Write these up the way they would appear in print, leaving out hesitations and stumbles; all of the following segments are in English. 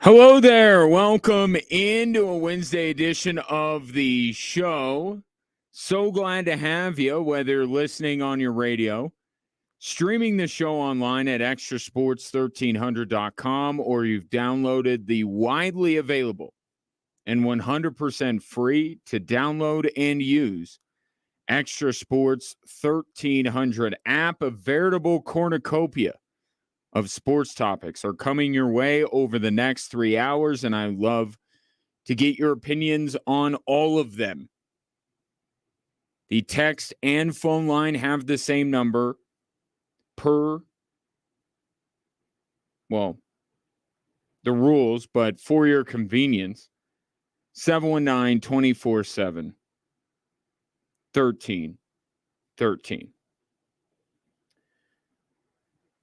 Hello there. Welcome into a Wednesday edition of the show. So glad to have you, whether you're listening on your radio, streaming the show online at extrasports1300.com, or you've downloaded the widely available and 100% free to download and use Extra Sports 1300 app, a veritable cornucopia of sports topics are coming your way over the next 3 hours, and I love to get your opinions on all of them. The text and phone line have the same number per, well, the rules, but for your convenience, 719-247-1313.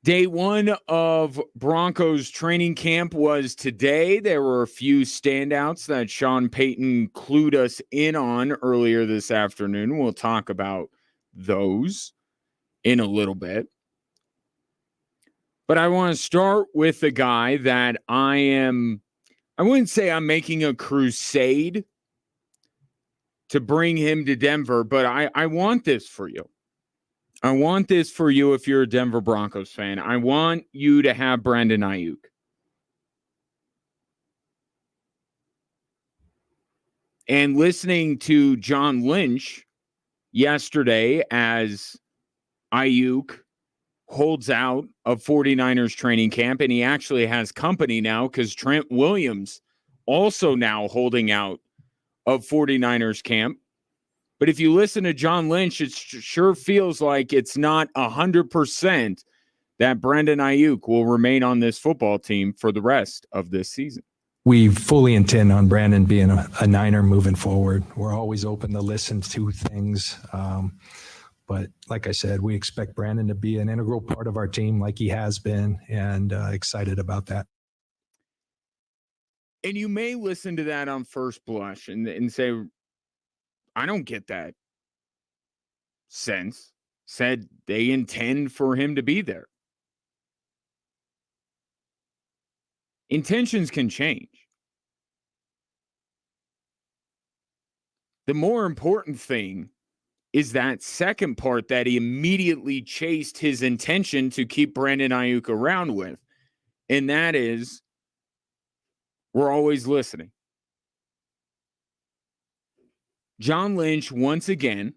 Day one of Broncos training camp was today. There were a few standouts that Sean Payton clued us in on earlier this afternoon. We'll talk about those in a little bit. But I want to start with the guy that I wouldn't say I'm making a crusade to bring him to Denver, but I want this for you. I want this for you if you're a Denver Broncos fan. I want you to have Brandon Ayuk. And listening to John Lynch yesterday as Ayuk holds out of 49ers training camp, and he actually has company now because Trent Williams also now holding out of 49ers camp. But if you listen to John Lynch, it sure feels like it's not 100% that Brandon Ayuk will remain on this football team for the rest of this season. We fully intend on Brandon being a Niner moving forward. We're always open to listen to things. But like I said, we expect Brandon to be an integral part of our team like he has been, and excited about that. And you may listen to that on first blush and say, I don't get that sense. Said they intend for him to be there. Intentions can change. The more important thing is that second part that he immediately chased his intention to keep Brandon Ayuk around with. And that is, we're always listening. John Lynch, once again,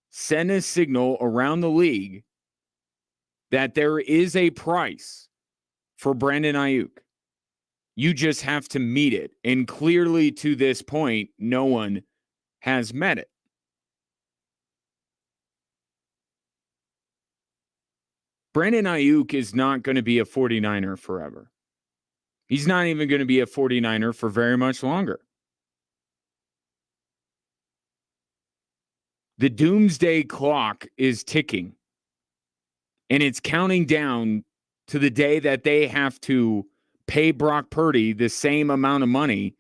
sent a signal around the league that there is a price for Brandon Ayuk. You just have to meet it. And clearly, to this point, no one has met it. Brandon Ayuk is not going to be a 49er forever. He's not even going to be a 49er for very much longer. The doomsday clock is ticking, and it's counting down to the day that they have to pay Brock Purdy the same amount of money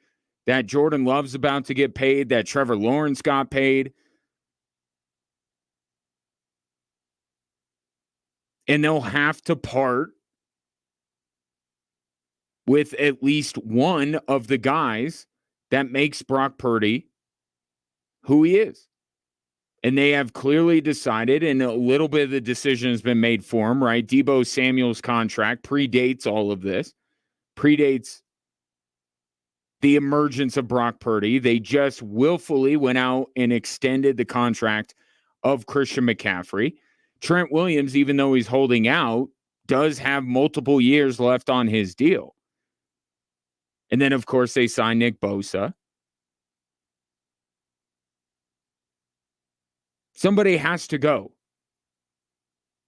that Jordan Love's about to get paid, that Trevor Lawrence got paid. And they'll have to part with at least one of the guys that makes Brock Purdy who he is. And they have clearly decided, and a little bit of the decision has been made for him, right? Deebo Samuel's contract predates all of this, predates the emergence of Brock Purdy. They just willfully went out and extended the contract of Christian McCaffrey. Trent Williams, even though he's holding out, does have multiple years left on his deal. And then, of course, they signed Nick Bosa. Somebody has to go.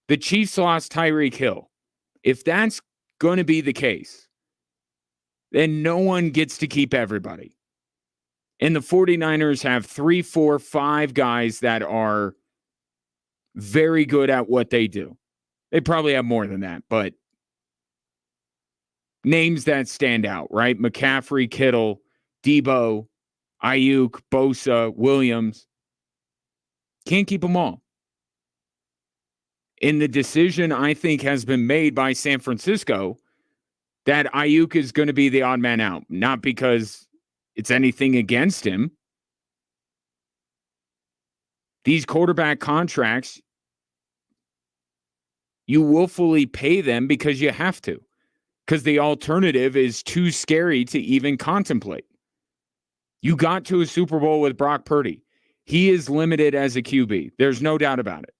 The Chiefs lost Tyreek Hill. If that's going to be the case, then no one gets to keep everybody. And the 49ers have 3, 4, 5 guys that are very good at what they do. They probably have more than that, but names that stand out, right? McCaffrey, Kittle, Deebo, Ayuk, Bosa, Williams. Can't keep them all. And the decision, I think, has been made by San Francisco that Ayuk is going to be the odd man out, not because it's anything against him. These quarterback contracts, you willfully pay them because you have to, because the alternative is too scary to even contemplate. You got to a Super Bowl with Brock Purdy. He is limited as a QB. There's no doubt about it.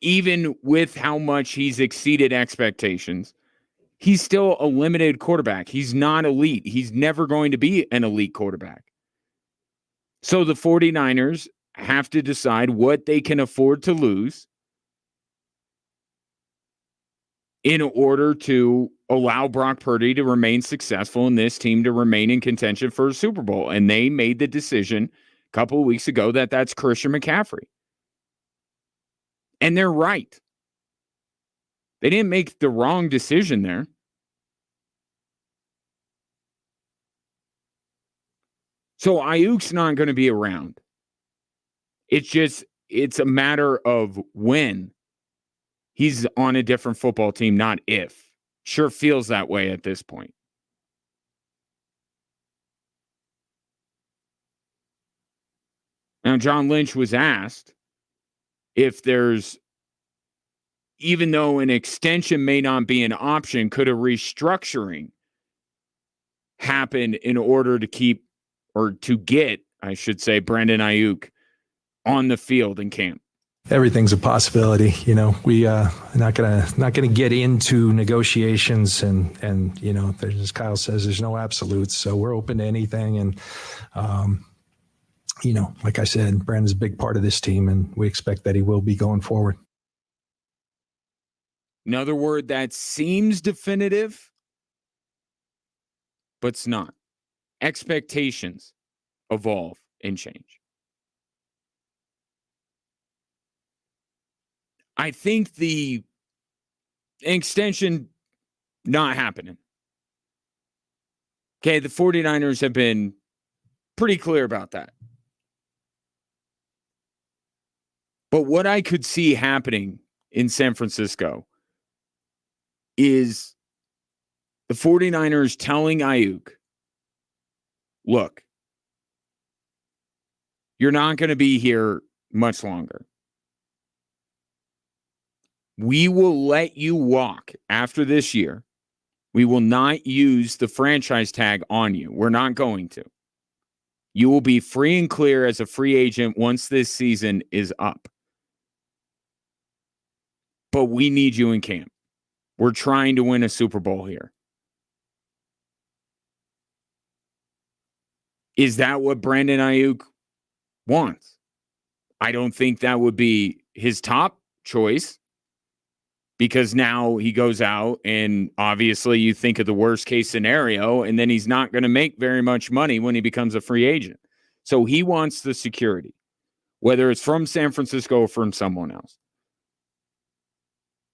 Even with how much he's exceeded expectations, he's still a limited quarterback. He's not elite. He's never going to be an elite quarterback. So the 49ers have to decide what they can afford to lose in order to allow Brock Purdy to remain successful and this team to remain in contention for a Super Bowl. And they made the decision a couple of weeks ago that that's Christian McCaffrey. And they're right. They didn't make the wrong decision there. So Ayuk's not going to be around. It's a matter of when he's on a different football team, not if. Sure feels that way at this point. Now, John Lynch was asked if there's, even though an extension may not be an option, could a restructuring happen in order to keep, or to get, I should say, Brandon Ayuk on the field in camp? Everything's a possibility. You know, we not gonna get into negotiations, and you know, as Kyle says, there's no absolutes, so we're open to anything. And you know, like I said, Brandon's a big part of this team, and we expect that he will be going forward. Another word that seems definitive, but it's not. Expectations evolve and change. I think the extension not happening. Okay, the 49ers have been pretty clear about that. But what I could see happening in San Francisco is the 49ers telling Ayuk, look, you're not going to be here much longer. We will let you walk after this year. We will not use the franchise tag on you. We're not going to. You will be free and clear as a free agent once this season is up. But we need you in camp. We're trying to win a Super Bowl here. Is that what Brandon Ayuk wants? I don't think that would be his top choice, because now he goes out and obviously you think of the worst case scenario, and then he's not going to make very much money when he becomes a free agent. So he wants the security, whether it's from San Francisco or from someone else.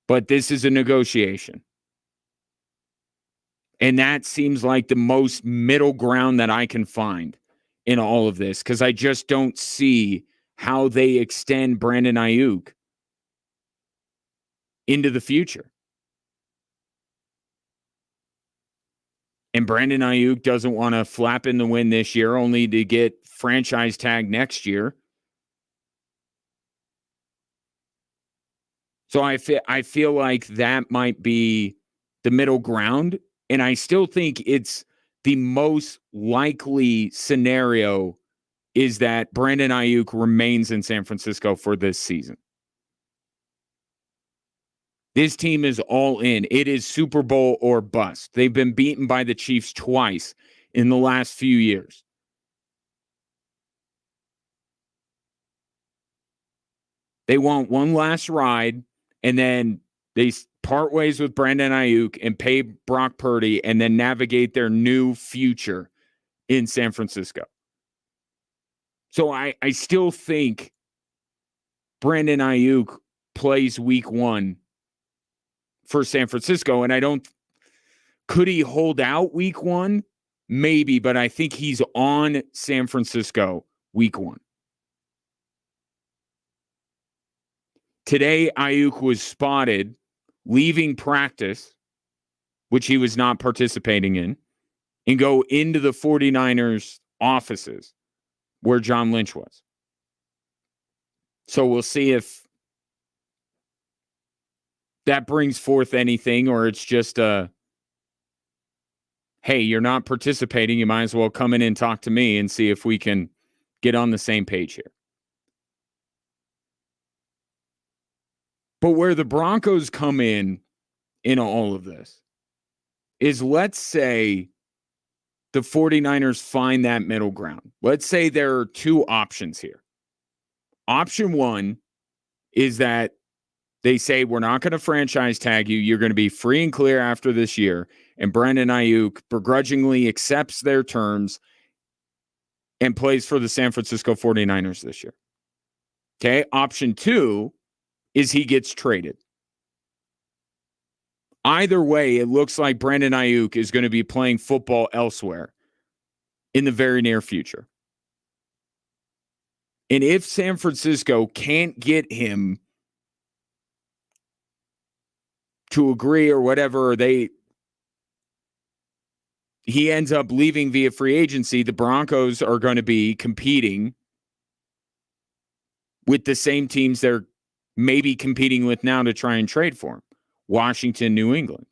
But this is a negotiation. And that seems like the most middle ground that I can find in all of this, because I just don't see how they extend Brandon Ayuk into the future. And Brandon Ayuk doesn't want to flap in the wind this year only to get franchise tag next year. So I feel like that might be the middle ground. And I still think it's the most likely scenario is that Brandon Ayuk remains in San Francisco for this season. This team is all in. It is Super Bowl or bust. They've been beaten by the Chiefs twice in the last few years. They want one last ride, and then they part ways with Brandon Ayuk and pay Brock Purdy, and then navigate their new future in San Francisco. So I still think Brandon Ayuk plays week one for San Francisco, and could he hold out week one? Maybe, but I think he's on San Francisco week one. Today, Ayuk was spotted leaving practice, which he was not participating in, and go into the 49ers offices where John Lynch was. So we'll see if that brings forth anything, or it's just a, hey, you're not participating. You might as well come in and talk to me and see if we can get on the same page here. But where the Broncos come in all of this is, let's say the 49ers find that middle ground. Let's say there are two options here. Option one is that they say, we're not going to franchise tag you. You're going to be free and clear after this year. And Brandon Ayuk begrudgingly accepts their terms and plays for the San Francisco 49ers this year. Okay. Option two is he gets traded. Either way, it looks like Brandon Ayuk is going to be playing football elsewhere in the very near future. And if San Francisco can't get him to agree or whatever, he ends up leaving via free agency, the Broncos are going to be competing with the same teams they're maybe competing with now to try and trade for him. Washington, New England.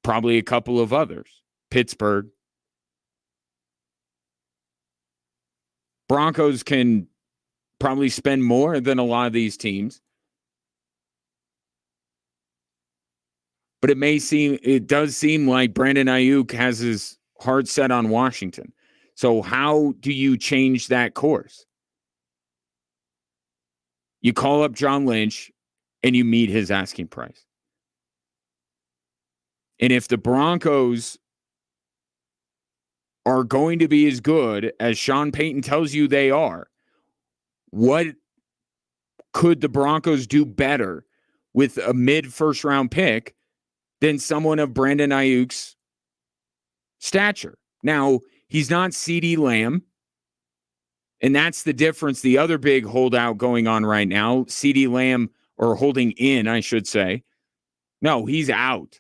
Probably a couple of others. Pittsburgh. Broncos can probably spend more than a lot of these teams. But it does seem like Brandon Ayuk has his heart set on Washington. So how do you change that course? You call up John Lynch and you meet his asking price. And if the Broncos are going to be as good as Sean Payton tells you they are, what could the Broncos do better with a mid-first round pick than someone of Brandon Ayuk's stature? Now, he's not CeeDee Lamb, and that's the difference. The other big holdout going on right now, CeeDee Lamb, or holding in, I should say. No, he's out.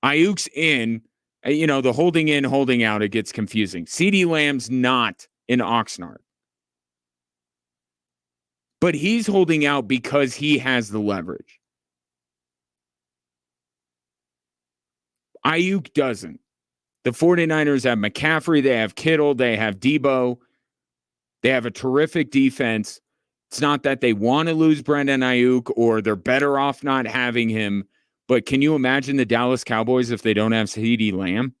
Ayuk's in. The holding in, holding out, it gets confusing. CeeDee Lamb's not in Oxnard. But he's holding out because he has the leverage. Ayuk doesn't. The 49ers have McCaffrey, they have Kittle, they have Debo. They have a terrific defense. It's not that they want to lose Brandon Ayuk or they're better off not having him. But can you imagine the Dallas Cowboys if they don't have CeeDee Lamb?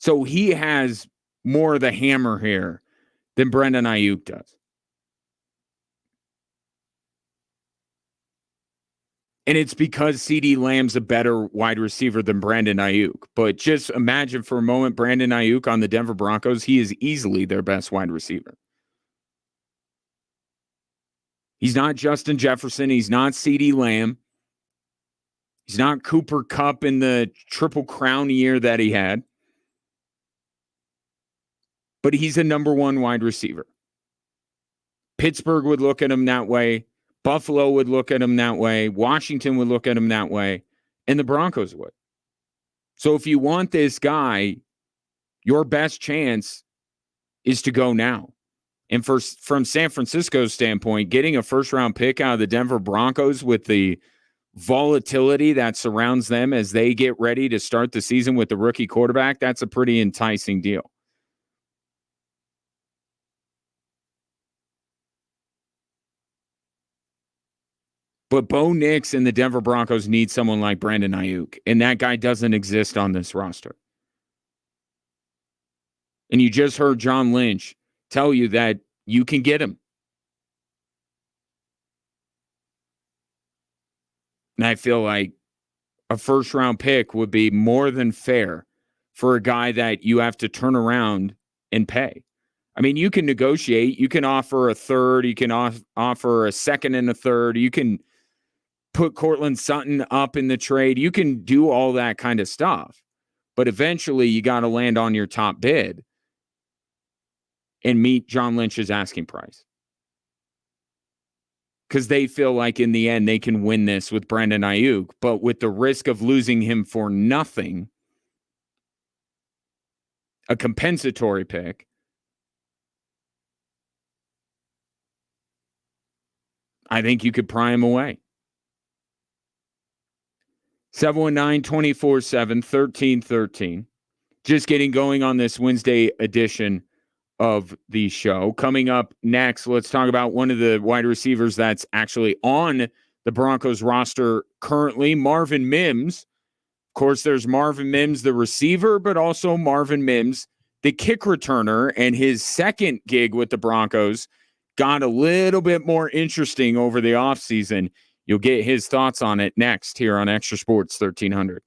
So he has more of the hammer here than Brandon Ayuk does. And it's because CeeDee Lamb's a better wide receiver than Brandon Ayuk. But just imagine for a moment Brandon Ayuk on the Denver Broncos. He is easily their best wide receiver. He's not Justin Jefferson. He's not CeeDee Lamb. He's not Cooper Kupp in the Triple Crown year that he had. But he's a number one wide receiver. Pittsburgh would look at him that way. Buffalo would look at him that way. Washington would look at him that way. And the Broncos would. So if you want this guy, your best chance is to go now. And from San Francisco's standpoint, getting a first-round pick out of the Denver Broncos with the volatility that surrounds them as they get ready to start the season with the rookie quarterback, that's a pretty enticing deal. But Bo Nix and the Denver Broncos need someone like Brandon Ayuk, and that guy doesn't exist on this roster. And you just heard John Lynch tell you that you can get him. And I feel like a first-round pick would be more than fair for a guy that you have to turn around and pay. I mean, you can negotiate. You can offer a third. You can offer a second and a third. You can put Cortland Sutton up in the trade. You can do all that kind of stuff. But eventually, you got to land on your top bid and meet John Lynch's asking price. because they feel like in the end they can win this with Brandon Ayuk, but with the risk of losing him for nothing, a compensatory pick, I think you could pry him away. 719-247-1313. Just getting going on this Wednesday edition of the show. Coming up next, let's talk about one of the wide receivers that's actually on the Broncos roster currently, Marvin Mims. Of course, there's Marvin Mims, the receiver, but also Marvin Mims, the kick returner, and his second gig with the Broncos got a little bit more interesting over the offseason. You'll get his thoughts on it next here on Extra Sports 1300.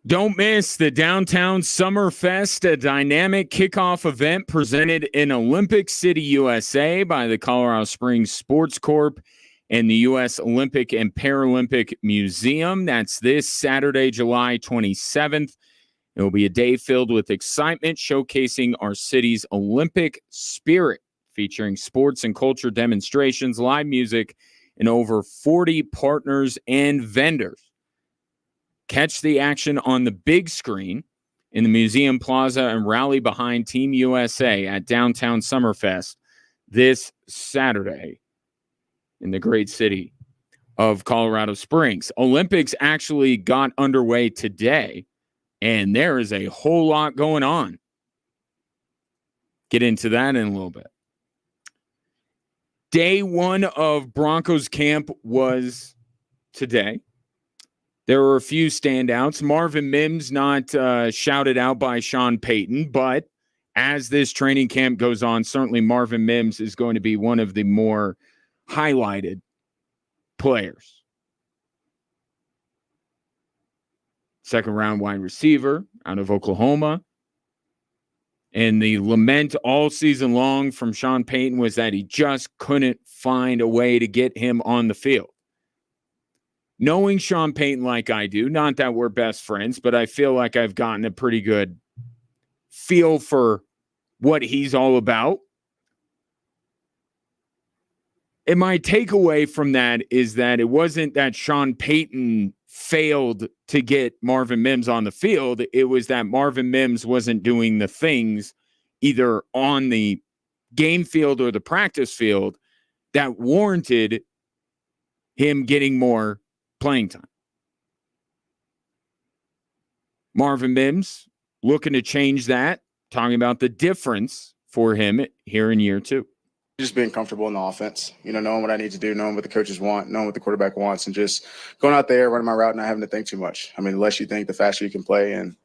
Don't miss the Downtown Summer Fest, a dynamic kickoff event presented in Olympic City, USA by the Colorado Springs Sports Corp and the U.S. Olympic and Paralympic Museum. That's this Saturday, July 27th. It will be a day filled with excitement, showcasing our city's Olympic spirit, featuring sports and culture demonstrations, live music, and over 40 partners and vendors. Catch the action on the big screen in the Museum Plaza and rally behind Team USA at Downtown Summerfest this Saturday in the great city of Colorado Springs. Olympics actually got underway today, and there is a whole lot going on. Get into that in a little bit. Day one of Broncos camp was today. There were a few standouts. Marvin Mims not shouted out by Sean Payton, but as this training camp goes on, certainly Marvin Mims is going to be one of the more highlighted players. Second-round wide receiver out of Oklahoma. And the lament all season long from Sean Payton was that he just couldn't find a way to get him on the field. Knowing Sean Payton like I do, not that we're best friends, but I feel like I've gotten a pretty good feel for what he's all about. And my takeaway from that is that it wasn't that Sean Payton failed to get Marvin Mims on the field. It was that Marvin Mims wasn't doing the things either on the game field or the practice field that warranted him getting more playing time. Marvin Mims looking to change that, talking about the difference for him here in year two. Just being comfortable in the offense, knowing what I need to do, knowing what the coaches want, knowing what the quarterback wants, and just going out there, running my route, not having to think too much. I mean, the less you think, the faster you can play. And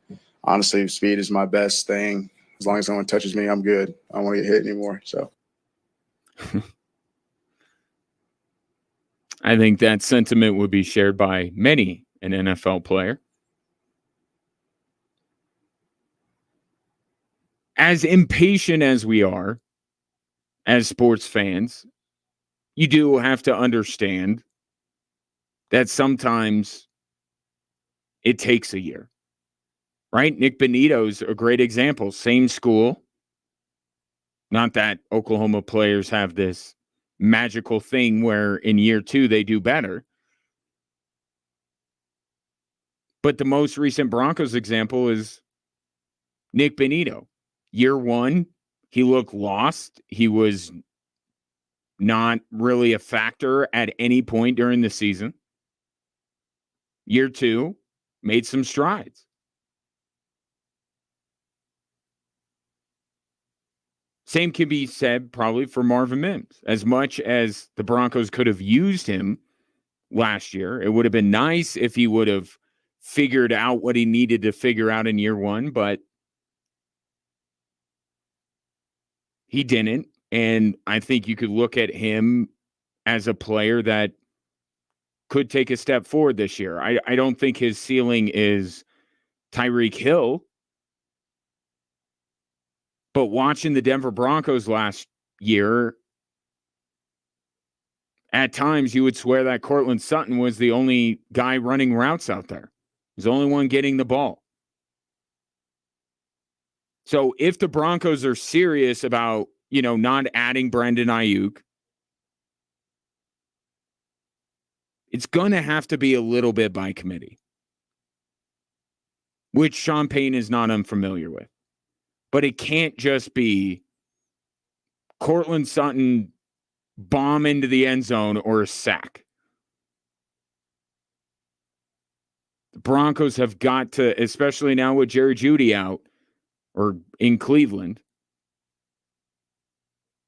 honestly, speed is my best thing. As long as no one touches me, I'm good. I don't want to get hit anymore. So I think that sentiment would be shared by many an NFL player. As impatient as we are as sports fans, you do have to understand that sometimes it takes a year, right? Nick Bonitto's a great example. Same school. Not that Oklahoma players have this magical thing where in year two they do better. But the most recent Broncos example is Nick Bonitto. Year one, he looked lost. He was not really a factor at any point during the season. Year two, made some strides. Same can be said probably for Marvin Mims. As much as the Broncos could have used him last year, it would have been nice if he would have figured out what he needed to figure out in year one, but he didn't. And I think you could look at him as a player that could take a step forward this year. I don't think his ceiling is Tyreek Hill. But watching the Denver Broncos last year, at times you would swear that Courtland Sutton was the only guy running routes out there. He's the only one getting the ball. So if the Broncos are serious about, not adding Brandon Ayuk, it's going to have to be a little bit by committee, which Sean Payton is not unfamiliar with. But it can't just be Courtland Sutton bomb into the end zone or a sack. The Broncos have got to, especially now with Jerry Jeudy out or in Cleveland,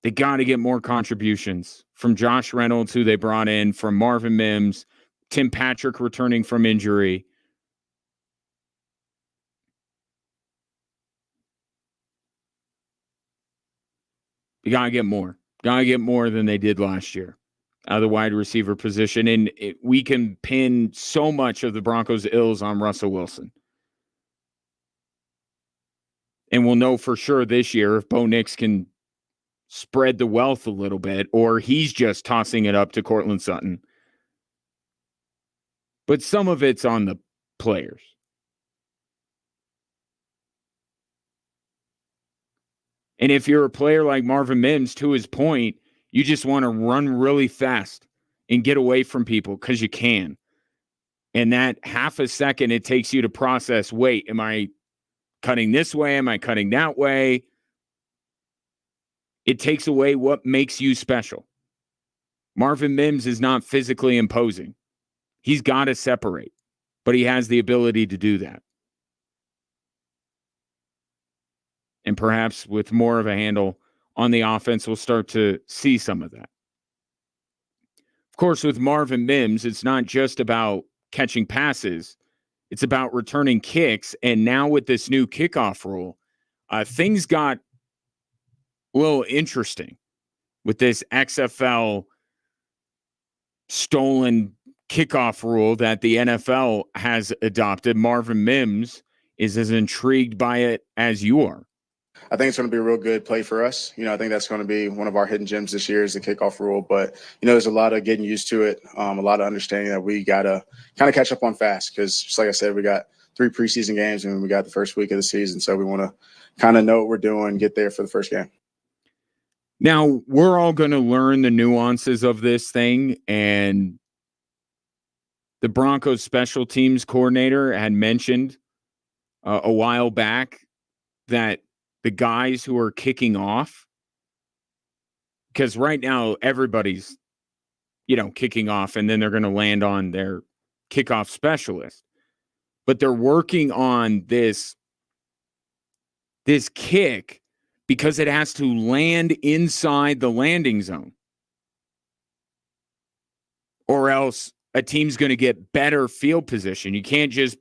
they got to get more contributions from Josh Reynolds, who they brought in, from Marvin Mims, Tim Patrick returning from injury. You got to get more. Got to get more than they did last year out of the wide receiver position. And we can pin so much of the Broncos' ills on Russell Wilson. And we'll know for sure this year if Bo Nix can spread the wealth a little bit, or he's just tossing it up to Cortland Sutton. But some of it's on the players. And if you're a player like Marvin Mims, to his point, you just want to run really fast and get away from people because you can. And that half a second it takes you to process, wait, am I cutting this way? Am I cutting that way? It takes away what makes you special. Marvin Mims is not physically imposing. He's got to separate, but he has the ability to do that. And perhaps with more of a handle on the offense, we'll start to see some of that. Of course, with Marvin Mims, it's not just about catching passes. It's about returning kicks. And now with this new kickoff rule, things got a little interesting with this XFL stolen kickoff rule that the NFL has adopted. Marvin Mims is as intrigued by it as you are. I think it's going to be a real good play for us. I think that's going to be one of our hidden gems this year is the kickoff rule. But, there's a lot of getting used to it, a lot of understanding that we got to kind of catch up on fast because, just like I said, we got 3 preseason games and we got the first week of the season. So we want to kind of know what we're doing, get there for the first game. Now, we're all going to learn the nuances of this thing, and the Broncos special teams coordinator had mentioned a while back that the guys who are kicking off, because right now everybody's, kicking off, and then they're going to land on their kickoff specialist. But they're working on this kick because it has to land inside the landing zone. Or else a team's going to get better field position. You can't just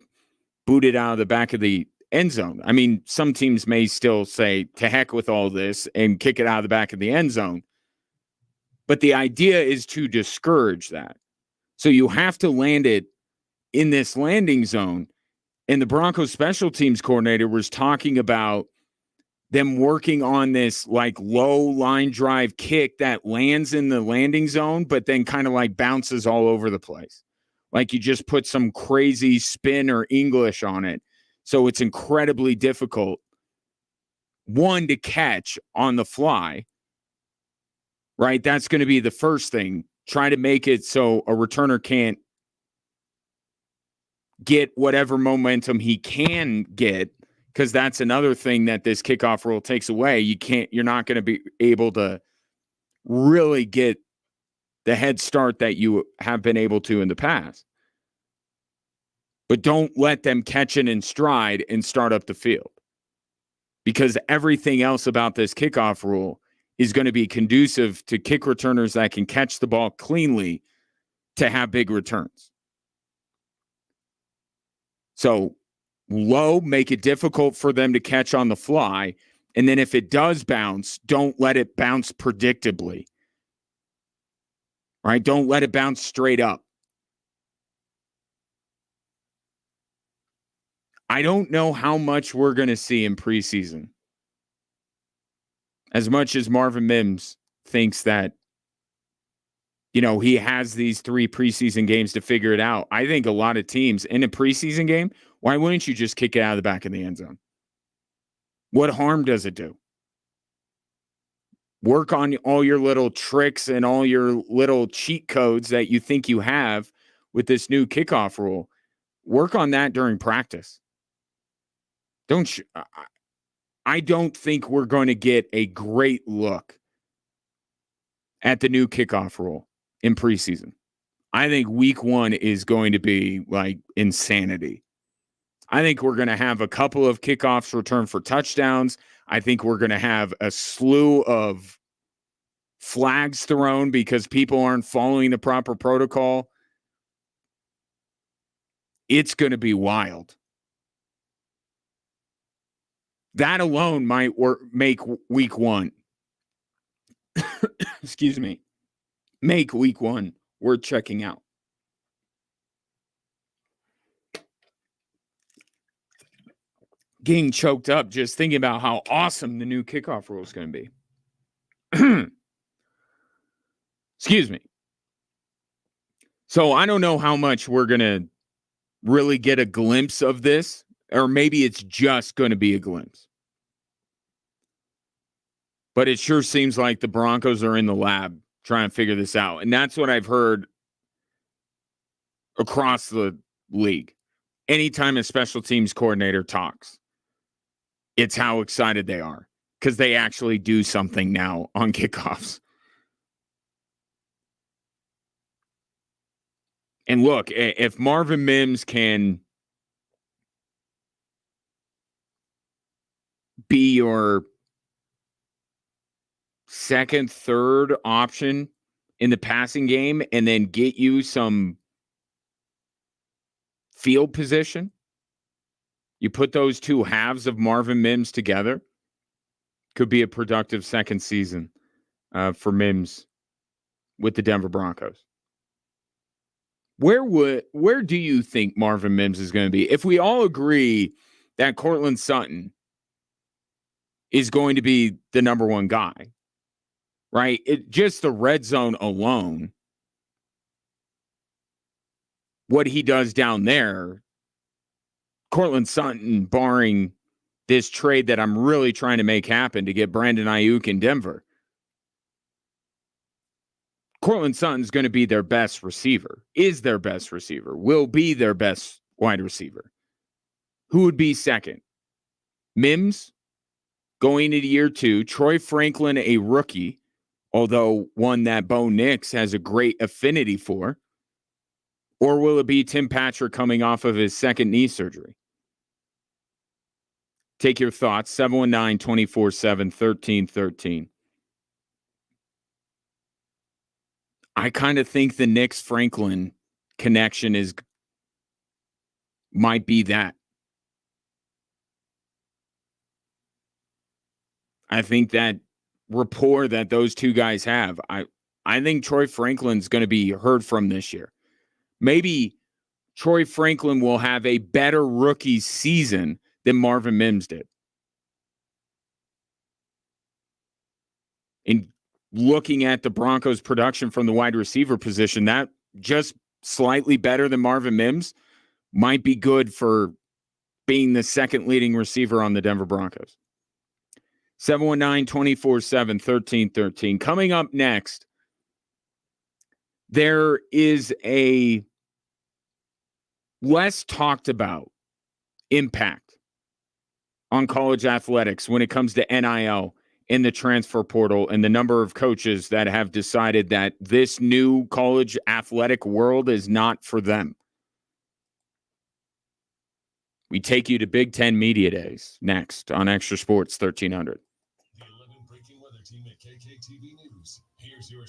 boot it out of the back of the end zone. I mean, some teams may still say, to heck with all this and kick it out of the back of the end zone. But the idea is to discourage that. So you have to land it in this landing zone. And the Broncos special teams coordinator was talking about them working on this like low line drive kick that lands in the landing zone, but then kind of like bounces all over the place. Like you just put some crazy spin or English on it. So it's incredibly difficult, one, to catch on the fly, right? That's going to be the first thing. Try to make it so a returner can't get whatever momentum he can get, because that's another thing that this kickoff rule takes away. You're not going to be able to really get the head start that you have been able to in the past. But don't let them catch it in stride and start up the field, because everything else about this kickoff rule is going to be conducive to kick returners that can catch the ball cleanly to have big returns. So low, make it difficult for them to catch on the fly. And then if it does bounce, don't let it bounce predictably. Right? Don't let it bounce straight up. I don't know how much we're going to see in preseason. As much as Marvin Mims thinks that, he has these 3 preseason games to figure it out. I think a lot of teams in a preseason game, why wouldn't you just kick it out of the back of the end zone? What harm does it do? Work on all your little tricks and all your little cheat codes that you think you have with this new kickoff rule. Work on that during practice. I don't think we're going to get a great look at the new kickoff rule in preseason. I think week 1 is going to be like insanity. I think we're going to have a couple of kickoffs return for touchdowns. I think we're going to have a slew of flags thrown because people aren't following the proper protocol. It's going to be wild. That alone might make week 1. Excuse me. Make week 1 worth checking out. getting choked up just thinking about how awesome the new kickoff rule is going to be. Excuse me. So I don't know how much we're going to really get a glimpse of this, or maybe it's just going to be a glimpse. But it sure seems like the Broncos are in the lab trying to figure this out. And that's what I've heard across the league. Anytime a special teams coordinator talks, it's how excited they are because they actually do something now on kickoffs. And look, if Marvin Mims can be your second, third option in the passing game and then get you some field position, you put those two halves of Marvin Mims together, could be a productive second season for Mims with the Denver Broncos. Where do you think Marvin Mims is going to be? If we all agree that Courtland Sutton is going to be the number one guy, right? Just the red zone alone, what he does down there, Courtland Sutton, barring this trade that I'm really trying to make happen to get Brandon Ayuk in Denver, Courtland Sutton's going to be their best receiver, is their best receiver, will be their best wide receiver. Who would be second? Mims going into year 2, Troy Franklin, a rookie, although one that Bo Nix has a great affinity for, or will it be Tim Patrick coming off of his second knee surgery? Take your thoughts, 719-247-1313. I kind of think the Nix Franklin connection might be that. I think that rapport that those two guys have, I think Troy Franklin's going to be heard from this year. Maybe Troy Franklin will have a better rookie season than Marvin Mims did. In looking at the Broncos' production from the wide receiver position, that just slightly better than Marvin Mims might be good for being the second leading receiver on the Denver Broncos. 719-247-1313. Coming up next, there is a less talked about impact on college athletics when it comes to NIL in the transfer portal and the number of coaches that have decided that this new college athletic world is not for them. We take you to Big Ten Media Days next on Extra Sports 1300. The 11 breaking weather team at KKTV News. Here's your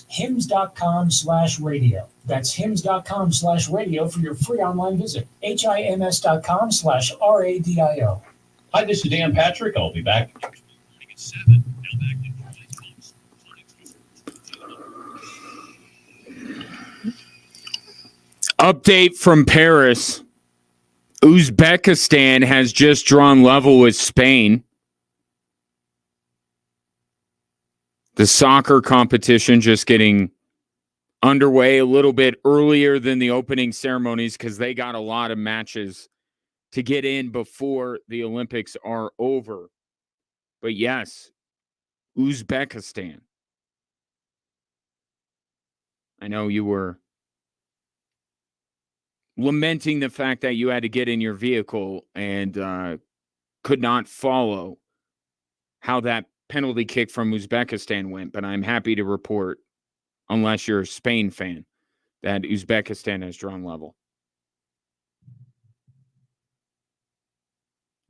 hims.com/radio. That's hims.com/radio for your free online visit. HIMS.com/RADIO. Hi, this is Dan Patrick. I'll be back. Update from Paris. Uzbekistan has just drawn level with Spain. The soccer competition just getting underway a little bit earlier than the opening ceremonies because they got a lot of matches to get in before the Olympics are over. But yes, Uzbekistan. I know you were lamenting the fact that you had to get in your vehicle and could not follow how that penalty kick from Uzbekistan went, but I'm happy to report, unless you're a Spain fan, that Uzbekistan has drawn level.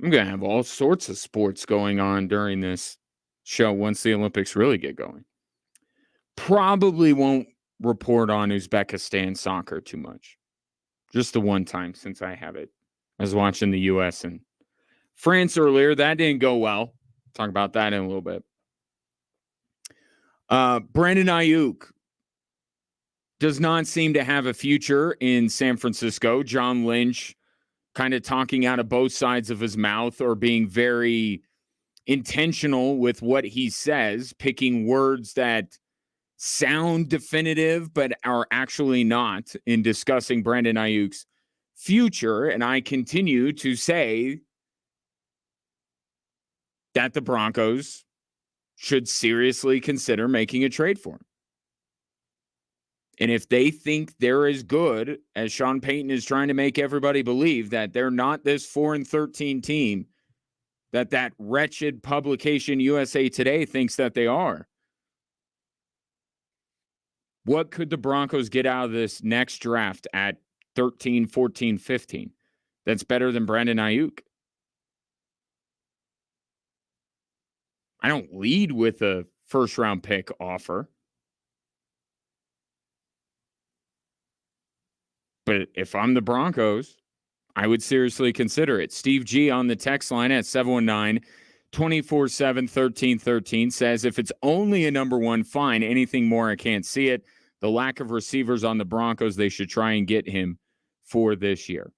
I'm going to have all sorts of sports going on during this show once the Olympics really get going. Probably won't report on Uzbekistan soccer too much. Just the one time since I have it. I was watching the U.S. and France earlier. That didn't go well. Talk about that in a little bit. Brandon Ayuk does not seem to have a future in San Francisco. John Lynch kind of talking out of both sides of his mouth or being very intentional with what he says, picking words that sound definitive but are actually not in discussing Brandon Ayuk's future. And I continue to say that the Broncos should seriously consider making a trade for him. And if they think they're as good as Sean Payton is trying to make everybody believe, that they're not this 4-13 team that wretched publication USA Today thinks that they are, what could the Broncos get out of this next draft at 13, 14, 15 that's better than Brandon Ayuk? I don't lead with a first-round pick offer. But if I'm the Broncos, I would seriously consider it. Steve G on the text line at 719-247-1313 says, if it's only a number one, fine. Anything more, I can't see it. The lack of receivers on the Broncos, they should try and get him for this year.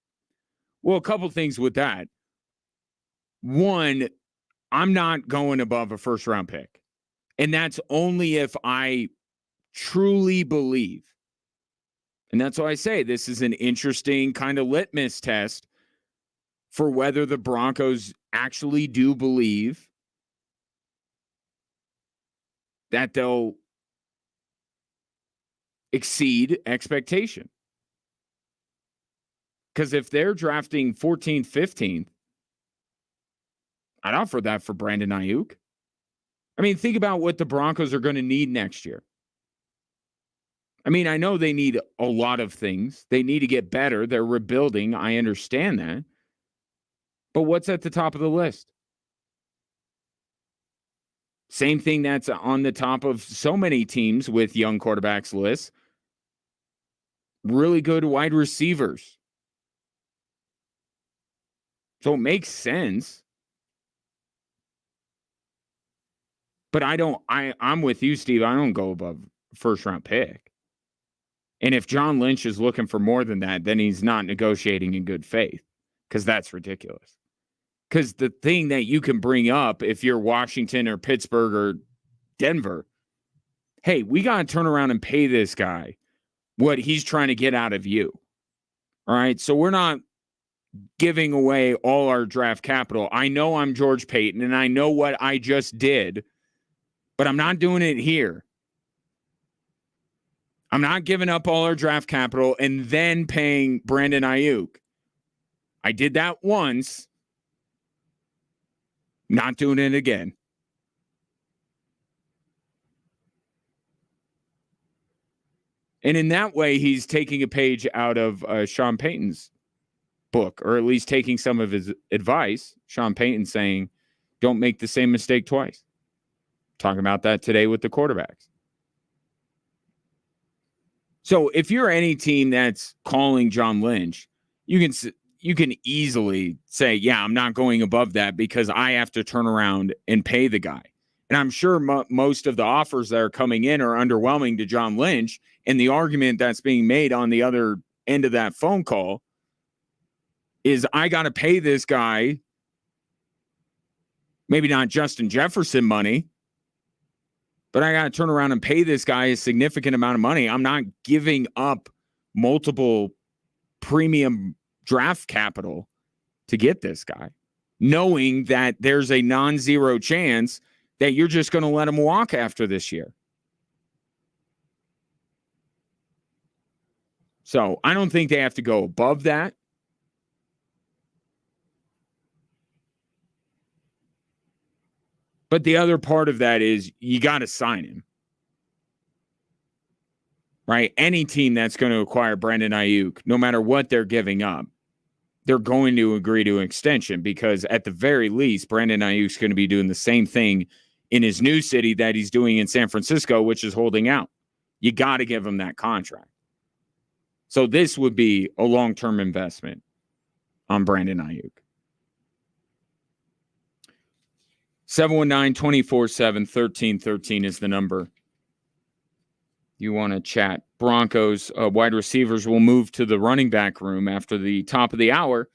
Well, a couple things with that. One, I'm not going above a first-round pick. And that's only if I truly believe. And that's why I say this is an interesting kind of litmus test for whether the Broncos actually do believe that they'll exceed expectation. Because if they're drafting 14th, 15th, I'd offer that for Brandon Ayuk. I mean, think about what the Broncos are going to need next year. I mean, I know they need a lot of things. They need to get better. They're rebuilding. I understand that. But what's at the top of the list? Same thing that's on the top of so many teams with young quarterbacks lists. Really good wide receivers. So it makes sense. But I'm with you, Steve. I don't go above first round pick. And if John Lynch is looking for more than that, then he's not negotiating in good faith, because that's ridiculous. Because the thing that you can bring up if you're Washington or Pittsburgh or Denver, hey, we got to turn around and pay this guy what he's trying to get out of you. All right. So we're not giving away all our draft capital. I know I'm George Payton and I know what I just did, but I'm not doing it here. I'm not giving up all our draft capital and then paying Brandon Ayuk. I did that once. Not doing it again. And in that way, he's taking a page out of Sean Payton's book, or at least taking some of his advice. Sean Payton saying, don't make the same mistake twice. Talking about that today with the quarterbacks. So if you're any team that's calling John Lynch, you can easily say, yeah, I'm not going above that because I have to turn around and pay the guy. And I'm sure most of the offers that are coming in are underwhelming to John Lynch. And the argument that's being made on the other end of that phone call is I got to pay this guy, maybe not Justin Jefferson money, but I got to turn around and pay this guy a significant amount of money. I'm not giving up multiple premium draft capital to get this guy, knowing that there's a non-zero chance that you're just going to let him walk after this year. So I don't think they have to go above that. But the other part of that is you got to sign him. Right? Any team that's going to acquire Brandon Ayuk, no matter what they're giving up, they're going to agree to an extension because at the very least, Brandon Ayuk's going to be doing the same thing in his new city that he's doing in San Francisco, which is holding out. You got to give him that contract. So this would be a long-term investment on Brandon Ayuk. 719-247-1313 is the number. You want to chat. Broncos wide receivers will move to the running back room after the top of the hour.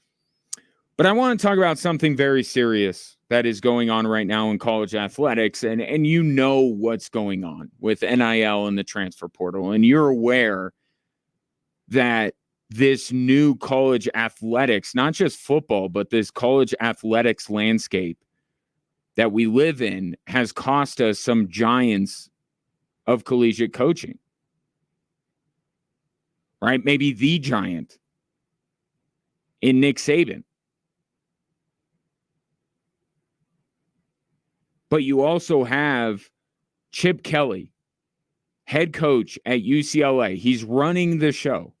But I want to talk about something very serious that is going on right now in college athletics. And you know what's going on with NIL and the transfer portal. And you're aware that this new college athletics, not just football, but this college athletics landscape that we live in has cost us some giants of collegiate coaching. Right? Maybe the giant in Nick Saban. But you also have Chip Kelly, head coach at UCLA. He's running the show.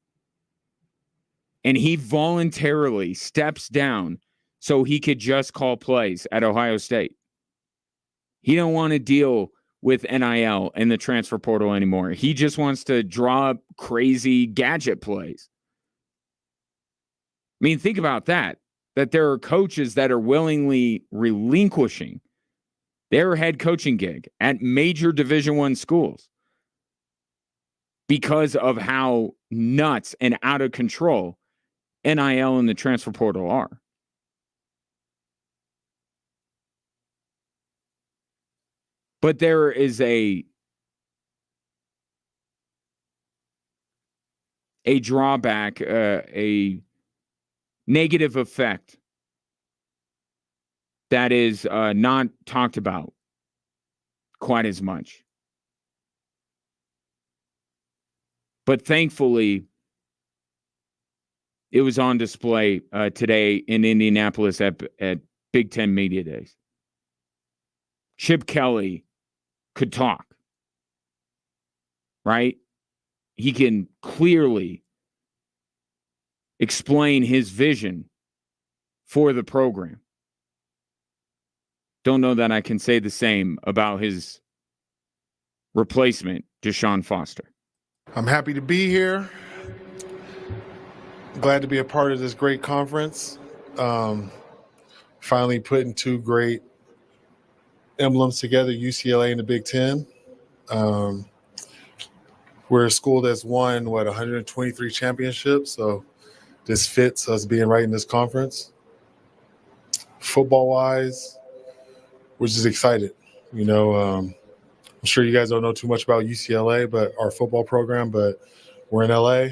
And he voluntarily steps down so he could just call plays at Ohio State. He don't want to deal with NIL and the transfer portal anymore. He just wants to draw up crazy gadget plays. I mean, think about that there are coaches that are willingly relinquishing their head coaching gig at major Division I schools because of how nuts and out of control NIL and the transfer portal are. But there is a drawback, a negative effect that is not talked about quite as much. But thankfully, it was on display today in Indianapolis at Big Ten Media Days. Chip Kelly could talk, right? He can clearly explain his vision for the program. Don't know that I can say the same about his replacement, Deshaun Foster. I'm happy to be here. Glad to be a part of this great conference. Finally putting two great emblems together, UCLA and the Big Ten. We're a school that's won, 123 championships, so this fits us being right in this conference. Football-wise, we're just excited. I'm sure you guys don't know too much about UCLA, but our football program, but we're in LA.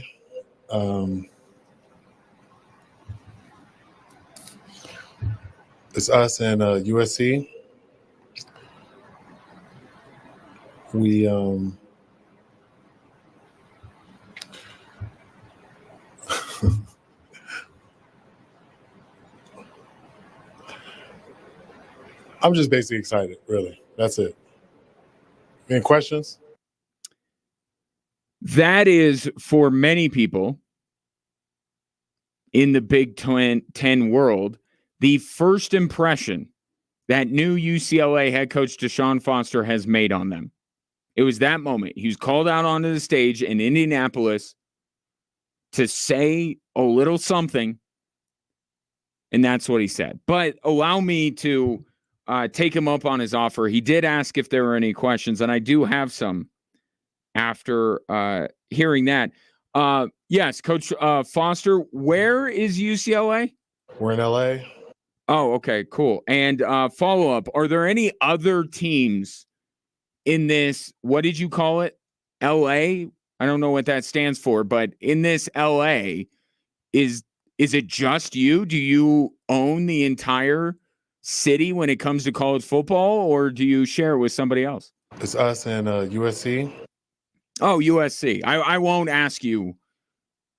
It's us and USC. I'm just basically excited, really. That's it. Any questions? That is, for many people in the Big Ten world, the first impression that new UCLA head coach Deshaun Foster has made on them. It was that moment. He was called out onto the stage in Indianapolis to say a little something, and that's what he said. But allow me to take him up on his offer. He did ask if there were any questions, and I do have some after hearing that. Yes, Coach Foster, where is UCLA? We're in LA. Oh, okay, cool. And follow up, are there any other teams in this, what did you call it? LA? I don't know what that stands for, but in this LA, is it just you? Do you own the entire city when it comes to college football, or do you share with somebody else? It's us and USC. Oh, USC. I won't ask you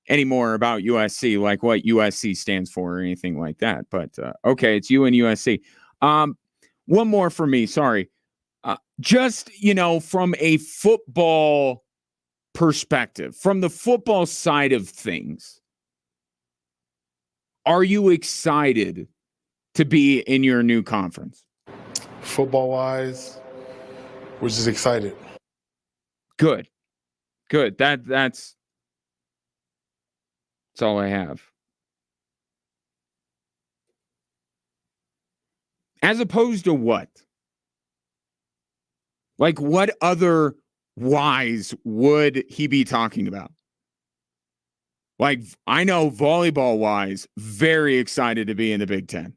anymore about USC, like what USC stands for or anything like that. But okay, it's you and USC. One more for me. Sorry. Just, from a football perspective, from the football side of things, are you excited to be in your new conference? Football-wise, we're just excited. Good. That's all I have. As opposed to what? Like, what other whys would he be talking about? Like, I know volleyball-wise, very excited to be in the Big Ten.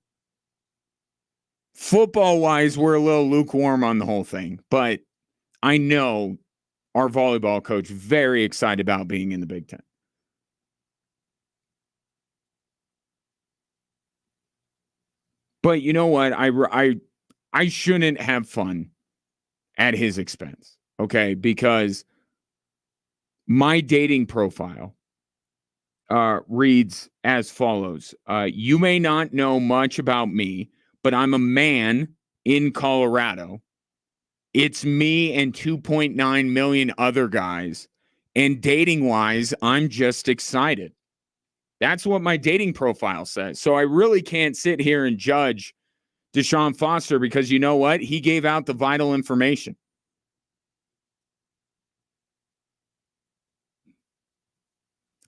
Football-wise, we're a little lukewarm on the whole thing, but I know our volleyball coach very excited about being in the Big Ten. But you know what? I shouldn't have fun at his expense, okay? Because my dating profile reads as follows. You may not know much about me, but I'm a man in Colorado. It's me and 2.9 million other guys. And dating-wise, I'm just excited. That's what my dating profile says. So I really can't sit here and judge Deshaun Foster because you know what? He gave out the vital information.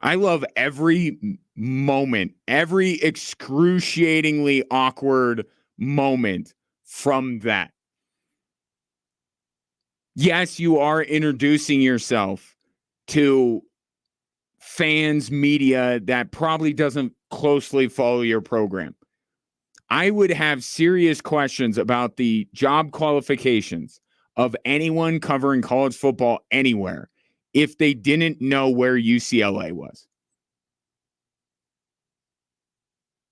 I love every moment, every excruciatingly awkward moment from that. Yes, you are introducing yourself to fans, media that probably doesn't closely follow your program. I would have serious questions about the job qualifications of anyone covering college football anywhere if they didn't know where UCLA was.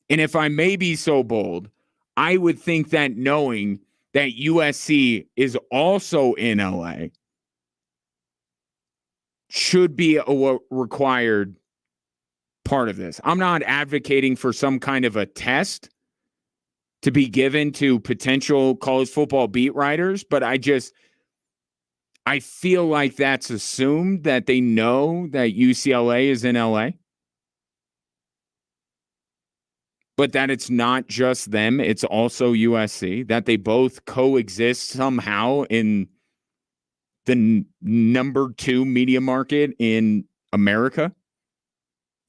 And if I may be so bold, I would think that knowing that USC is also in LA should be a required part of this. I'm not advocating for some kind of a test to be given to potential college football beat writers, but I feel like that's assumed that they know that UCLA is in LA. But that it's not just them, it's also USC, that they both coexist somehow in the number 2 media market in America.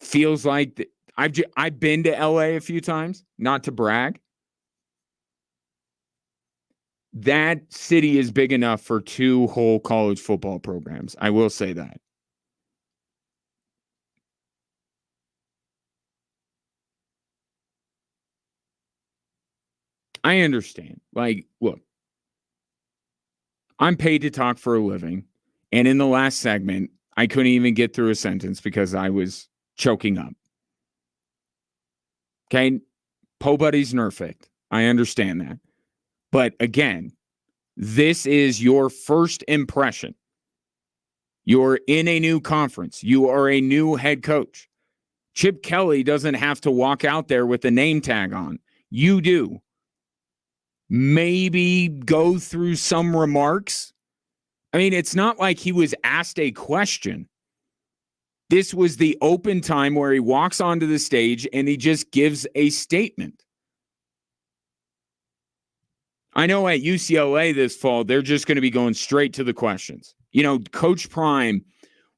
Feels like I've been to LA a few times, not to brag. That city is big enough for 2 whole college football programs. I will say that. I understand. Like, look, I'm paid to talk for a living. And in the last segment, I couldn't even get through a sentence because I was choking up. Okay. Po Buddy's nerfed. I understand that. But again, this is your first impression. You're in a new conference. You are a new head coach. Chip Kelly doesn't have to walk out there with a name tag on. You do. Maybe go through some remarks. I mean, it's not like he was asked a question. This was the open time where he walks onto the stage and he just gives a statement. I know at UCLA this fall, they're just going to be going straight to the questions. You know, Coach Prime,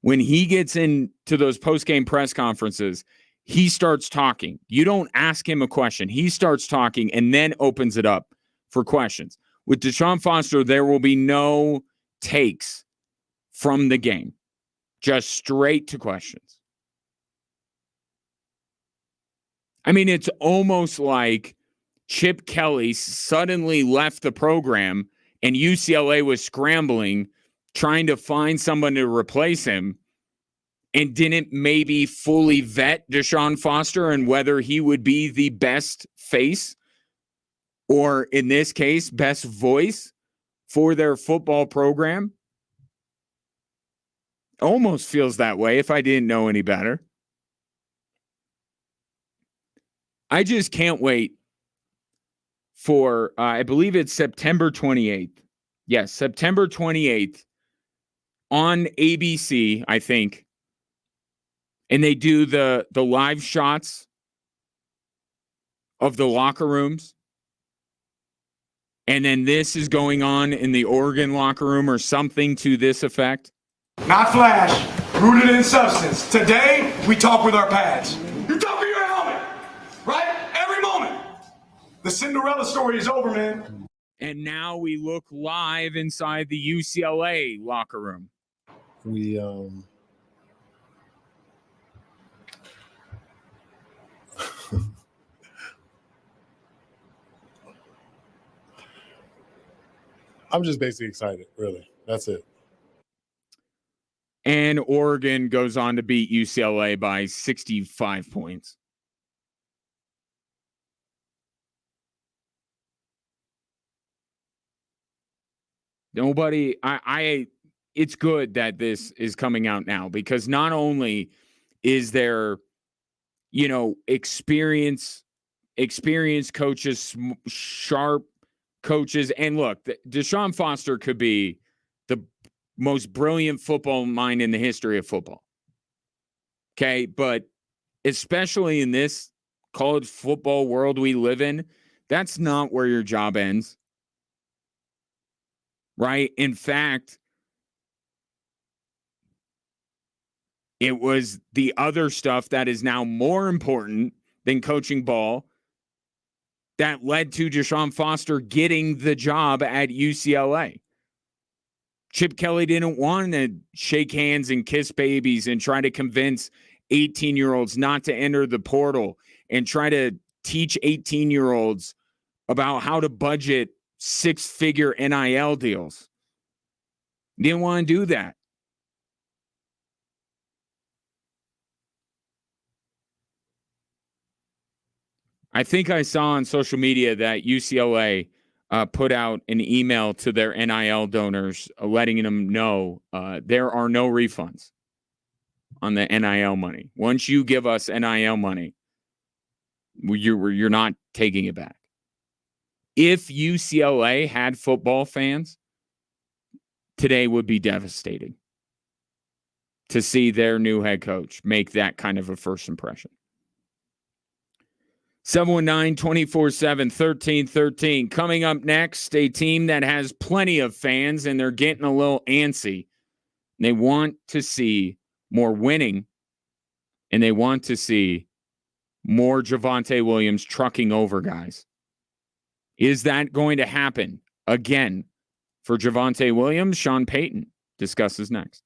when he gets into those post-game press conferences, he starts talking. You don't ask him a question. He starts talking and then opens it up for questions. With Deshaun Foster, there will be no takes from the game, just straight to questions. I mean, it's almost like Chip Kelly suddenly left the program and UCLA was scrambling, trying to find someone to replace him, and didn't maybe fully vet Deshaun Foster and whether he would be the best face, or in this case, best voice for their football program. Almost feels that way if I didn't know any better. I just can't wait for, I believe it's September 28th. Yes, September 28th on ABC, I think. And they do the live shots of the locker rooms. And then this is going on in the Oregon locker room or something to this effect. Not flash, rooted in substance. Today, we talk with our pads. You talk with your helmet, right? Every moment. The Cinderella story is over, man. And now we look live inside the UCLA locker room. We I'm just basically excited, really. That's it. And Oregon goes on to beat UCLA by 65 points. Nobody, it's good that this is coming out now, because not only is there, you know, experienced coaches, sharp coaches, and look, Deshaun Foster could be the most brilliant football mind in the history of football. Okay, but especially in this college football world we live in, that's not where your job ends. Right? In fact, it was the other stuff that is now more important than coaching ball that led to Deshaun Foster getting the job at UCLA. Chip Kelly didn't want to shake hands and kiss babies and try to convince 18-year-olds not to enter the portal and try to teach 18-year-olds about how to budget six-figure NIL deals. Didn't want to do that. I think I saw on social media that UCLA put out an email to their NIL donors letting them know there are no refunds on the NIL money. Once you give us NIL money, you're not taking it back. If UCLA had football fans, today would be devastating to see their new head coach make that kind of a first impression. 719-247-1313. Coming up next, a team that has plenty of fans and they're getting a little antsy. They want to see more winning, and they want to see more Javonte Williams trucking over guys. Is that going to happen again for Javonte Williams? Sean Payton discusses next.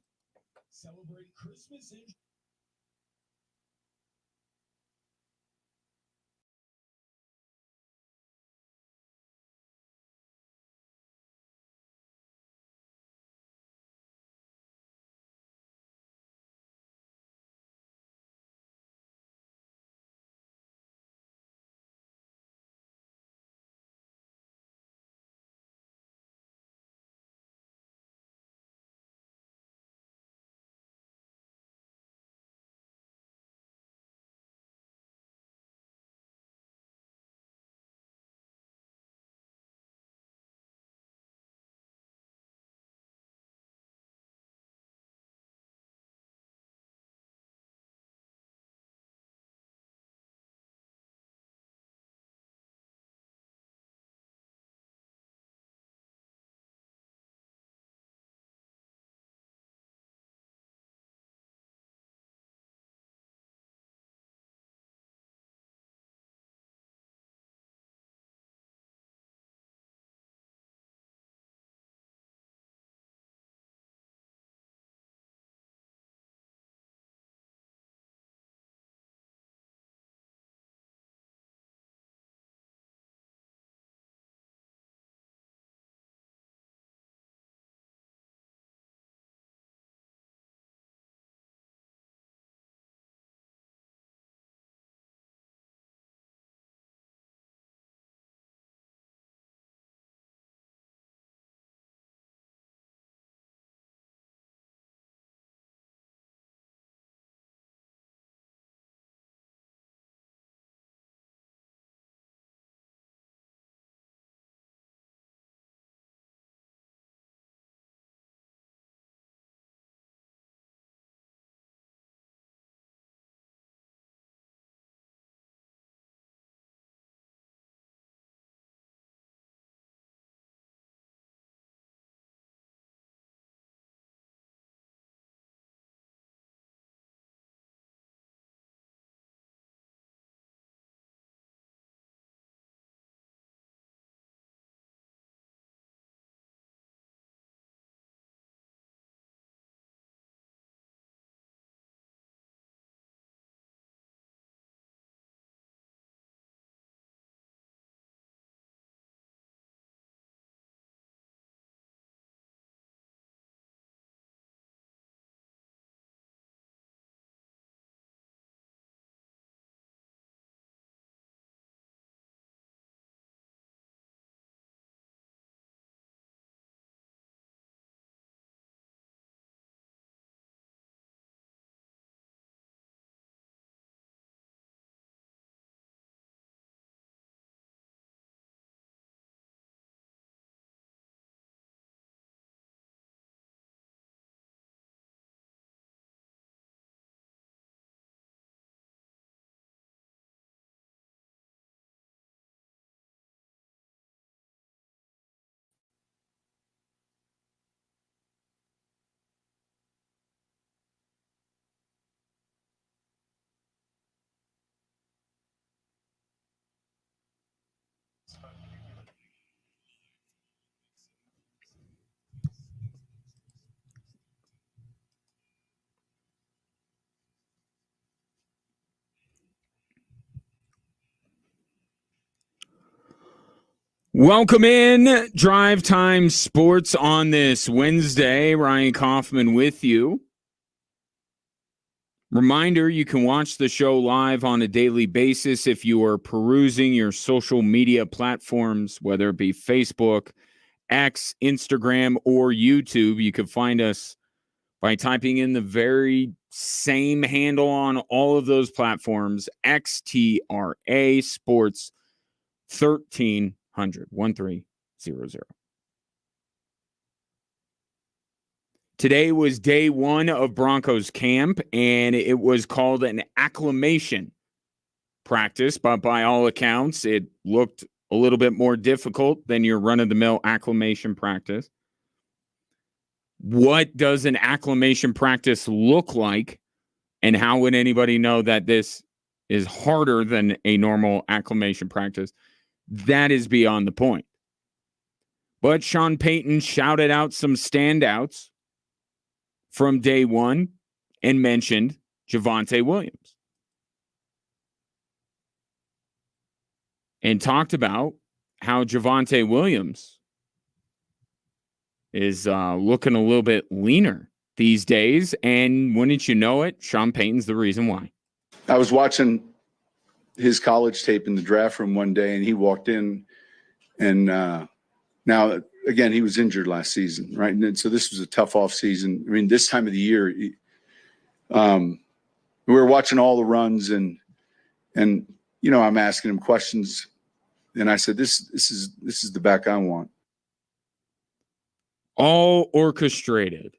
Welcome in Drive Time Sports on this Wednesday. Ryan Kaufman with you. Reminder, you can watch the show live on a daily basis if you are perusing your social media platforms, whether it be Facebook, X, Instagram, or YouTube. You can find us by typing in the very same handle on all of those platforms, XTRA Sports 1300. 1300. Today was day one of Broncos camp, and it was called an acclimation practice, but by all accounts, it looked a little bit more difficult than your run-of-the-mill acclimation practice. What does an acclimation practice look like, and how would anybody know that this is harder than a normal acclimation practice? That is beyond the point. But Sean Payton shouted out some standouts from day one and mentioned Javonte Williams and talked about how Javonte Williams is looking a little bit leaner these days. And wouldn't you know it, Sean Payton's the reason why. I was watching his college tape in the draft room one day, and he walked in, and now again, he was injured last season, right? And so this was a tough off season. I mean, this time of the year, we were watching all the runs, and you know, I'm asking him questions, and I said, this is the back I want. All orchestrated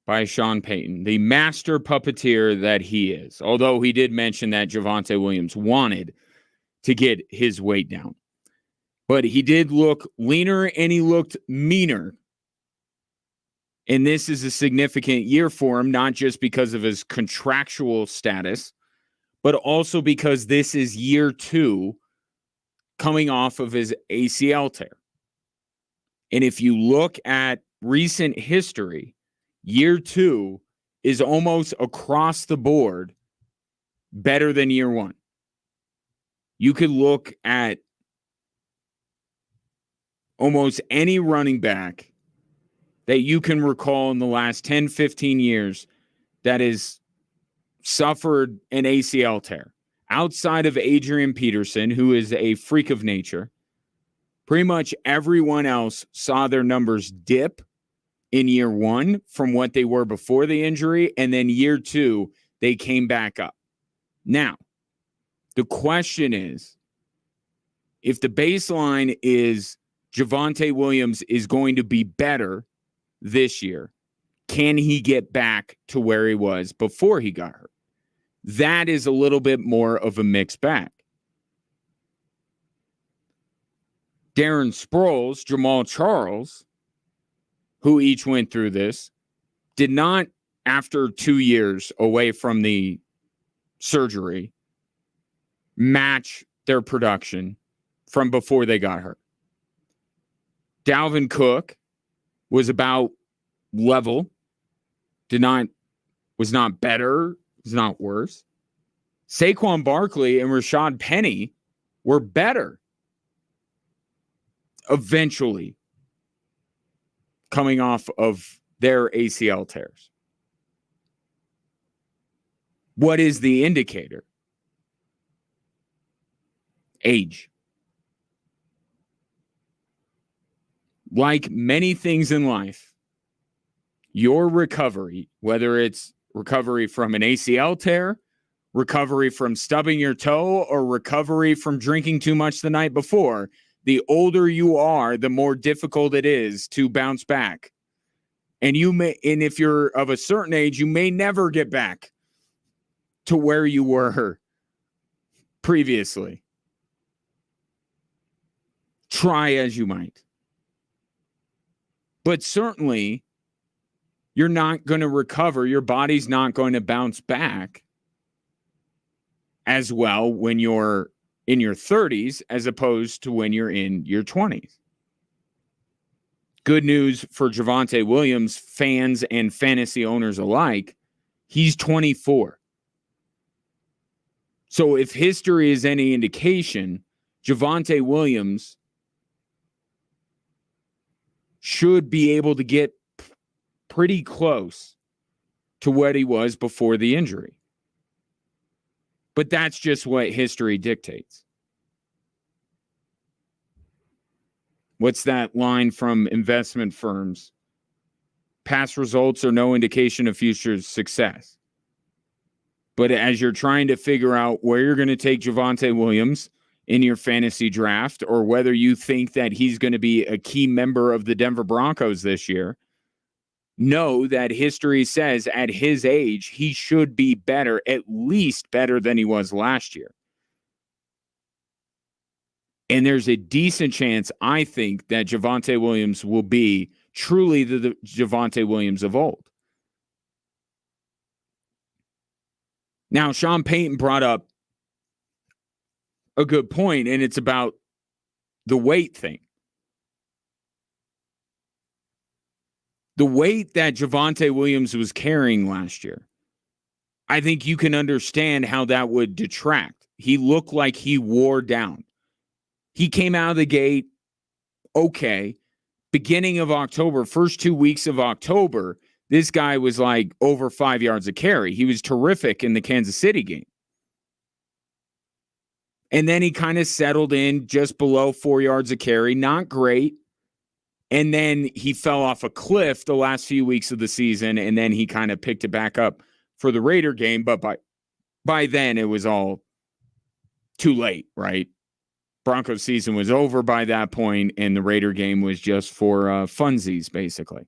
by Sean Payton, the master puppeteer that he is. Although he did mention that Javonte Williams wanted to get his weight down. But he did look leaner and he looked meaner. And this is a significant year for him, not just because of his contractual status, but also because this is year 2 coming off of his ACL tear. And if you look at recent history, year 2 is almost across the board better than year 1. You could look at almost any running back that you can recall in the last 10, 15 years that has suffered an ACL tear. Outside of Adrian Peterson, who is a freak of nature, pretty much everyone else saw their numbers dip in year 1 from what they were before the injury, and then year 2, they came back up. Now, the question is, if the baseline is Javonte Williams is going to be better this year, can he get back to where he was before he got hurt? That is a little bit more of a mixed bag. Darren Sproles, Jamal Charles, who each went through this, did not, after 2 years away from the surgery, match their production from before they got hurt. Dalvin Cook was about level, was not better, was not worse. Saquon Barkley and Rashad Penny were better eventually coming off of their ACL tears. What is the indicator? Age. Like many things in life, your recovery, whether it's recovery from an ACL tear, recovery from stubbing your toe, or recovery from drinking too much the night before, the older you are, the more difficult it is to bounce back. And if you're of a certain age, you may never get back to where you were previously. Try as you might. But certainly, you're not going to recover. Your body's not going to bounce back as well when you're in your 30s as opposed to when you're in your 20s. Good news for Javonte Williams, fans and fantasy owners alike, he's 24. So if history is any indication, Javonte Williams should be able to get pretty close to what he was before the injury. But that's just what history dictates. What's that line from investment firms? Past results are no indication of future success. But as you're trying to figure out where you're going to take Javonte Williams in your fantasy draft, or whether you think that he's going to be a key member of the Denver Broncos this year, know that history says at his age, he should be better, at least better than he was last year. And there's a decent chance, I think, that Javonte Williams will be truly the Javonte Williams of old. Now, Sean Payton brought up a good point, and it's about the weight thing. The weight that Javonte Williams was carrying last year, I think you can understand how that would detract. He looked like he wore down. He came out of the gate okay. Beginning of October, first 2 weeks of October, this guy was like over 5 yards a carry. He was terrific in the Kansas City game. And then he kind of settled in just below 4 yards a carry. Not great. And then he fell off a cliff the last few weeks of the season, and then he kind of picked it back up for the Raider game. But by then, it was all too late, right? Broncos season was over by that point, and the Raider game was just for funsies, basically.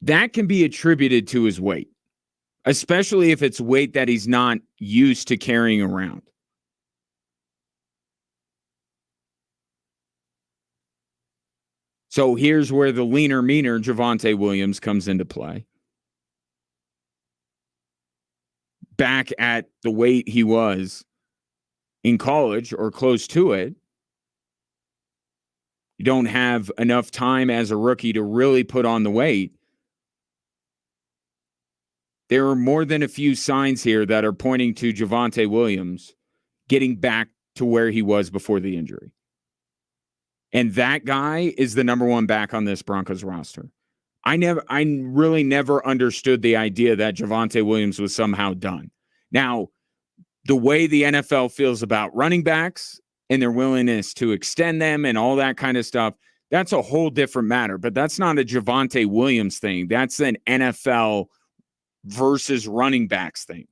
That can be attributed to his weight, especially if it's weight that he's not used to carrying around. So here's where the leaner, meaner Javonte Williams comes into play. Back at the weight he was in college or close to it. You don't have enough time as a rookie to really put on the weight. There are more than a few signs here that are pointing to Javonte Williams getting back to where he was before the injury. And that guy is the number one back on this Broncos roster. I really never understood the idea that Javonte Williams was somehow done. Now, the way the NFL feels about running backs and their willingness to extend them and all that kind of stuff, that's a whole different matter. But that's not a Javonte Williams thing. That's an NFL versus running backs thing.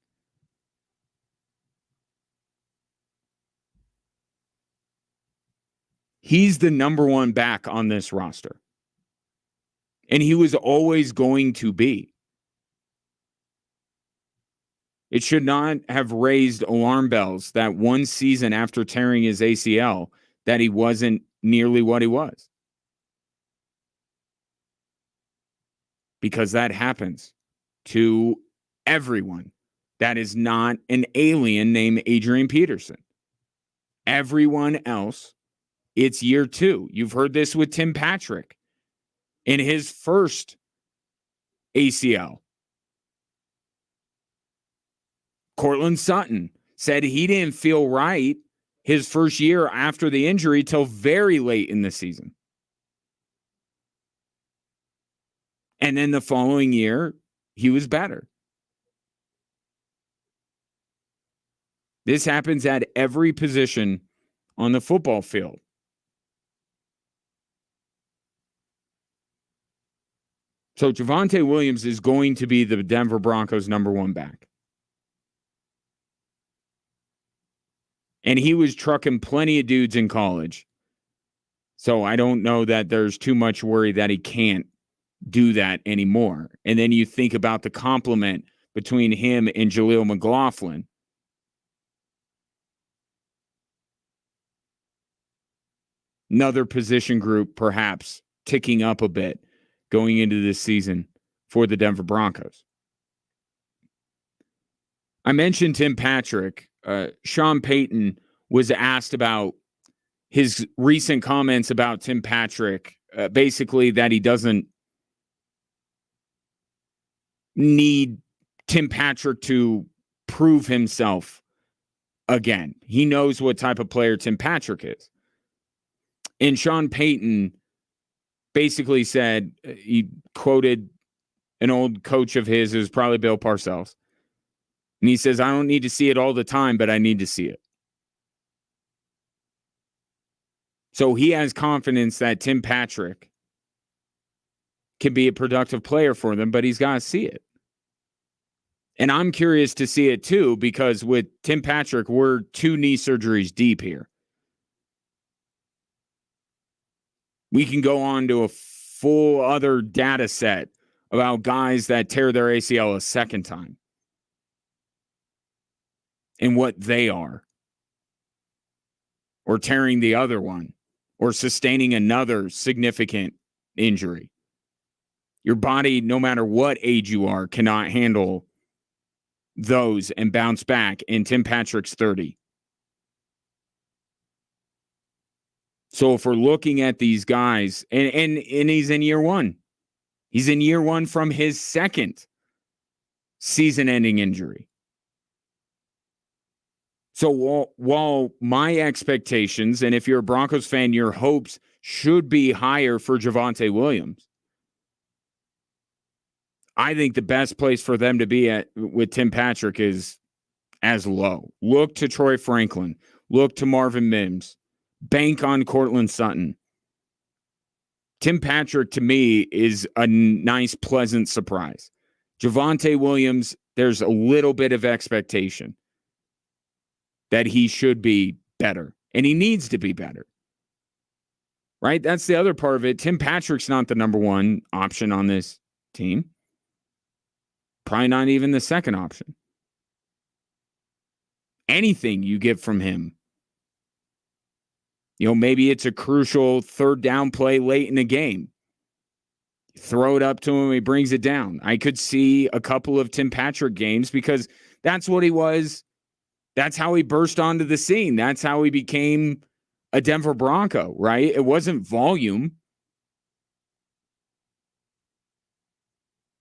He's the number one back on this roster. And he was always going to be. It should not have raised alarm bells that one season after tearing his ACL that he wasn't nearly what he was. Because that happens to everyone that is not an alien named Adrian Peterson. Everyone else, it's year two. You've heard this with Tim Patrick in his first ACL. Cortland Sutton said he didn't feel right his first year after the injury till very late in the season. And then the following year, he was better. This happens at every position on the football field. So Javonte Williams is going to be the Denver Broncos' number one back. And he was trucking plenty of dudes in college. So I don't know that there's too much worry that he can't do that anymore. And then you think about the complement between him and Jaleel McLaughlin. Another position group perhaps ticking up a bit going into this season for the Denver Broncos. I mentioned Tim Patrick. Sean Payton was asked about his recent comments about Tim Patrick, basically that he doesn't need Tim Patrick to prove himself again. He knows what type of player Tim Patrick is. And Sean Payton basically said, he quoted an old coach of his, it was probably Bill Parcells. And he says, I don't need to see it all the time, but I need to see it. So he has confidence that Tim Patrick can be a productive player for them, but he's got to see it. And I'm curious to see it too, because with Tim Patrick, we're 2 knee surgeries deep here. We can go on to a full other data set about guys that tear their ACL a second time and what they are, or tearing the other one, or sustaining another significant injury. Your body, no matter what age you are, cannot handle those and bounce back. And Tim Patrick's 30. So if we're looking at these guys, and he's in year 1. He's in year 1 from his second season-ending injury. So while my expectations, and if you're a Broncos fan, your hopes should be higher for Javonte Williams, I think the best place for them to be at with Tim Patrick is as low. Look to Troy Franklin. Look to Marvin Mims. Bank on Cortland Sutton. Tim Patrick, to me, is a nice, pleasant surprise. Javonte Williams, there's a little bit of expectation that he should be better, and he needs to be better. Right? That's the other part of it. Tim Patrick's not the number 1 option on this team. Probably not even the second option. Anything you get from him, maybe it's a crucial 3rd down play late in the game. Throw it up to him, he brings it down. I could see a couple of Tim Patrick games because that's what he was. That's how he burst onto the scene. That's how he became a Denver Bronco, right? It wasn't volume.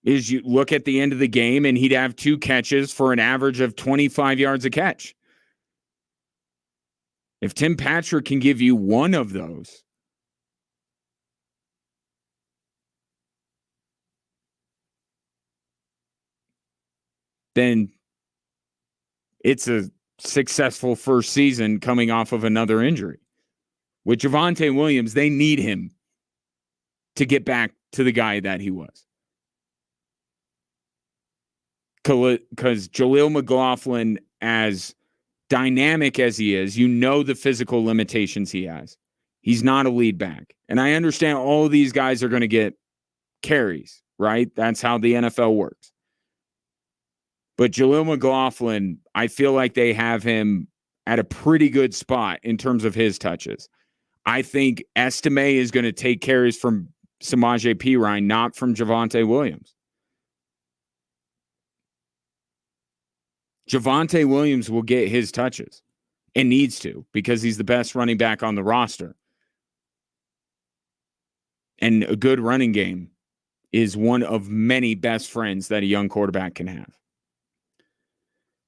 Is you look at the end of the game and he'd have 2 catches for an average of 25 yards a catch. If Tim Patrick can give you one of those, then it's a successful first season coming off of another injury. With Javonte Williams, they need him to get back to the guy that he was. Because Jaleel McLaughlin, as dynamic as he is, the physical limitations he has. He's not a lead back. And I understand all of these guys are going to get carries, right? That's how the NFL works. But Jaleel McLaughlin, I feel like they have him at a pretty good spot in terms of his touches. I think Estime is going to take carries from Samaje Perine, not from Javonte Williams. Javonte Williams will get his touches and needs to because he's the best running back on the roster. And a good running game is one of many best friends that a young quarterback can have.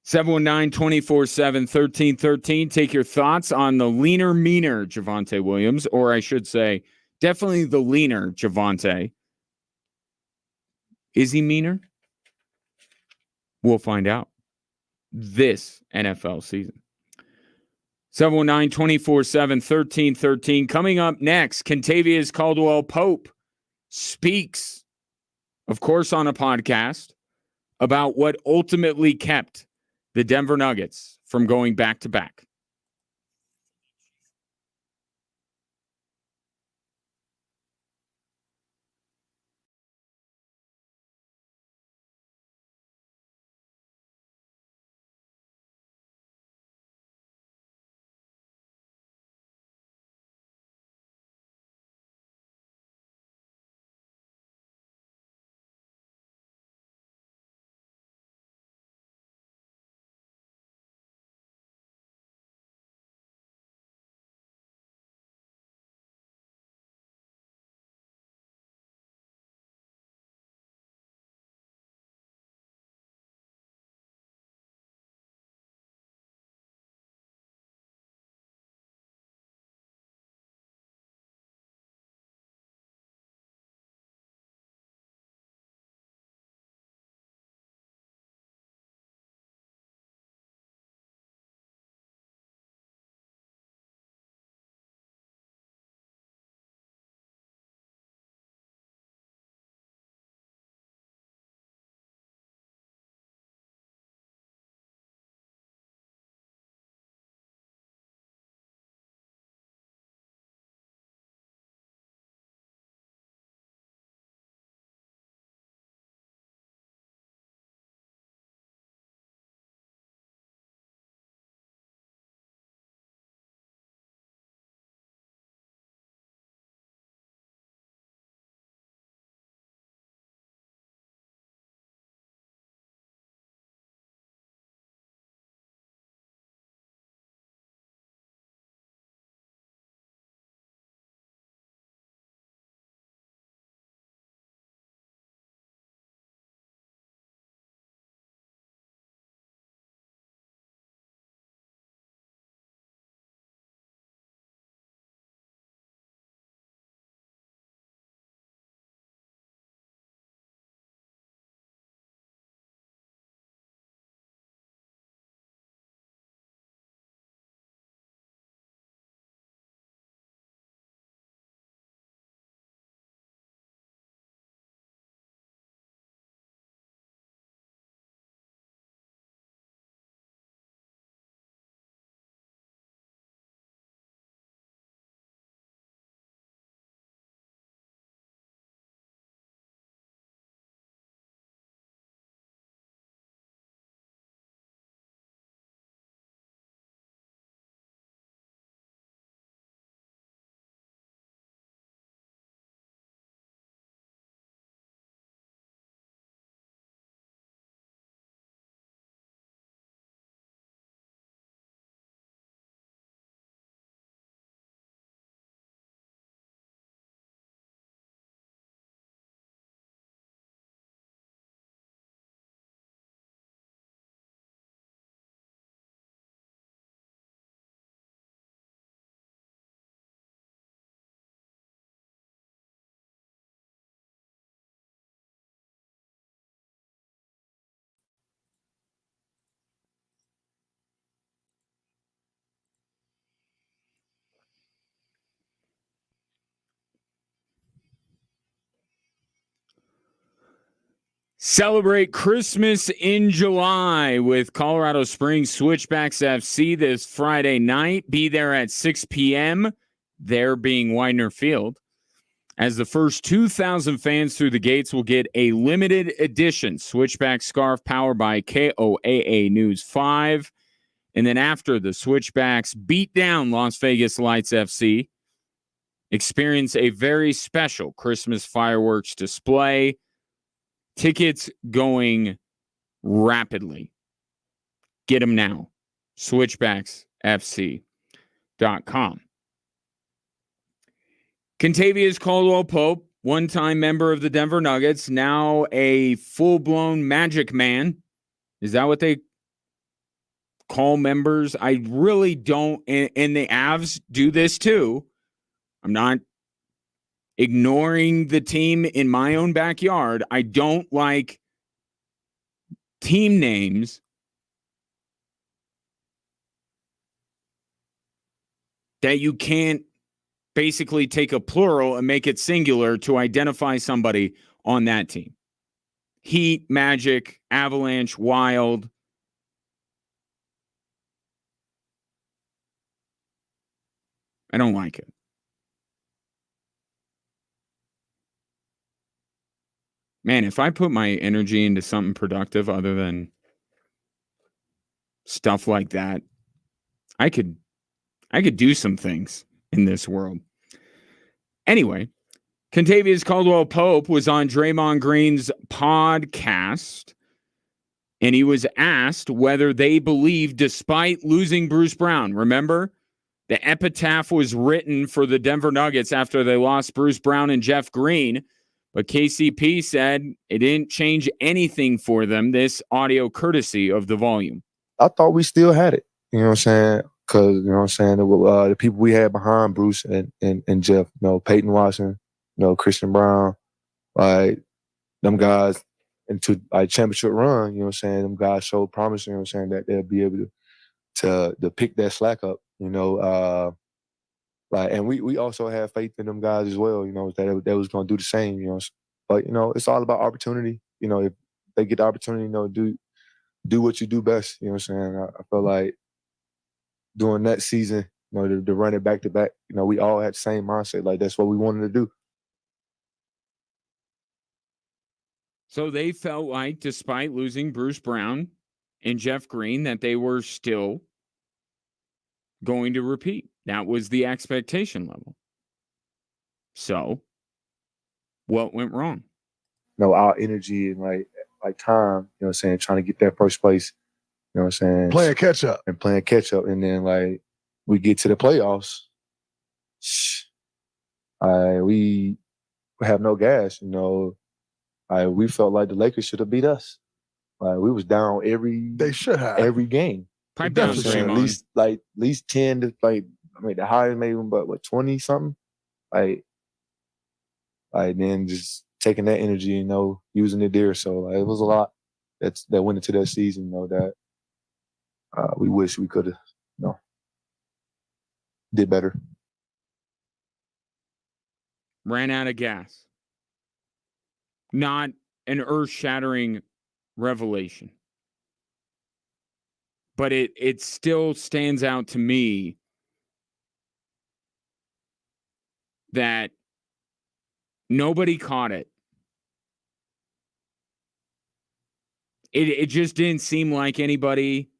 719-247-1313. Take your thoughts on the leaner, meaner Javonte Williams, or I should say, definitely the leaner Javonte. Is he meaner? We'll find out this NFL season. 719-247-1313. Coming up next, Kentavious Caldwell-Pope speaks, of course, on a podcast about what ultimately kept the Denver Nuggets from going back-to-back. Celebrate Christmas in July with Colorado Springs Switchbacks FC this Friday night. Be there at 6 p.m., there being Widener Field, as the first 2,000 fans through the gates will get a limited edition Switchback scarf powered by KOAA News 5. And then after the Switchbacks beat down Las Vegas Lights FC, experience a very special Christmas fireworks display. Tickets going rapidly. Get them now. SwitchbacksFC.com. Contavious Caldwell-Pope, one-time member of the Denver Nuggets, now a full-blown Magic Man. Is that what they call members? I really don't. And the Avs do this too. I'm not ignoring the team in my own backyard. I don't like team names that you can't basically take a plural and make it singular to identify somebody on that team. Heat, Magic, Avalanche, Wild. I don't like it. Man, if I put my energy into something productive other than stuff like that, I could do some things in this world. Anyway, Contavious Caldwell-Pope was on Draymond Green's podcast, and he was asked whether they believe, despite losing Bruce Brown, remember, the epitaph was written for the Denver Nuggets after they lost Bruce Brown and Jeff Green. But KCP said it didn't change anything for them, this audio courtesy of the volume. I thought we still had it, you know what I'm saying? Because, you know what I'm saying, the people we had behind Bruce and Jeff, you know, Peyton Watson, you know, Christian Brown, like, them guys into like championship run, you know what I'm saying? Them guys showed promise, you know what I'm saying, that they'll be able to pick that slack up, you know, like, and we also have faith in them guys as well, you know, that they was going to do the same, you know. But, you know, it's all about opportunity. You know, if they get the opportunity, you know, do what you do best, you know what I'm saying? I feel like during that season, you know, to run it back to back, you know, we all had the same mindset. Like, that's what we wanted to do. So they felt like, despite losing Bruce Brown and Jeff Green, that they were still going to repeat. That was the expectation level. So, what went wrong? You know, our energy and like time, you know what I'm saying, trying to get that first place, you know what I'm saying? Playing catch up. And playing catch up. And then, like, we get to the playoffs. We have no gas, you know. We felt like the Lakers should have beat us. We was down They should have. every game. Pipe down, You know what I'm saying? At least 10 to the highest maybe, but what, 20 something? Like then just taking that energy, you know, using it there. So it was a lot that went into that season, you know, that we wish we could have, you know, did better. Ran out of gas. Not an earth-shattering revelation. But it still stands out to me that nobody caught it. It just didn't seem like anybody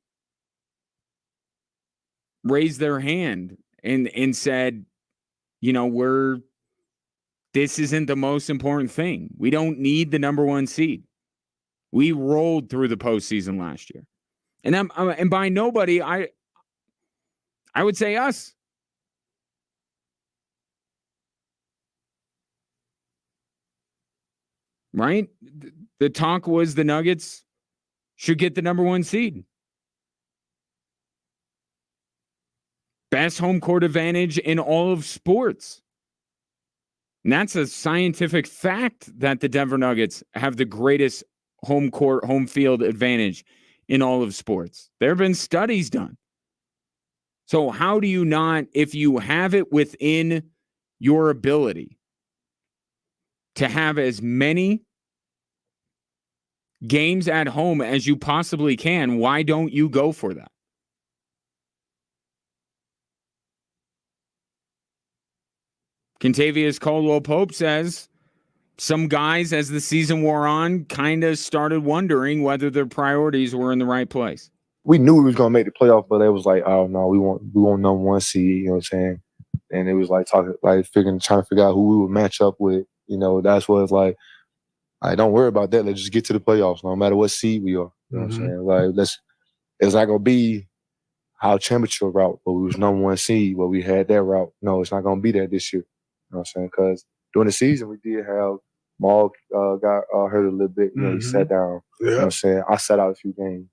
raised their hand and said, you know, this isn't the most important thing. We don't need the number one seed. We rolled through the postseason last year. And by nobody, I would say us. Right? The talk was the Nuggets should get the number one seed. Best home court advantage in all of sports. And that's a scientific fact that the Denver Nuggets have the greatest home court, home field advantage in all of sports. There have been studies done. So how do you not, if you have it within your ability to have as many games at home as you possibly can. Why don't you go for that? Kentavious Caldwell-Pope says some guys, as the season wore on, kind of started wondering whether their priorities were in the right place. We knew we was gonna make the playoff, but it was like, oh no, we want number one seed. You know what I'm saying? And it was like trying to figure out who we would match up with. You know, that's what it's like. I don't worry about that. Let's just get to the playoffs, no matter what seed we are. You know what I'm saying? Like, it's not gonna be our championship route, but we was number one seed, but we had that route. No, it's not gonna be that this year. You know what I'm saying? Because during the season, we did have Maul got hurt a little bit. You know, he sat down. You know what I'm saying? I sat out a few games.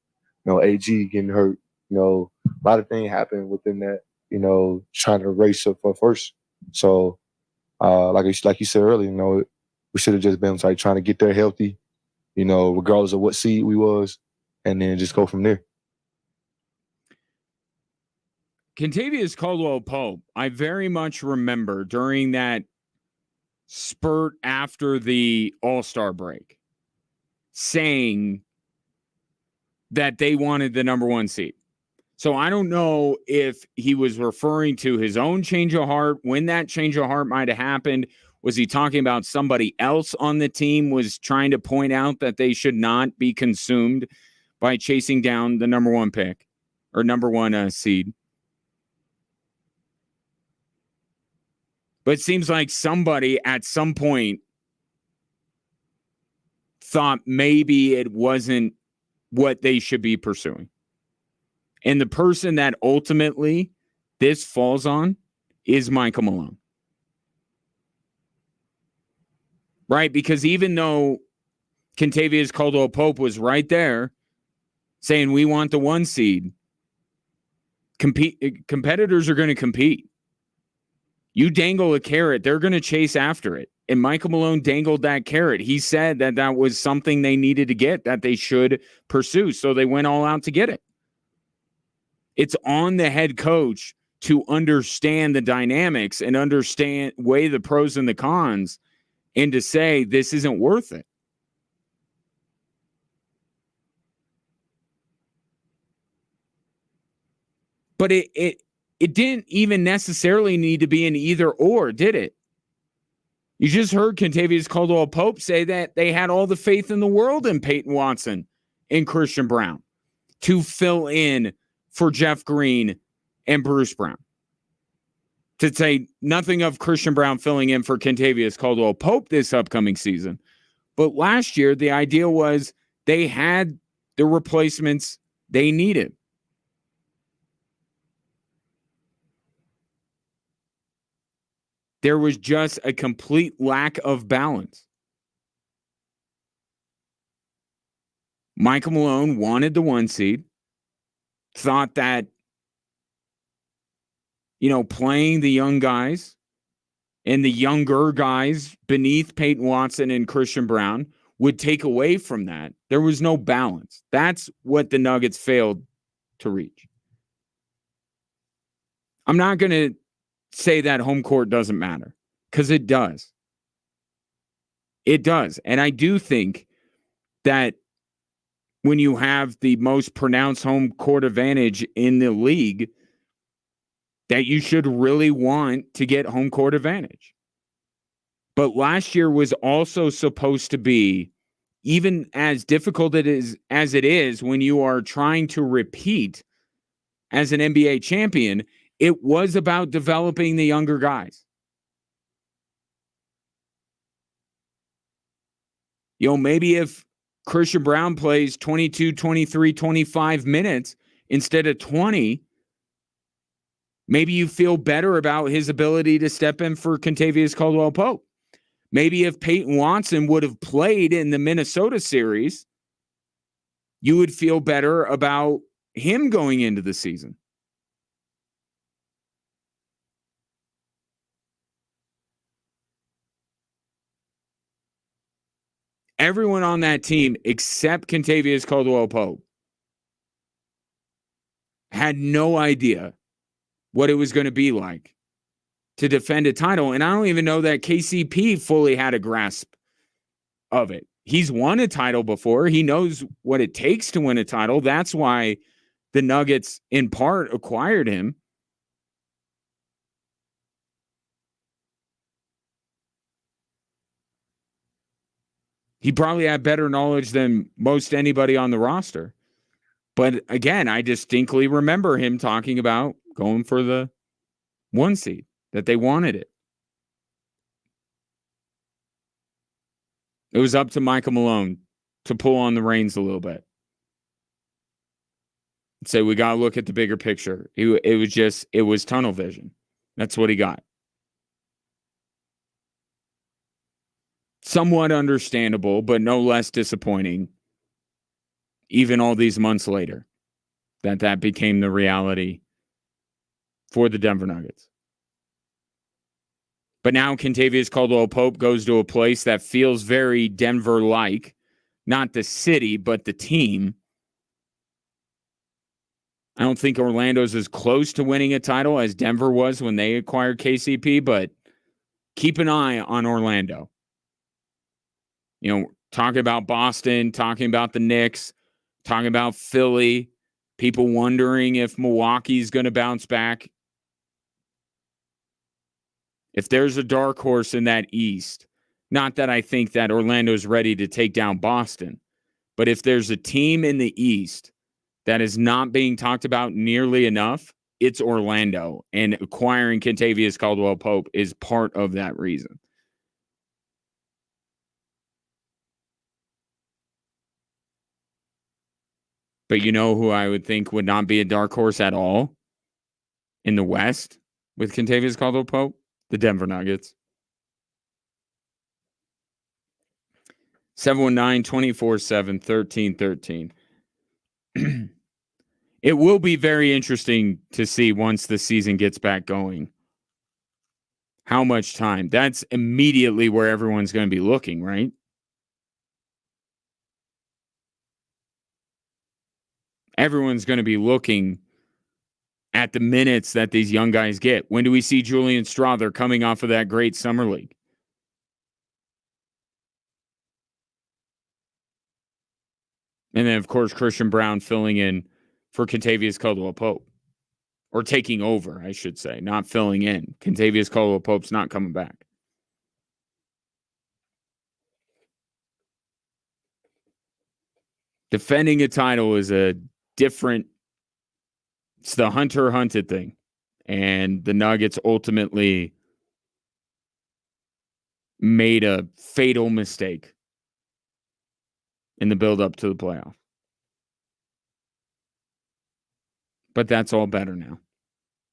You know, AG getting hurt. You know, a lot of things happened within that. You know, trying to race up for first. So, like you said earlier, you know, we should have just been like trying to get there healthy. You know, regardless of what seed we was, and then just go from there. Kentavious Caldwell-Pope, I very much remember during that spurt after the All-Star break saying that they wanted the number one seed. So I don't know if he was referring to his own change of heart, when that change of heart might have happened. Was he talking about somebody else on the team was trying to point out that they should not be consumed by chasing down the number one pick or number one seed? But it seems like somebody at some point thought maybe it wasn't what they should be pursuing. And the person that ultimately this falls on is Michael Malone. Right? Because even though Kentavious Caldwell-Pope was right there saying we want the one seed, competitors are going to compete. You dangle a carrot, they're going to chase after it. And Michael Malone dangled that carrot. He said that that was something they needed to get, that they should pursue. So they went all out to get it. It's on the head coach to understand the dynamics and weigh the pros and the cons and to say this isn't worth it. But it didn't even necessarily need to be an either or, did it? You just heard Kentavious Caldwell-Pope say that they had all the faith in the world in Peyton Watson and Christian Brown to fill in for Jeff Green and Bruce Brown. To say nothing of Christian Brown filling in for Kentavious Caldwell-Pope this upcoming season. But last year, the idea was they had the replacements they needed. There was just a complete lack of balance. Michael Malone wanted the one seed, thought that, you know, playing the young guys and the younger guys beneath Peyton Watson and Christian Brown would take away from that. There was no balance. That's what the Nuggets failed to reach. I'm not going to say that home court doesn't matter, because it does. It does. And I do think that when you have the most pronounced home court advantage in the league, that you should really want to get home court advantage. But last year was also supposed to be, even as difficult as it is when you are trying to repeat as an NBA champion, it was about developing the younger guys. You know, maybe if Christian Brown plays 22, 23, 25 minutes instead of 20, maybe you feel better about his ability to step in for Kentavious Caldwell-Pope. Maybe if Peyton Watson would have played in the Minnesota series, you would feel better about him going into the season. Everyone on that team except Kentavious Caldwell-Pope had no idea what it was going to be like to defend a title. And I don't even know that KCP fully had a grasp of it. he's won a title before. He knows what it takes to win a title. That's why the Nuggets, in part, acquired him. He probably had better knowledge than most anybody on the roster. But again, I distinctly remember him talking about going for the 1 seed, that they wanted it. It was up to Michael Malone to pull on the reins a little bit. Say, we got to look at the bigger picture. It was tunnel vision. That's what he got. Somewhat understandable, but no less disappointing, even all these months later, that became the reality for the Denver Nuggets. But now Kentavious Caldwell-Pope goes to a place that feels very Denver-like. Not the city, but the team. I don't think Orlando's as close to winning a title as Denver was when they acquired KCP, but keep an eye on Orlando. You know, talking about Boston, talking about the Knicks, talking about Philly, people wondering if Milwaukee's going to bounce back. If there's a dark horse in that East, not that I think that Orlando's ready to take down Boston, but if there's a team in the East that is not being talked about nearly enough, it's Orlando. And acquiring Kentavious Caldwell-Pope is part of that reason. But you know who I would think would not be a dark horse at all in the West with Kentavious Caldwell-Pope? The Denver Nuggets. 719-247-1313. It will be very interesting to see once the season gets back going. How much time? That's immediately where everyone's going to be looking, right? Everyone's going to be looking at the minutes that these young guys get. When do we see Julian Strawther coming off of that great summer league? And then, of course, Christian Brown filling in for Kentavious Caldwell-Pope. Or taking over, I should say, not filling in. Kentavious Caldwell-Pope's not coming back. Defending a title is a different, it's the hunter-hunted thing. And the Nuggets ultimately made a fatal mistake in the build-up to the playoff. But that's all better now.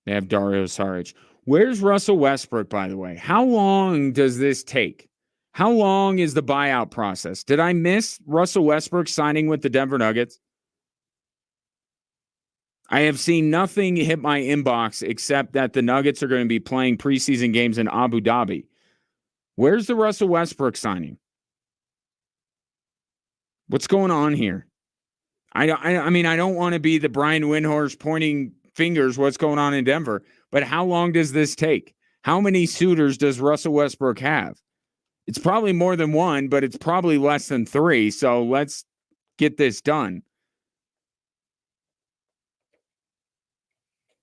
They have Dario Saric. Where's Russell Westbrook, by the way? How long does this take? How long is the buyout process? Did I miss Russell Westbrook signing with the Denver Nuggets? I have seen nothing hit my inbox except that the Nuggets are going to be playing preseason games in Abu Dhabi. Where's the Russell Westbrook signing? What's going on here? I mean, I don't want to be the Brian Windhorst pointing fingers what's going on in Denver, but how long does this take? How many suitors does Russell Westbrook have? It's probably more than one, but it's probably less than three, so let's get this done.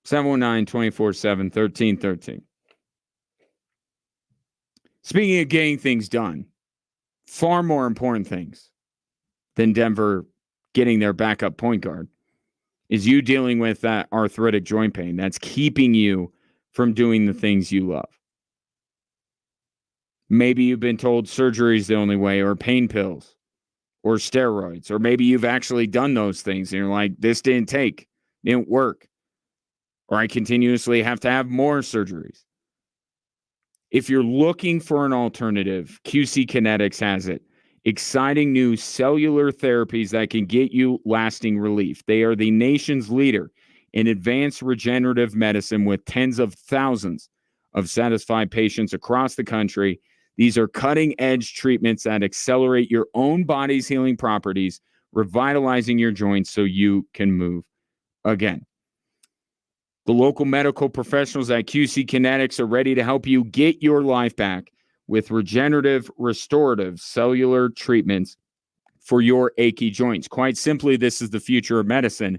719-247-1313. Speaking of getting things done, far more important things than Denver getting their backup point guard is you dealing with that arthritic joint pain that's keeping you from doing the things you love. Maybe you've been told surgery is the only way, or pain pills, or steroids, or maybe you've actually done those things and you're like, this didn't work, or I continuously have to have more surgeries. If you're looking for an alternative, QC Kinetics has it. Exciting new cellular therapies that can get you lasting relief. They are the nation's leader in advanced regenerative medicine with tens of thousands of satisfied patients across the country. These are cutting-edge treatments that accelerate your own body's healing properties, revitalizing your joints so you can move again. The local medical professionals at QC Kinetics are ready to help you get your life back with regenerative, restorative cellular treatments for your achy joints. Quite simply, this is the future of medicine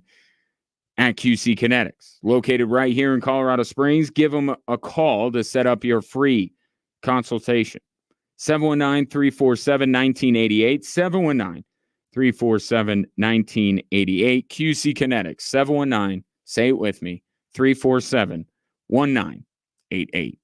at QC Kinetics. Located right here in Colorado Springs, give them a call to set up your free consultation. 719-347-1988, 719-347-1988, QC Kinetics, 719, say it with me, 347-1988.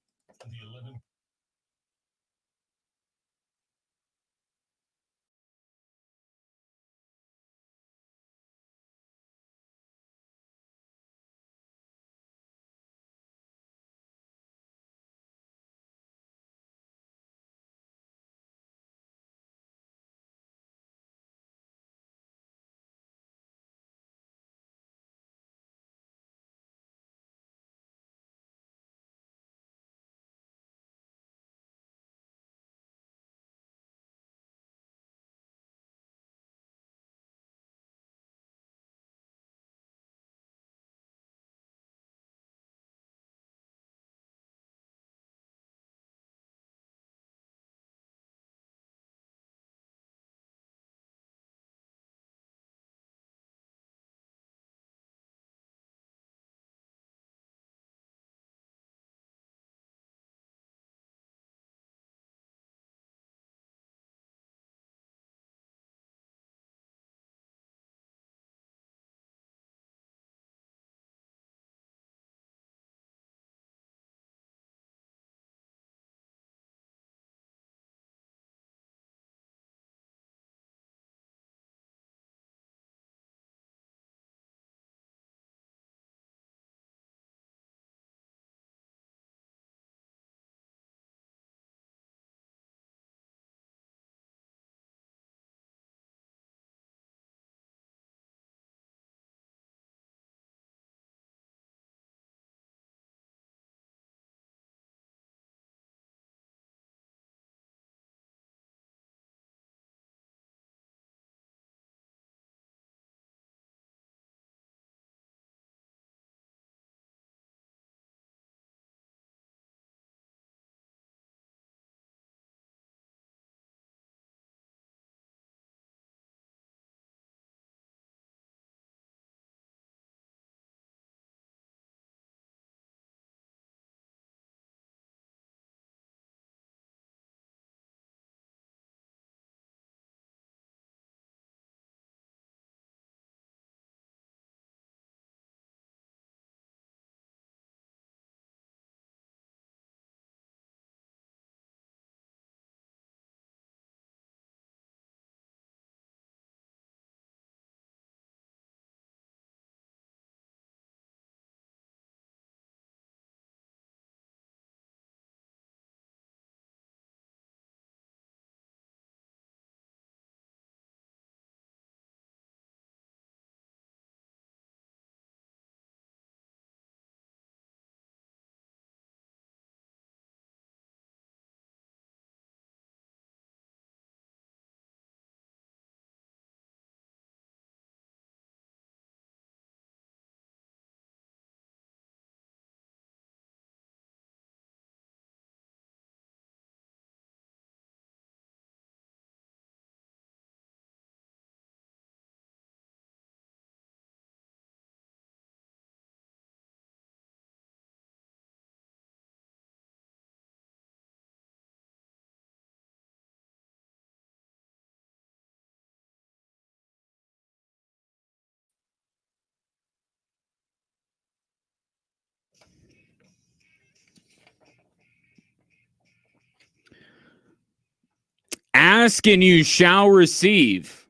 Ask and you shall receive.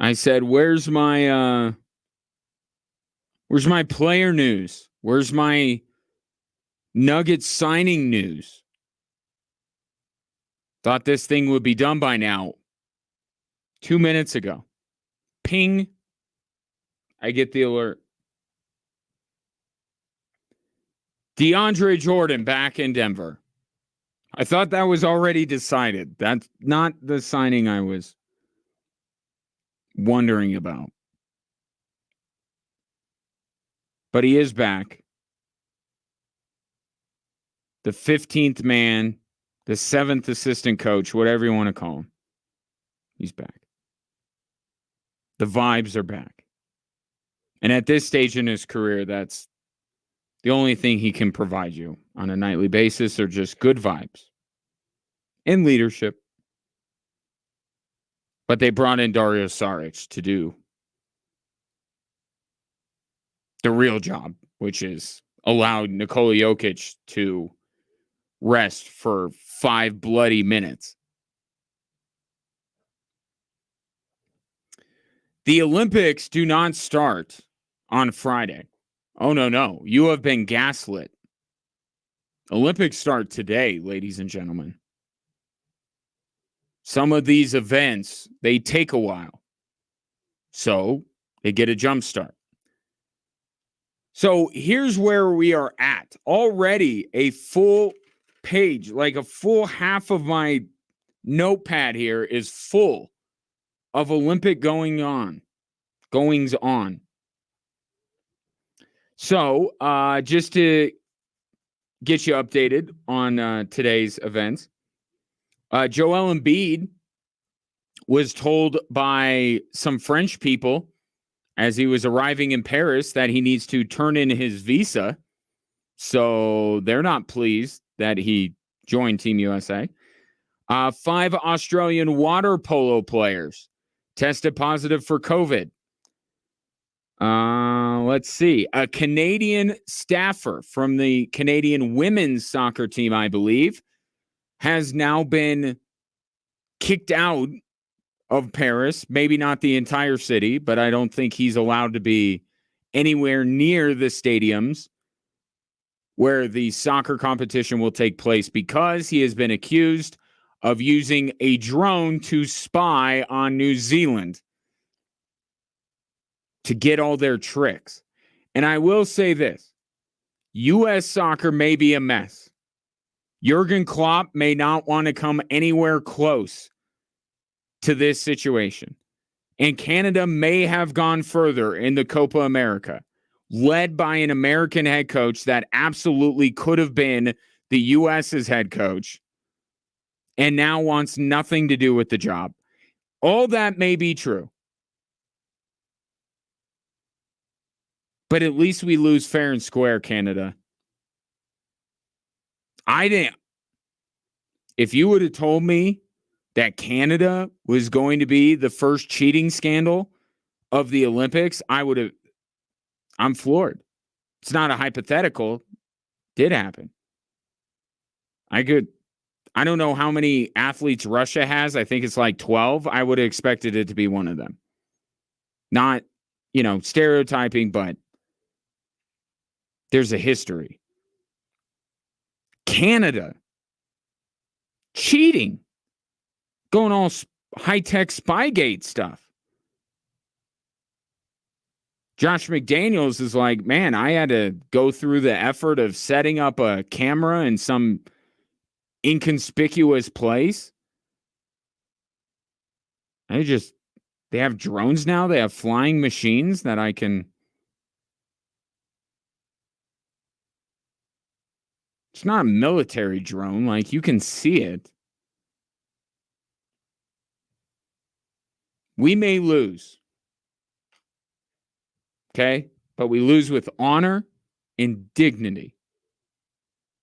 I said, where's my player news? Where's my Nuggets signing news? Thought this thing would be done by now. 2 minutes ago. Ping. I get the alert. DeAndre Jordan back in Denver. I thought that was already decided. That's not the signing I was wondering about. But he is back. The 15th man, the 7th assistant coach, whatever you want to call him. He's back. The vibes are back. And at this stage in his career, that's the only thing he can provide you on a nightly basis are just good vibes and leadership. But they brought in Dario Saric to do the real job, which is allowed Nikola Jokic to rest for 5 bloody minutes. The Olympics do not start on Friday. Oh, no. You have been gaslit. Olympics start today, ladies and gentlemen. Some of these events, they take a while. So they get a jump start. So here's where we are at. Already a full page, like a full half of my notepad here is full of Olympic goings on. So just to get you updated on today's events, Joel Embiid was told by some French people as he was arriving in Paris that he needs to turn in his visa. So they're not pleased that he joined Team USA. 5 Australian water polo players tested positive for COVID. Let's see. A Canadian staffer from the Canadian women's soccer team, I believe, has now been kicked out of Paris. Maybe not the entire city, but I don't think he's allowed to be anywhere near the stadiums where the soccer competition will take place because he has been accused of using a drone to spy on New Zealand to get all their tricks. And I will say this, U.S. soccer may be a mess. Jurgen Klopp may not want to come anywhere close to this situation. And Canada may have gone further in the Copa America, led by an American head coach that absolutely could have been the U.S.'s head coach and now wants nothing to do with the job. All that may be true. But at least we lose fair and square, Canada. If you would have told me that Canada was going to be the first cheating scandal of the Olympics, I'm floored. It's not a hypothetical. Did happen. I don't know how many athletes Russia has. I think it's like 12. I would have expected it to be one of them. Not, stereotyping, but there's a history. Canada cheating, going all high-tech Spygate stuff. Josh McDaniels is like, man, I had to go through the effort of setting up a camera in some inconspicuous place. They have drones now. They have flying machines that I can. It's not a military drone. Like, you can see it. We may lose. Okay? But we lose with honor and dignity.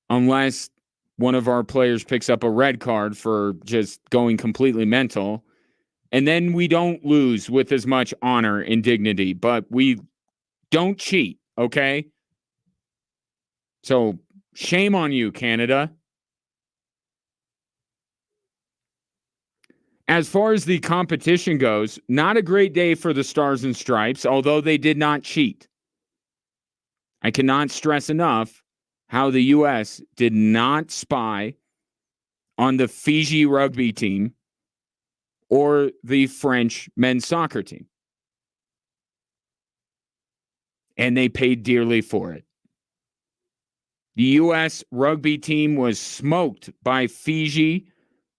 Unless one of our players picks up a red card for just going completely mental. And then we don't lose with as much honor and dignity. But we don't cheat. Okay? So, shame on you, Canada. As far as the competition goes, not a great day for the Stars and Stripes, although they did not cheat. I cannot stress enough how the U.S. did not spy on the Fiji rugby team or the French men's soccer team. And they paid dearly for it. The U.S. rugby team was smoked by Fiji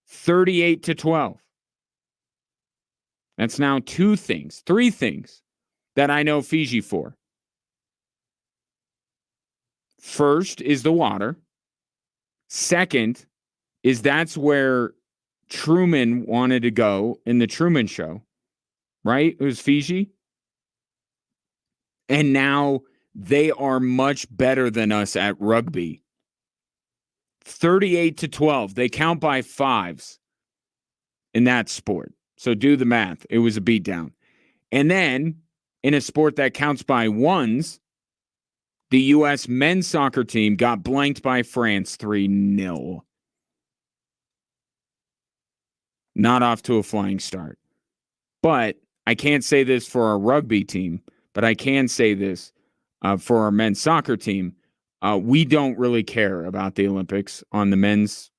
38-12. That's now 3 things that I know Fiji for. First is the water. Second is that's where Truman wanted to go in the Truman Show, right? It was Fiji. And now they are much better than us at rugby. 38-12. They count by fives in that sport. So do the math. It was a beatdown. And then in a sport that counts by ones, the U.S. men's soccer team got blanked by France 3-0. Not off to a flying start. But I can't say this for our rugby team, but I can say this for our men's soccer team. We don't really care about the Olympics on the men's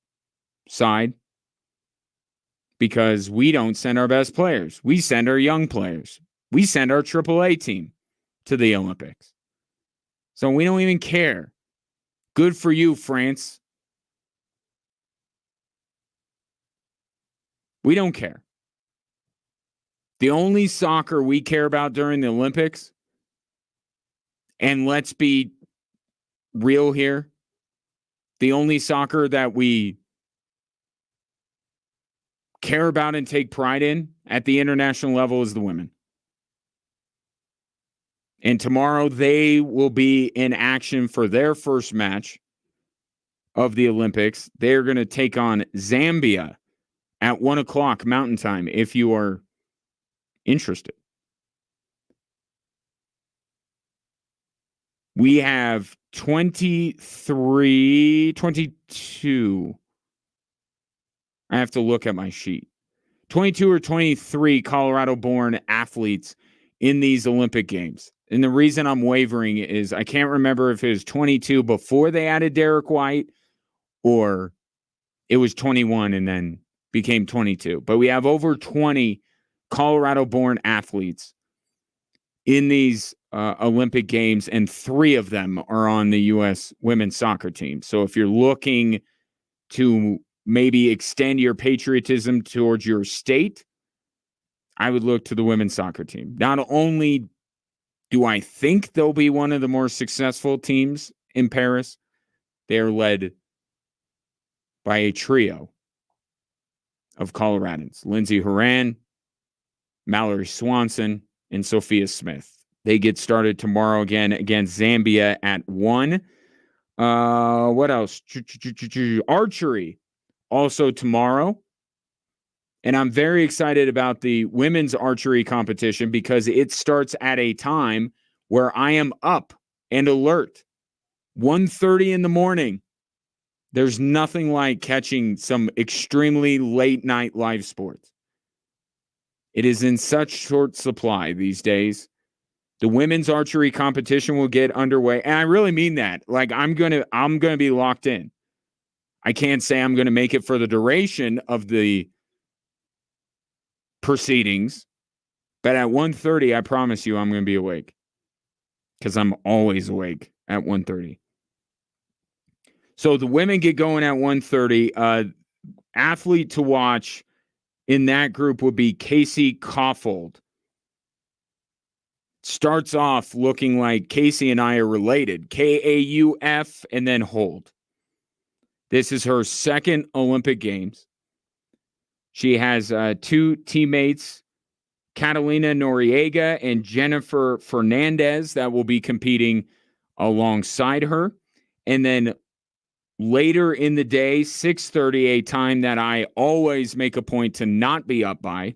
side because we don't send our best players. We send our young players. We send our AAA team to the Olympics. So we don't even care. Good for you, France. We don't care. The only soccer we care about during the Olympics, and let's be real here, the only soccer that we care about and take pride in at the international level is the women. And tomorrow they will be in action for their first match of the Olympics. They're going to take on Zambia at 1 o'clock Mountain Time if you are interested. We have 22. I have to look at my sheet. 22 or 23 Colorado-born athletes in these Olympic Games. And the reason I'm wavering is I can't remember if it was 22 before they added Derek White or it was 21 and then became 22. But we have over 20 Colorado-born athletes in these Olympic Games, and 3 of them are on the U.S. women's soccer team. So if you're looking to maybe extend your patriotism towards your state, I would look to the women's soccer team. Not only do I think they'll be one of the more successful teams in Paris, they're led by a trio of Coloradans, Lindsey Horan, Mallory Swanson, and Sophia Smith. They get started tomorrow again against Zambia at 1. What else? Archery also tomorrow. And I'm very excited about the women's archery competition because it starts at a time where I am up and alert. 1:30 in the morning. There's nothing like catching some extremely late night live sports. It is in such short supply these days. The women's archery competition will get underway. And I really mean that. Like I'm gonna be locked in. I can't say I'm gonna make it for the duration of the proceedings, but at 1:30, I promise you I'm gonna be awake. Because I'm always awake at 1:30. So the women get going at 1:30. Athlete to watch in that group would be Casey Kaufman. Starts off looking like Casey and I are related. Kauf and then hold. This is her second Olympic Games. She has 2 teammates, Catalina Noriega and Jennifer Fernandez, that will be competing alongside her. And then later in the day, 6:30, a time that I always make a point to not be up by,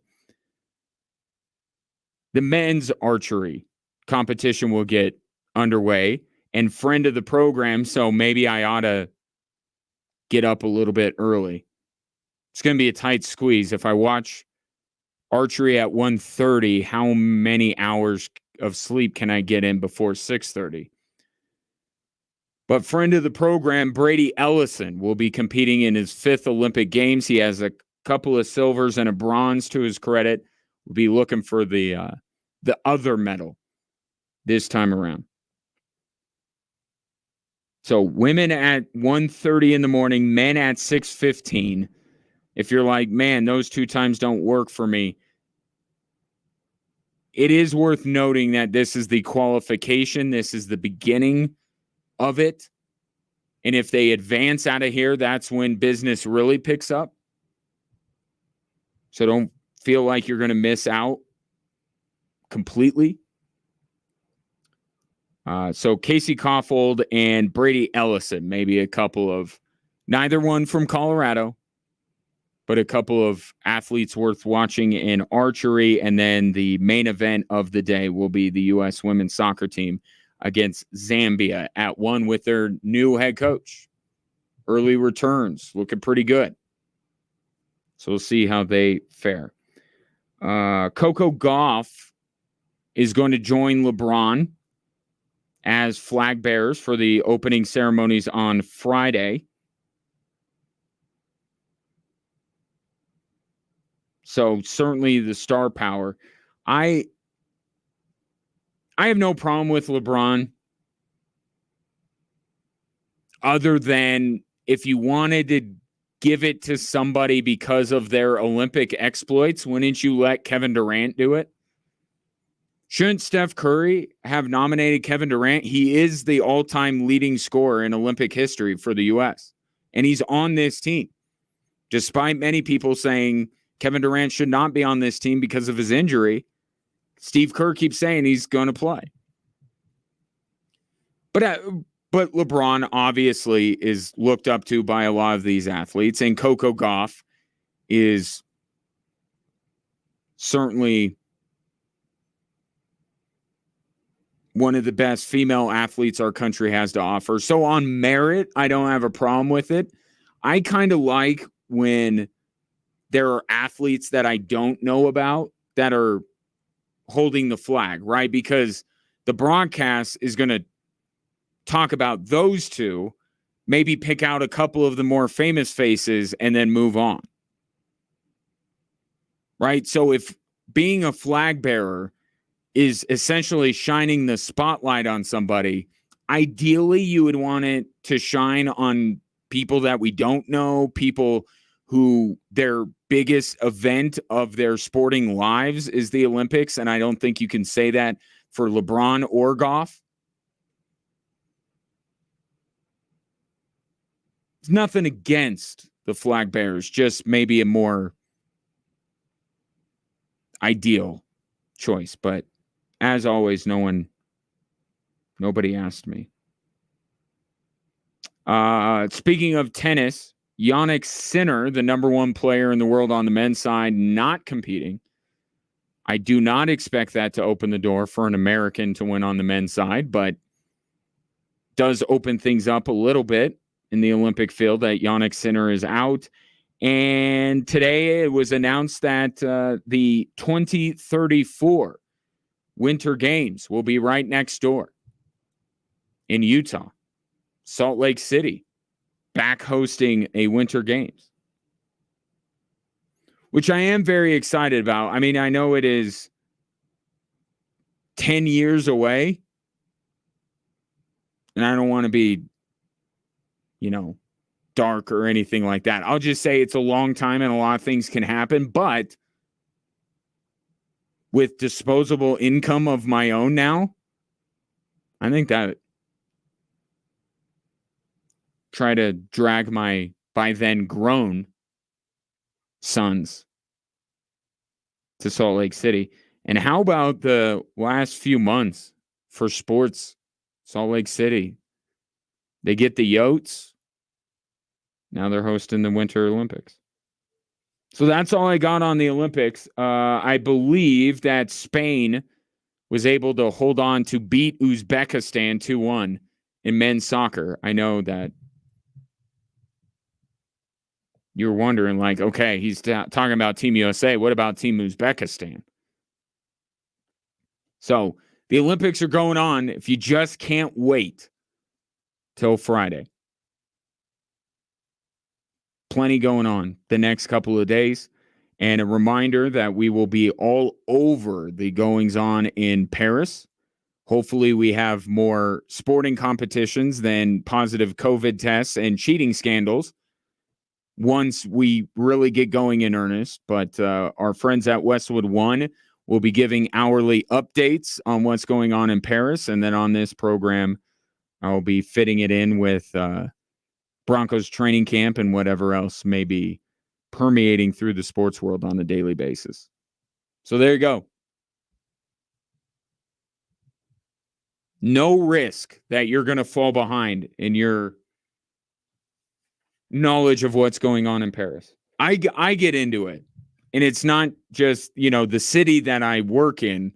the men's archery competition will get underway. And friend of the program, so maybe I ought to get up a little bit early. It's going to be a tight squeeze. If I watch archery at 1:30, how many hours of sleep can I get in before 6:30? But friend of the program, Brady Ellison, will be competing in his 5th Olympic Games. He has a couple of silvers and a bronze to his credit. We'll be looking for the other medal this time around. So women at 1:30 in the morning, men at 6:15. If you're like, man, those 2 times don't work for me, it is worth noting that this is the qualification. This is the beginning of it. And if they advance out of here, that's when business really picks up. So don't feel like you're going to miss out completely. So Casey Kaufman and Brady Ellison, maybe a couple of, neither one from Colorado, but a couple of athletes worth watching in archery. And then the main event of the day will be the U.S. women's soccer team against Zambia at 1 with their new head coach. Early returns looking pretty good. So we'll see how they fare. Coco Gauff is going to join LeBron as flag bearers for the opening ceremonies on Friday. So certainly the star power. I have no problem with LeBron other than if you wanted to give it to somebody because of their Olympic exploits, wouldn't you let Kevin Durant do it? Shouldn't Steph Curry have nominated Kevin Durant? He is the all-time leading scorer in Olympic history for the U.S., and he's on this team. Despite many people saying Kevin Durant should not be on this team because of his injury, Steve Kerr keeps saying he's going to play. But LeBron obviously is looked up to by a lot of these athletes, and Coco Gauff is certainly one of the best female athletes our country has to offer. So on merit, I don't have a problem with it. I kind of like when there are athletes that I don't know about that are holding the flag, right? Because the broadcast is going to talk about those two, maybe pick out a couple of the more famous faces and then move on. Right? So if being a flag bearer is essentially shining the spotlight on somebody, ideally you would want it to shine on people that we don't know, people who their biggest event of their sporting lives is the Olympics. And I don't think you can say that for LeBron or Goff. There's nothing against the flag bearers, just maybe a more ideal choice. But as always, nobody asked me. Speaking of tennis, Jannik Sinner, the number one player in the world on the men's side, not competing. I do not expect that to open the door for an American to win on the men's side, but does open things up a little bit in the Olympic field that Jannik Sinner is out. And today it was announced that the 2034 Winter Games will be right next door in Utah. Salt Lake City back hosting a Winter Games, which I am very excited about. I mean, I know it is 10 years away, and I don't want to be, dark or anything like that. I'll just say it's a long time and a lot of things can happen, but with disposable income of my own now, I think that try to drag my by then grown sons to Salt Lake City. And how about the last few months for sports? Salt Lake City, they get the Yotes. Now they're hosting the Winter Olympics. So that's all I got on the Olympics. I believe that Spain was able to hold on to beat Uzbekistan 2-1 in men's soccer. I know that you're wondering, like, okay, he's talking about Team USA. What about Team Uzbekistan? So the Olympics are going on. If you just can't wait till Friday. Plenty going on the next couple of days. And a reminder that we will be all over the goings-on in Paris. Hopefully we have more sporting competitions than positive COVID tests and cheating scandals once we really get going in earnest. But our friends at Westwood One will be giving hourly updates on what's going on in Paris. And then on this program, I'll be fitting it in with Broncos training camp and whatever else may be permeating through the sports world on a daily basis. So there you go. No risk that you're going to fall behind in your knowledge of what's going on in Paris. I get into it. And it's not just, the city that I work in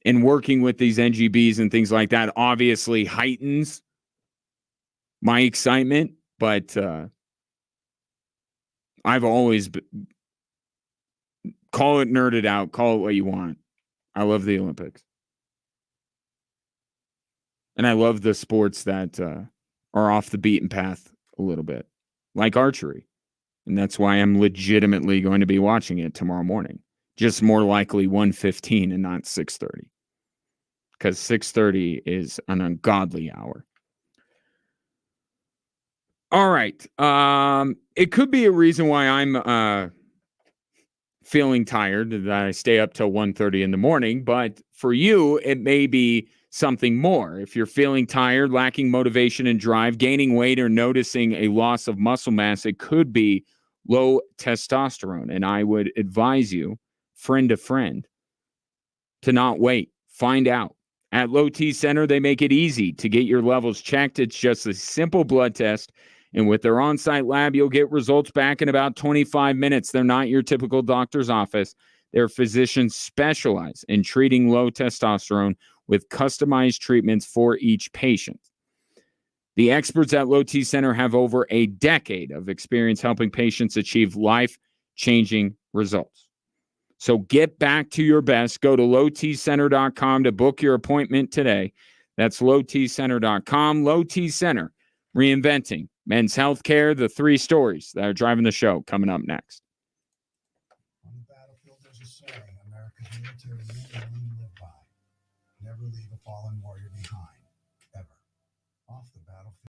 and working with these NGBs and things like that obviously heightens my excitement. But I've always call it nerded out, call it what you want. I love the Olympics. And I love the sports that are off the beaten path a little bit, like archery. And that's why I'm legitimately going to be watching it tomorrow morning. Just more likely 1:15 and not 6:30. Because 6:30 is an ungodly hour. All right. It could be a reason why I'm feeling tired that I stay up till 1:30 in the morning. But for you, it may be something more. If you're feeling tired, lacking motivation and drive, gaining weight, or noticing a loss of muscle mass, it could be low testosterone. And I would advise you, friend to friend, to not wait. Find out. At Low T Center, they make it easy to get your levels checked. It's just a simple blood test. And with their on-site lab, you'll get results back in about 25 minutes. They're not your typical doctor's office. Their physicians specialize in treating low testosterone with customized treatments for each patient. The experts at Low T Center have over a decade of experience helping patients achieve life-changing results. So get back to your best. Go to lowtcenter.com to book your appointment today. That's lowtcenter.com. Low T Center, reinventing men's healthcare. The 3 stories that are driving the show coming up next. On the battlefield, there's a saying America's military men and women live by. Never leave a fallen warrior behind, ever. Off the battlefield.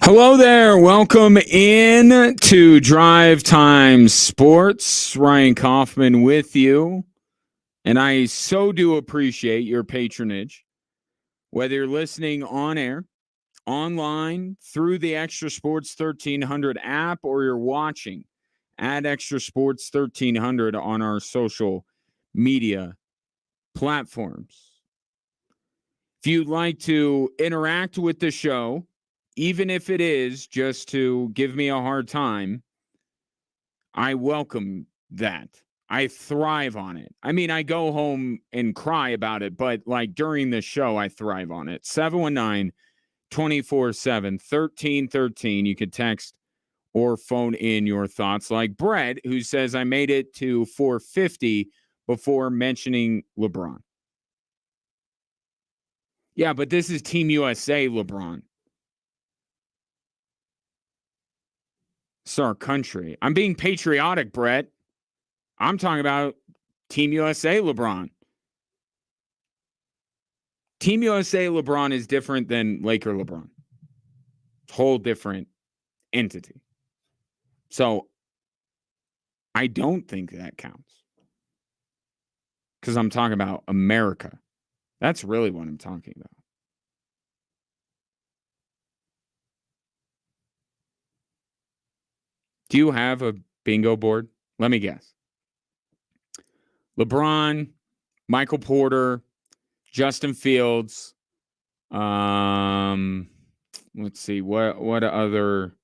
Hello there. Welcome in to Drive Time Sports. Ryan Kaufman with you. And I so do appreciate your patronage, whether you're listening on air, online, through the Extra Sports 1300 app, or you're watching at Extra Sports 1300 on our social media platforms. If you'd like to interact with the show, even if it is just to give me a hard time, I welcome that. I thrive on it. I mean, I go home and cry about it, but like during the show, I thrive on it. 719-247-1313. You can text or phone in your thoughts, like Brett, who says, I made it to 450 before mentioning LeBron. Yeah, but this is Team USA, LeBron. It's our country. I'm being patriotic, Brett. I'm talking about Team USA, LeBron. Team USA, LeBron is different than Laker LeBron. Whole different entity. So I don't think that counts. Because I'm talking about America. That's really what I'm talking about. Do you have a bingo board? Let me guess. LeBron, Michael Porter, Justin Fields. Let's see. What other?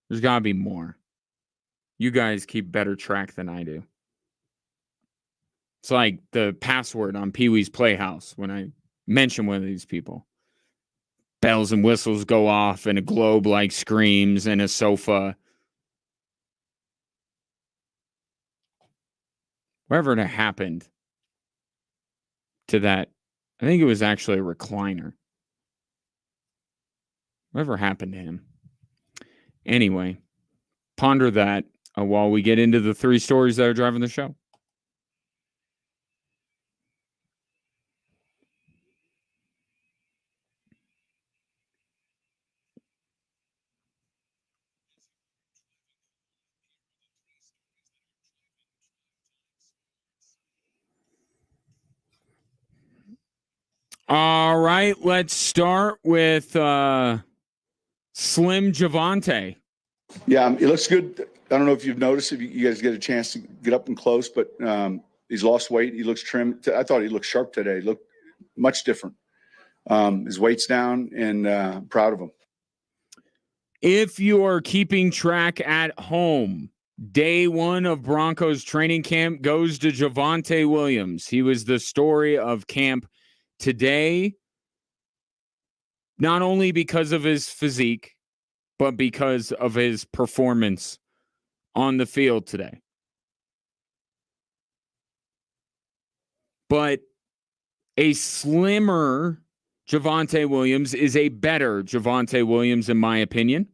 There's got to be more. You guys keep better track than I do. It's like the password on Pee-wee's Playhouse when I mention one of these people. Bells and whistles go off and a globe like screams and a sofa. Whatever that happened to that, I think it was actually a recliner. Whatever happened to him? Anyway, ponder that while we get into the three stories that are driving the show. All right, let's start with Slim Javonte. Yeah, it looks good. I don't know if you've noticed, if you guys get a chance to get up and close, but he's lost weight. He looks trim. I thought he looked sharp today. He looked much different. His weight's down, and proud of him. If you are keeping track at home, day one of Broncos training camp goes to Javonte Williams. He was the story of camp today, not only because of his physique, but because of his performance on the field today. But a slimmer Javonte Williams is a better Javonte Williams, in my opinion.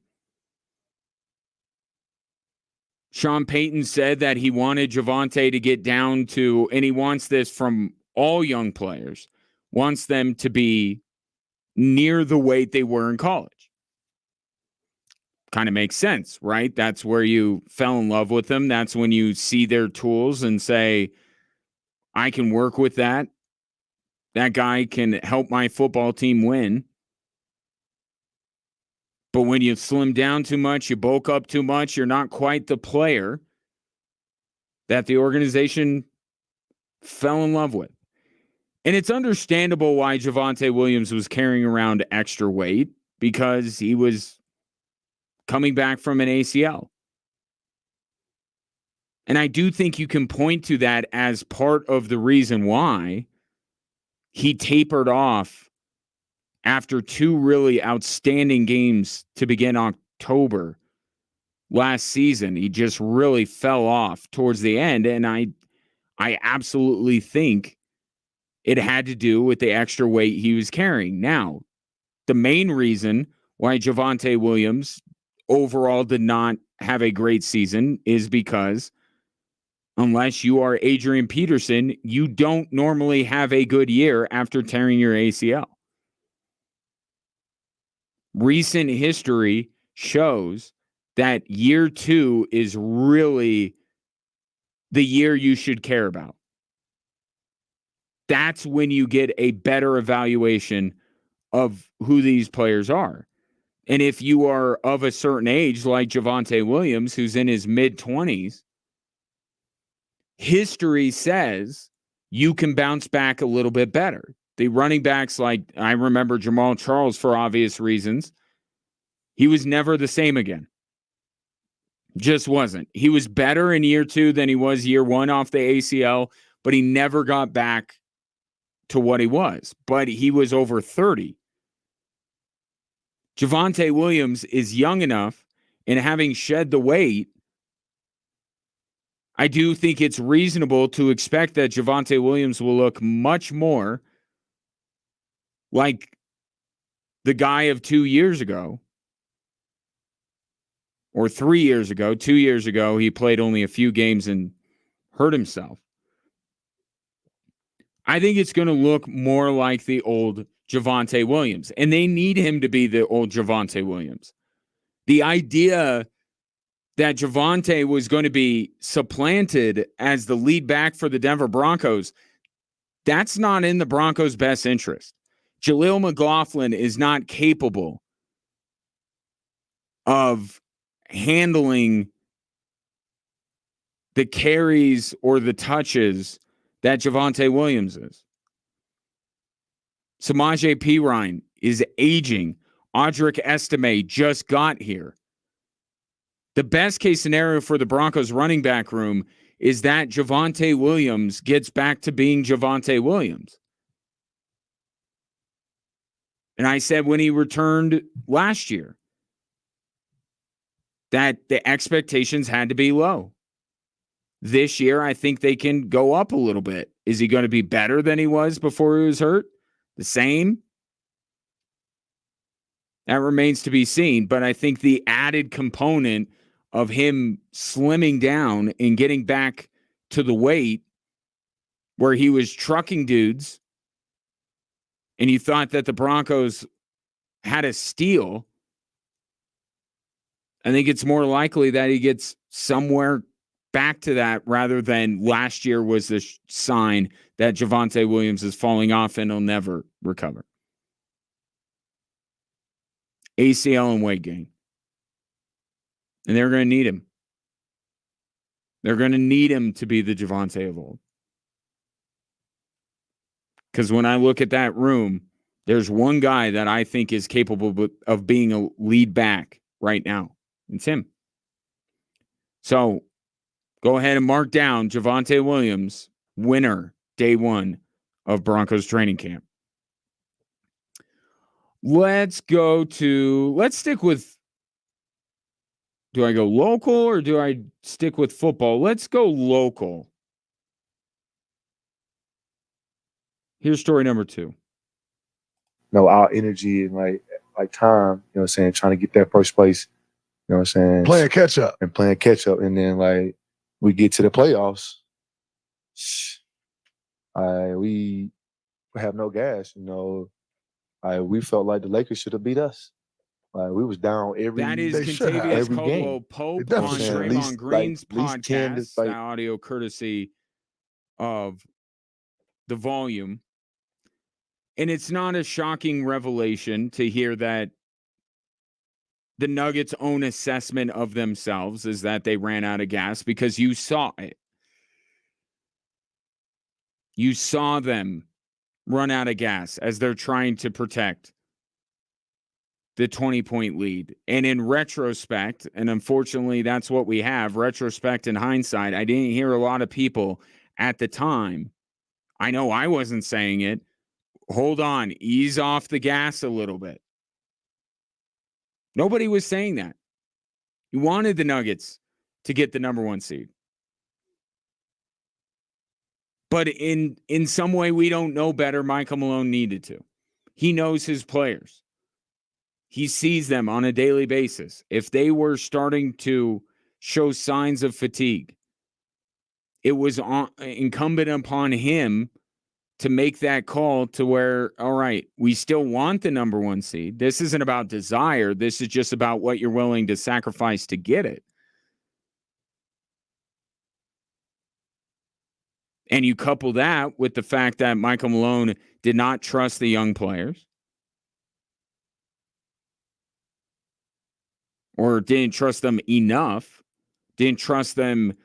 Sean Payton said that he wanted Javonte to get down to, and he wants this from all young players, wants them to be near the weight they were in college. Kind of makes sense, right? That's where you fell in love with them. That's when you see their tools and say, I can work with that. That guy can help my football team win. But when you slim down too much, you bulk up too much, you're not quite the player that the organization fell in love with. And it's understandable why Javonte Williams was carrying around extra weight, because he was coming back from an ACL. And I do think you can point to that as part of the reason why he tapered off after two really outstanding games to begin October last season. He just really fell off towards the end. And I absolutely think it had to do with the extra weight he was carrying. Now, the main reason why Javonte Williams overall did not have a great season is because unless you are Adrian Peterson, you don't normally have a good year after tearing your ACL. recent history shows that year 2 is really the year you should care about. That's when you get a better evaluation of who these players are. And if you are of a certain age, like Javonte Williams, who's in his mid-20s, history says you can bounce back a little bit better. The running backs, like I remember Jamal Charles for obvious reasons, he was never the same again. Just wasn't. He was better in year 2 than he was year 1 off the ACL, but he never got back to what he was. But he was over 30. Javonte Williams is young enough, and having shed the weight, I do think it's reasonable to expect that Javonte Williams will look much more like the guy of 2 years ago, or 3 years ago. 2 years ago, he played only a few games and hurt himself. I think it's going to look more like the old Javonte Williams, and they need him to be the old Javonte Williams. The idea that Javonte was going to be supplanted as the lead back for the Denver Broncos, that's not in the Broncos' best interest. Jaleel McLaughlin is not capable of handling the carries or the touches that Javonte Williams is. Samaje Perine is aging. Audric Estime just got here. The best case scenario for the Broncos running back room is that Javonte Williams gets back to being Javonte Williams. And I said when he returned last year that the expectations had to be low. This year, I think they can go up a little bit. Is he going to be better than he was before he was hurt? The same? That remains to be seen. But I think the added component of him slimming down and getting back to the weight where he was trucking dudes and you thought that the Broncos had a steal, I think it's more likely that he gets somewhere back to that rather than last year was the sign that Javonte Williams is falling off and he'll never recover. ACL and weight gain. And they're going to need him. They're going to need him to be the Javonte of old. Because when I look at that room, there's one guy that I think is capable of being a lead back right now. It's him. So go ahead and mark down Javonte Williams, winner, day 1 of Broncos training camp. Let's stick with, do I go local or do I stick with football? Let's go local. Here's story number 2. Our energy and like time, you know what I'm saying, trying to get that first place, you know what I'm saying? Playing catch up. And then we get to the playoffs. We have no gas, we felt like the Lakers should have beat us. We was down every That is every Contavious game. Caldwell Pope on Draymond Green's podcast. That audio courtesy of The Volume. And it's not a shocking revelation to hear that the Nuggets' own assessment of themselves is that they ran out of gas because you saw it. You saw them run out of gas as they're trying to protect the 20-point lead. And in retrospect, and unfortunately that's what we have, retrospect and hindsight, I didn't hear a lot of people at the time. I know I wasn't saying it. Hold on, ease off the gas a little bit. Nobody was saying that. You wanted the Nuggets to get the number 1 seed. But in some way, we don't know better. Michael Malone needed to. He knows his players. He sees them on a daily basis. If they were starting to show signs of fatigue, it was incumbent upon him to make that call to where, all right, we still want the number one seed. This isn't about desire. This is just about what you're willing to sacrifice to get it. And you couple that with the fact that Michael Malone did not trust the young players or didn't trust them enough, didn't trust them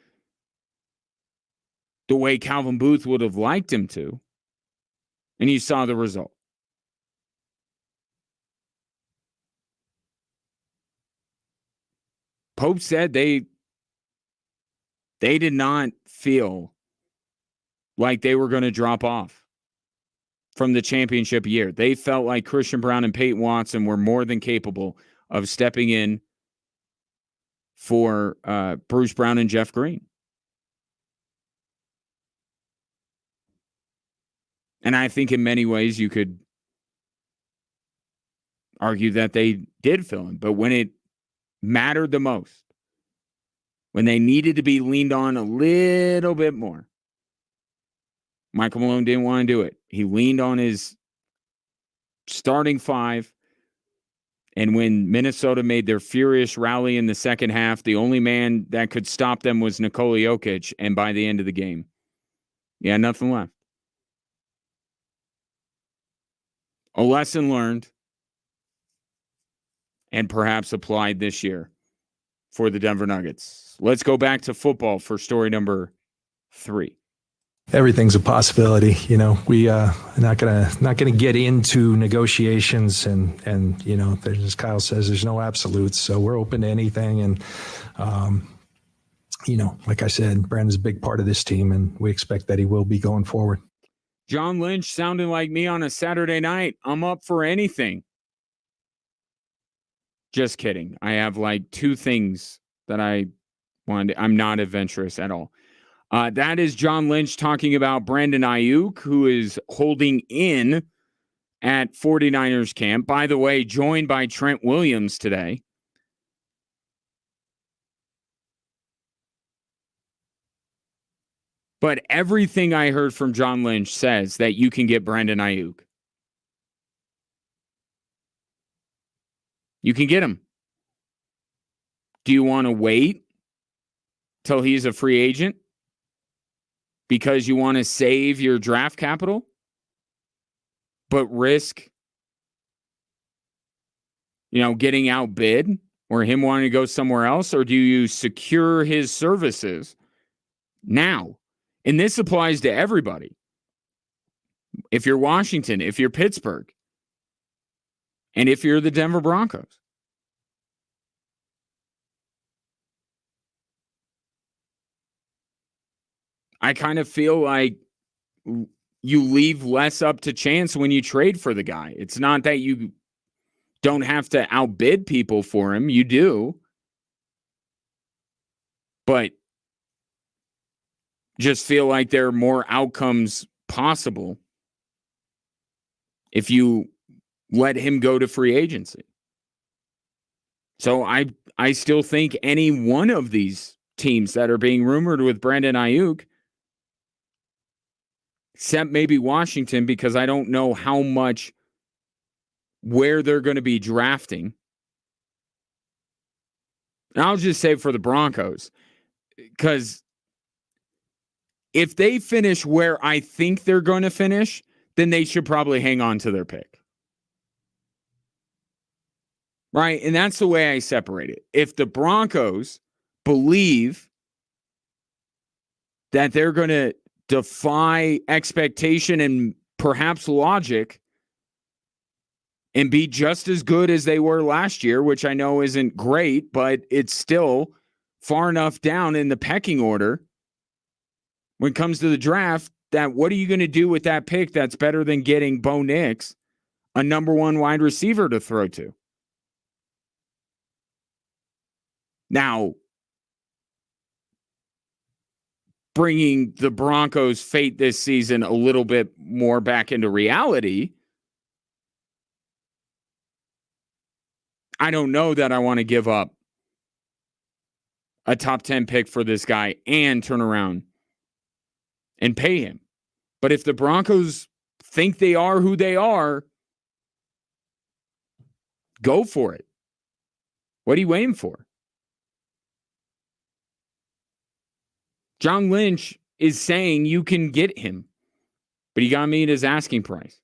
the way Calvin Booth would have liked him to. And you saw the result. Pope said they did not feel like they were going to drop off from the championship year. They felt like Christian Brown and Peyton Watson were more than capable of stepping in for Bruce Brown and Jeff Green. And I think in many ways you could argue that they did fill in. But when it mattered the most, when they needed to be leaned on a little bit more, Michael Malone didn't want to do it. He leaned on his starting five. And when Minnesota made their furious rally in the second half, the only man that could stop them was Nikola Jokic. And by the end of the game, yeah, nothing left. A lesson learned and perhaps applied this year for the Denver Nuggets. Let's go back to football for story number 3. Everything's a possibility. You know, we not gonna get into negotiations and you know, as Kyle says, there's no absolutes. So we're open to anything. And you know, like I said, Brandon's a big part of this team, and we expect that he will be going forward. John Lynch sounding like me on a Saturday night. I'm up for anything. Just kidding. I have like 2 things that I wanted. I'm not adventurous at all. That is John Lynch talking about Brandon Ayuk, who is holding in at 49ers camp. By the way, joined by Trent Williams today. But everything I heard from John Lynch says that you can get Brandon Ayuk. You can get him. Do you want to wait till he's a free agent because you want to save your draft capital, but risk, you know, getting outbid or him wanting to go somewhere else? Or do you secure his services now? And this applies to everybody. If you're Washington, if you're Pittsburgh, and if you're the Denver Broncos. I kind of feel like you leave less up to chance when you trade for the guy. It's not that you don't have to outbid people for him. You do. But just feel like there are more outcomes possible if you let him go to free agency. So I still think any one of these teams that are being rumored with Brandon Ayuk, except maybe Washington, because I don't know how much where they're going to be drafting. And I'll just say for the Broncos, because if they finish where I think they're going to finish, then they should probably hang on to their pick. Right? And that's the way I separate it. If the Broncos believe that they're going to defy expectation and perhaps logic and be just as good as they were last year, which I know isn't great, but it's still far enough down in the pecking order when it comes to the draft, that what are you going to do with that pick that's better than getting Bo Nix, a number 1 wide receiver to throw to? Now, bringing the Broncos' fate this season a little bit more back into reality, I don't know that I want to give up a top 10 pick for this guy and turn around and pay him. But if the Broncos think they are who they are, go for it. What are you waiting for? John Lynch is saying you can get him, but you got to meet his asking price.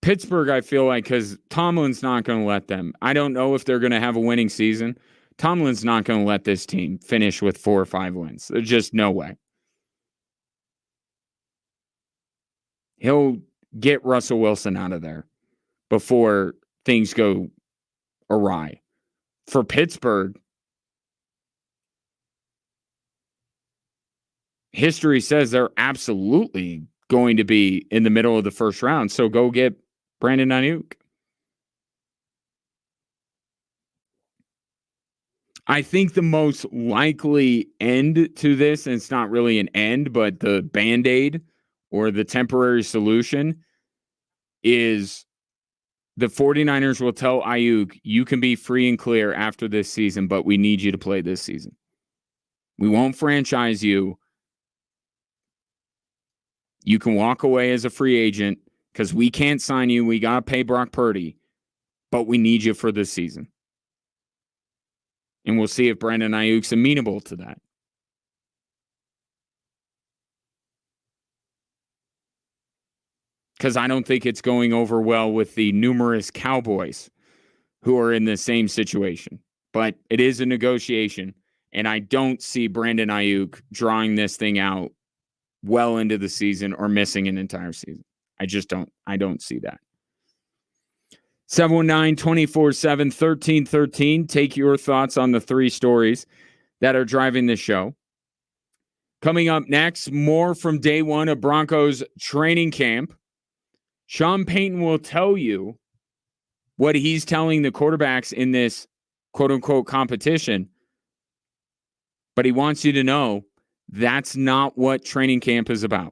Pittsburgh, I feel like, because Tomlin's not going to let them. I don't know if they're going to have a winning season. Tomlin's not going to let this team finish with 4 or 5 wins. There's just no way. He'll get Russell Wilson out of there before things go awry. For Pittsburgh, history says they're absolutely going to be in the middle of the first round. So go get Brandon Ayuk. I think the most likely end to this, and it's not really an end, but the Band-Aid or the temporary solution is the 49ers will tell Ayuk, you can be free and clear after this season, but we need you to play this season. We won't franchise you. You can walk away as a free agent because we can't sign you. We got to pay Brock Purdy, but we need you for this season. And we'll see if Brandon Ayuk's amenable to that. Because I don't think it's going over well with the numerous Cowboys who are in the same situation. But it is a negotiation, and I don't see Brandon Ayuk drawing this thing out well into the season or missing an entire season. I just don't. I don't see that. 719-247-1313. Take your thoughts on the 3 stories that are driving the show. Coming up next, more from day 1 of Broncos training camp. Sean Payton will tell you what he's telling the quarterbacks in this quote-unquote competition. But he wants you to know that's not what training camp is about.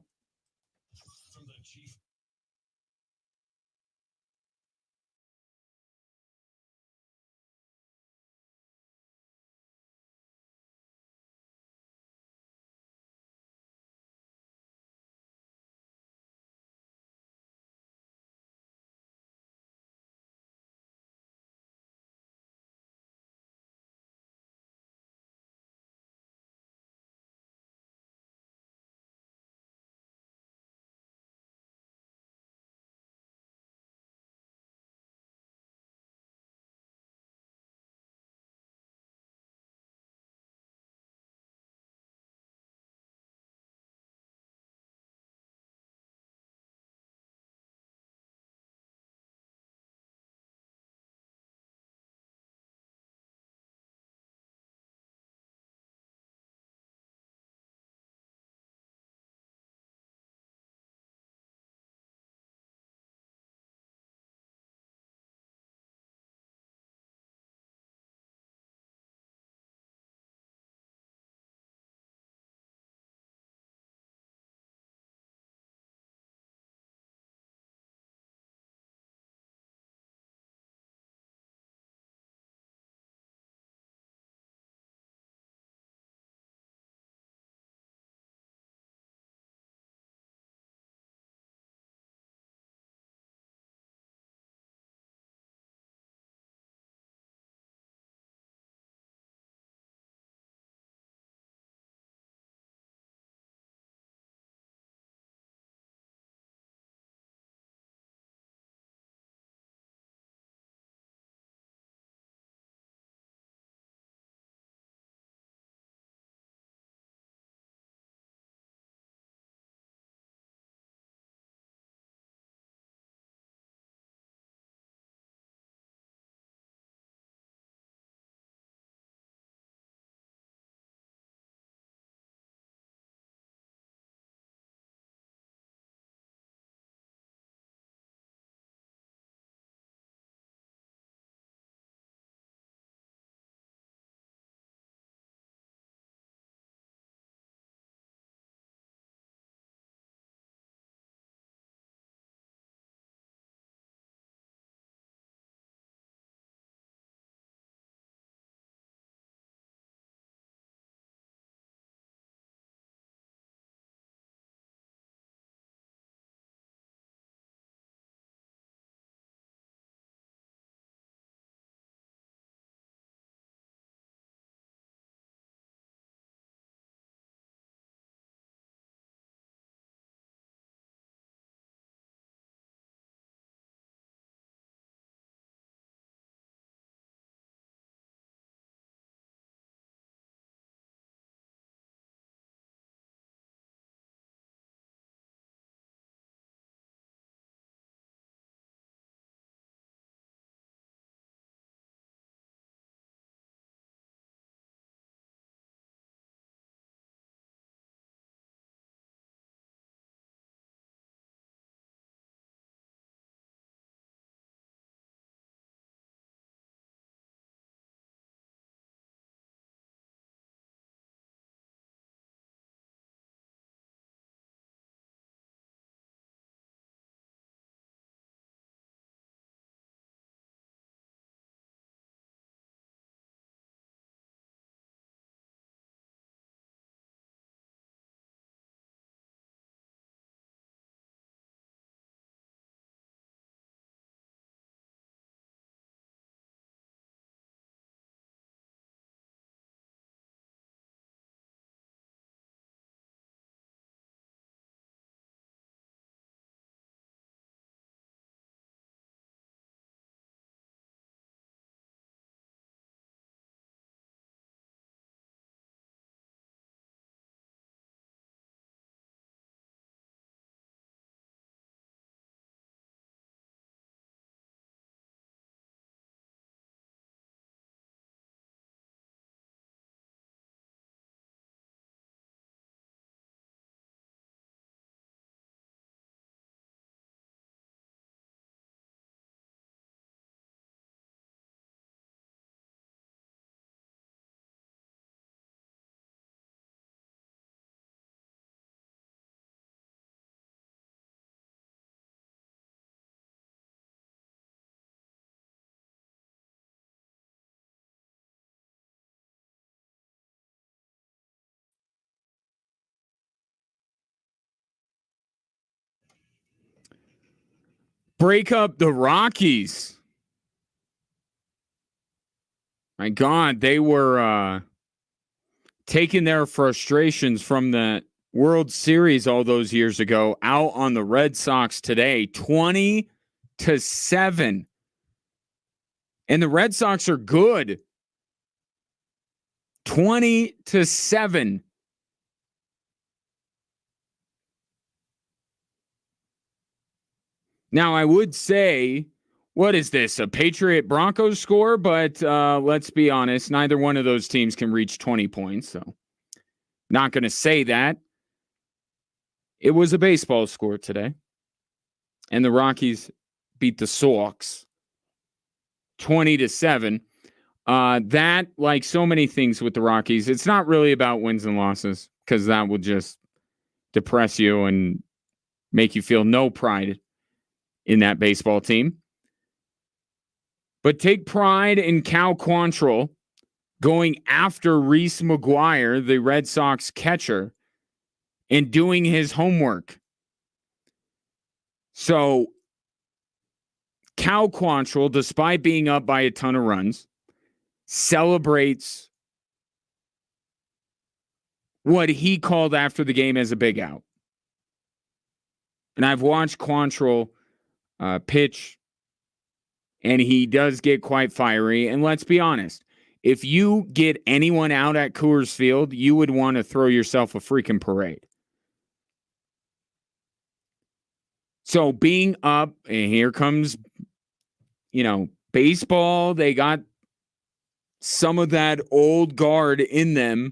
break up the Rockies. My God, they were taking their frustrations from the World Series all those years ago out on the Red Sox today, 20-7. And the Red Sox are good. 20-7. Now, I would say, what is this, a Patriot Broncos score? But let's be honest, neither one of those teams can reach 20 points. So, not going to say that. It was a baseball score today. And the Rockies beat the Sox 20-7. That, like so many things with the Rockies, it's not really about wins and losses, because that will just depress you and make you feel no pride in that baseball team. But take pride in Cal Quantrill going after Reese McGuire, the Red Sox catcher, and doing his homework. So Cal Quantrill, despite being up by a ton of runs, celebrates what he called after the game as a big out. And I've watched Quantrill pitch, and he does get quite fiery. And let's be honest, if you get anyone out at Coors Field, you would want to throw yourself a freaking parade. So being up, and here comes, baseball. They got some of that old guard in them.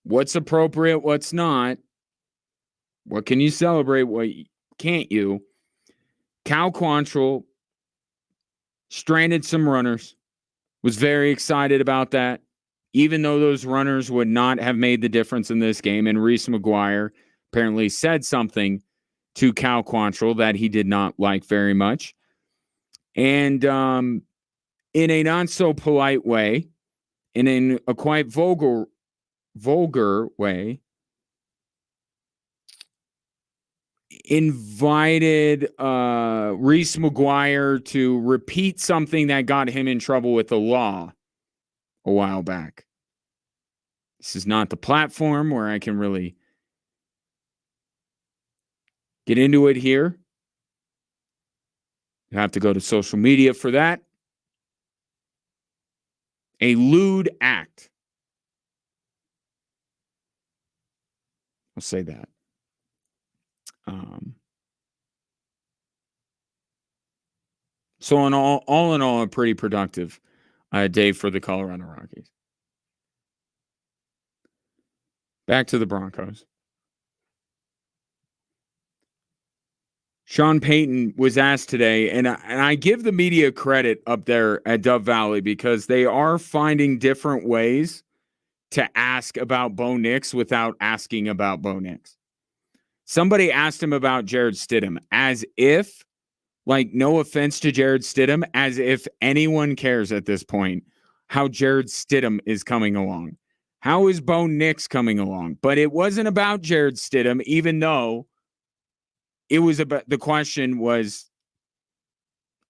What's appropriate, what's not. What can you celebrate, what can't you? Cal Quantrill stranded some runners. Was very excited about that, even though those runners would not have made the difference in this game. And Reese McGuire apparently said something to Cal Quantrill that he did not like very much. And in a not so polite way, and in a quite vulgar way, invited Reese McGuire to repeat something that got him in trouble with the law a while back. This is not the platform where I can really get into it here. You have to go to social media for that. A lewd act. I'll say that. So all in all, a pretty productive day for the Colorado Rockies. Back to the Broncos. Sean Payton was asked today, and I give the media credit up there at Dove Valley because they are finding different ways to ask about Bo Nix without asking about Bo Nix. Somebody asked him about Jared Stidham as if, like, no offense to Jared Stidham, as if anyone cares at this point how Jared Stidham is coming along. How is Bo Nix coming along? But it wasn't about Jared Stidham, even though it was about, the question was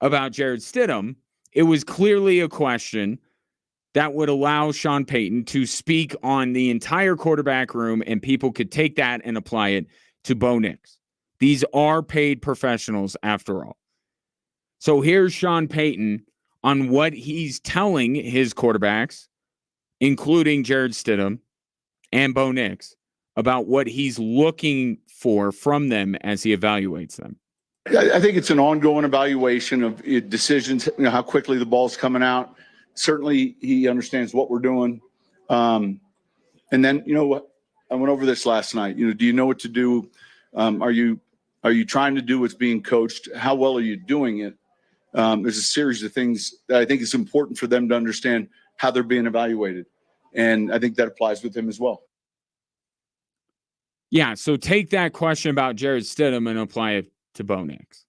about Jared Stidham. It was clearly a question that would allow Sean Payton to speak on the entire quarterback room, and people could take that and apply it to Bo Nix. These are paid professionals after all. So here's Sean Payton on what he's telling his quarterbacks, including Jared Stidham and Bo Nix, about what he's looking for from them as he evaluates them. I think it's an ongoing evaluation of decisions, how quickly the ball's coming out. Certainly he understands what we're doing. And then, what I went over this last night, do you know what to do? Are you trying to do what's being coached? How well are you doing it? There's a series of things that I think it's important for them to understand how they're being evaluated. And I think that applies with him as well. Yeah, so take that question about Jared Stidham and apply it to Bo Nix.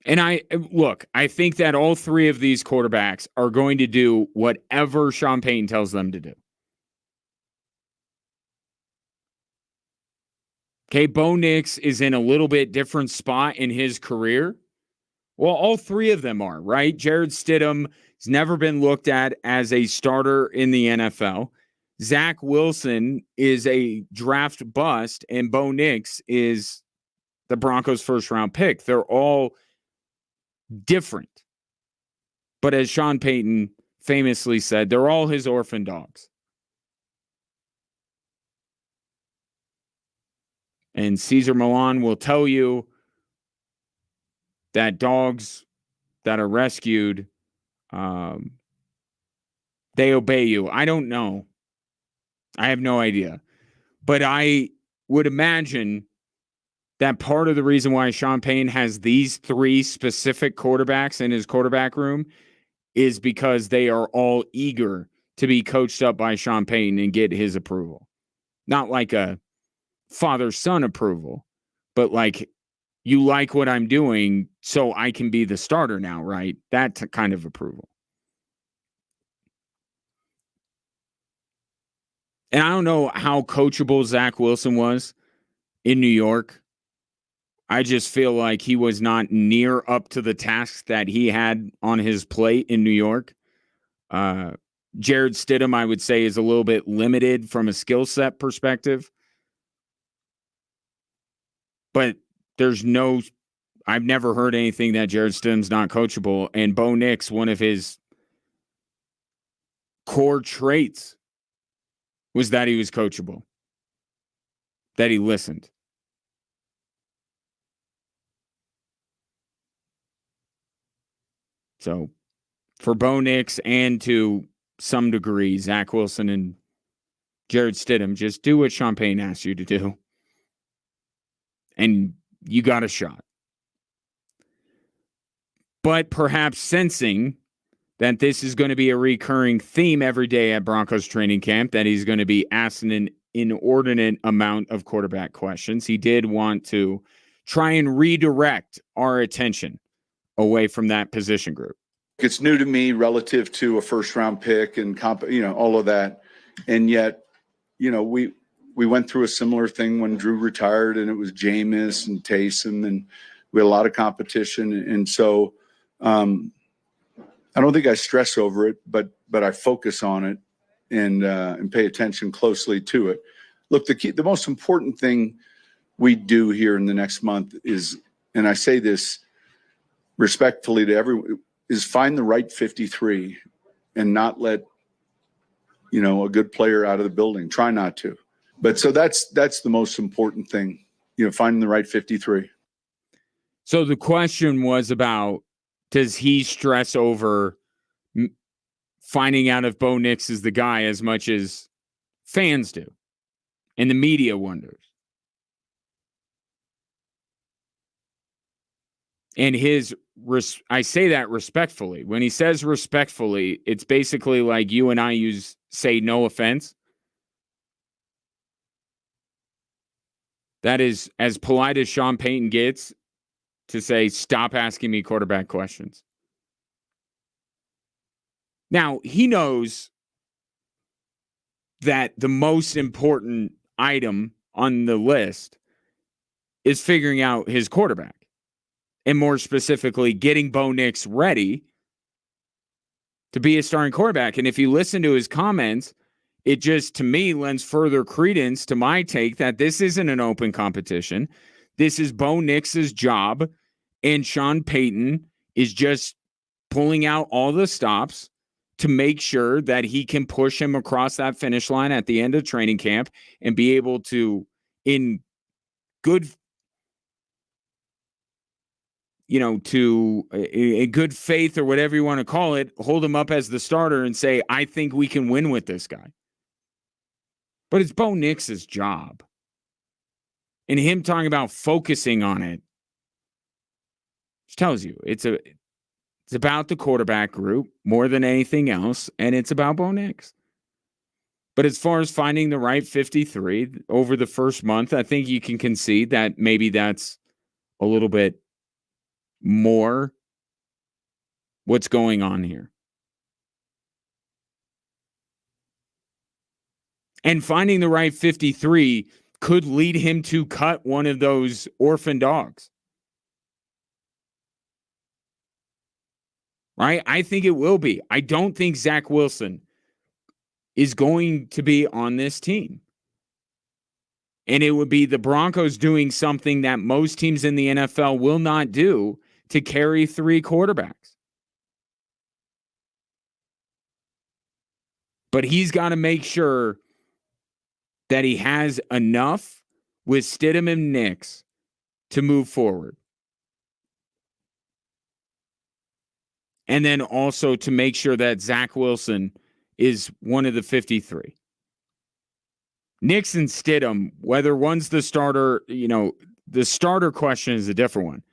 And I think that all three of these quarterbacks are going to do whatever Sean Payton tells them to do. Okay, Bo Nix is in a little bit different spot in his career. Well, all three of them are, right? Jared Stidham has never been looked at as a starter in the NFL. Zach Wilson is a draft bust, and Bo Nix is the Broncos' first-round pick. They're all different. But as Sean Payton famously said, they're all his orphan dogs. And Cesar Millan will tell you that dogs that are rescued, they obey you. I don't know. I have no idea. But I would imagine that part of the reason why Sean Payton has these three specific quarterbacks in his quarterback room is because they are all eager to be coached up by Sean Payton and get his approval. Not like a father-son approval, but like, you like what I'm doing, so I can be the starter now, right? That kind of approval. And I don't know how coachable Zach Wilson was in New York. I just feel like he was not near up to the tasks that he had on his plate in New York. Jared Stidham, I would say, is a little bit limited from a skill set perspective. But I've never heard anything that Jared Stidham's not coachable. And Bo Nix, one of his core traits was that he was coachable, that he listened. So for Bo Nix and to some degree, Zach Wilson and Jared Stidham, just do what Sean Payton asked you to do. And you got a shot. But perhaps sensing that this is going to be a recurring theme every day at Broncos training camp, that he's going to be asked an inordinate amount of quarterback questions, he did want to try and redirect our attention away from that position group. It's new to me relative to a first-round pick and all of that. And yet, we went through a similar thing when Drew retired, and it was Jameis and Taysom, and we had a lot of competition. And so I don't think I stress over it, but I focus on it and pay attention closely to it. Look, the most important thing we do here in the next month is, and I say this respectfully to everyone, is find the right 53 and not let, a good player out of the building. Try not to. But so that's the most important thing, finding the right 53. So the question was about, does he stress over finding out if Bo Nix is the guy as much as fans do? And the media wonders. And I say that respectfully. When he says respectfully, it's basically like you and I say no offense. That is as polite as Sean Payton gets to say, stop asking me quarterback questions. Now, he knows that the most important item on the list is figuring out his quarterback. And more specifically, getting Bo Nix ready to be a starting quarterback. And if you listen to his comments, it just, to me, lends further credence to my take that this isn't an open competition. This is Bo Nix's job, and Sean Payton is just pulling out all the stops to make sure that he can push him across that finish line at the end of training camp and be able to, in good a good faith or whatever you want to call it, hold him up as the starter and say, I think we can win with this guy. But it's Bo Nix's job. And him talking about focusing on it tells you it's about the quarterback group more than anything else, and it's about Bo Nix. But as far as finding the right 53 over the first month, I think you can concede that maybe that's a little bit more what's going on here. And finding the right 53 could lead him to cut one of those orphan dogs. Right? I think it will be. I don't think Zach Wilson is going to be on this team. And it would be the Broncos doing something that most teams in the NFL will not do to carry 3 quarterbacks. But he's got to make sure that he has enough with Stidham and Nix to move forward. And then also to make sure that Zach Wilson is one of the 53. Nix and Stidham, whether one's the starter, the starter question is a different one.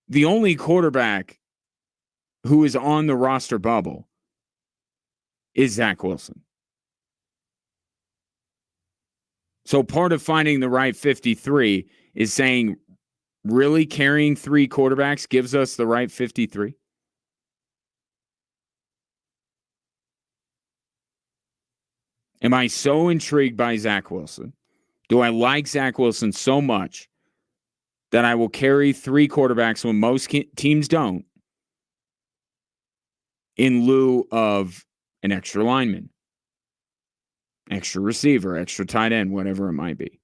The only quarterback who is on the roster bubble is Zach Wilson. So part of finding the right 53 is saying, really carrying 3 quarterbacks gives us the right 53? Am I so intrigued by Zach Wilson? Do I like Zach Wilson so much that I will carry 3 quarterbacks when most teams don't in lieu of an extra lineman, extra receiver, extra tight end, whatever it might be?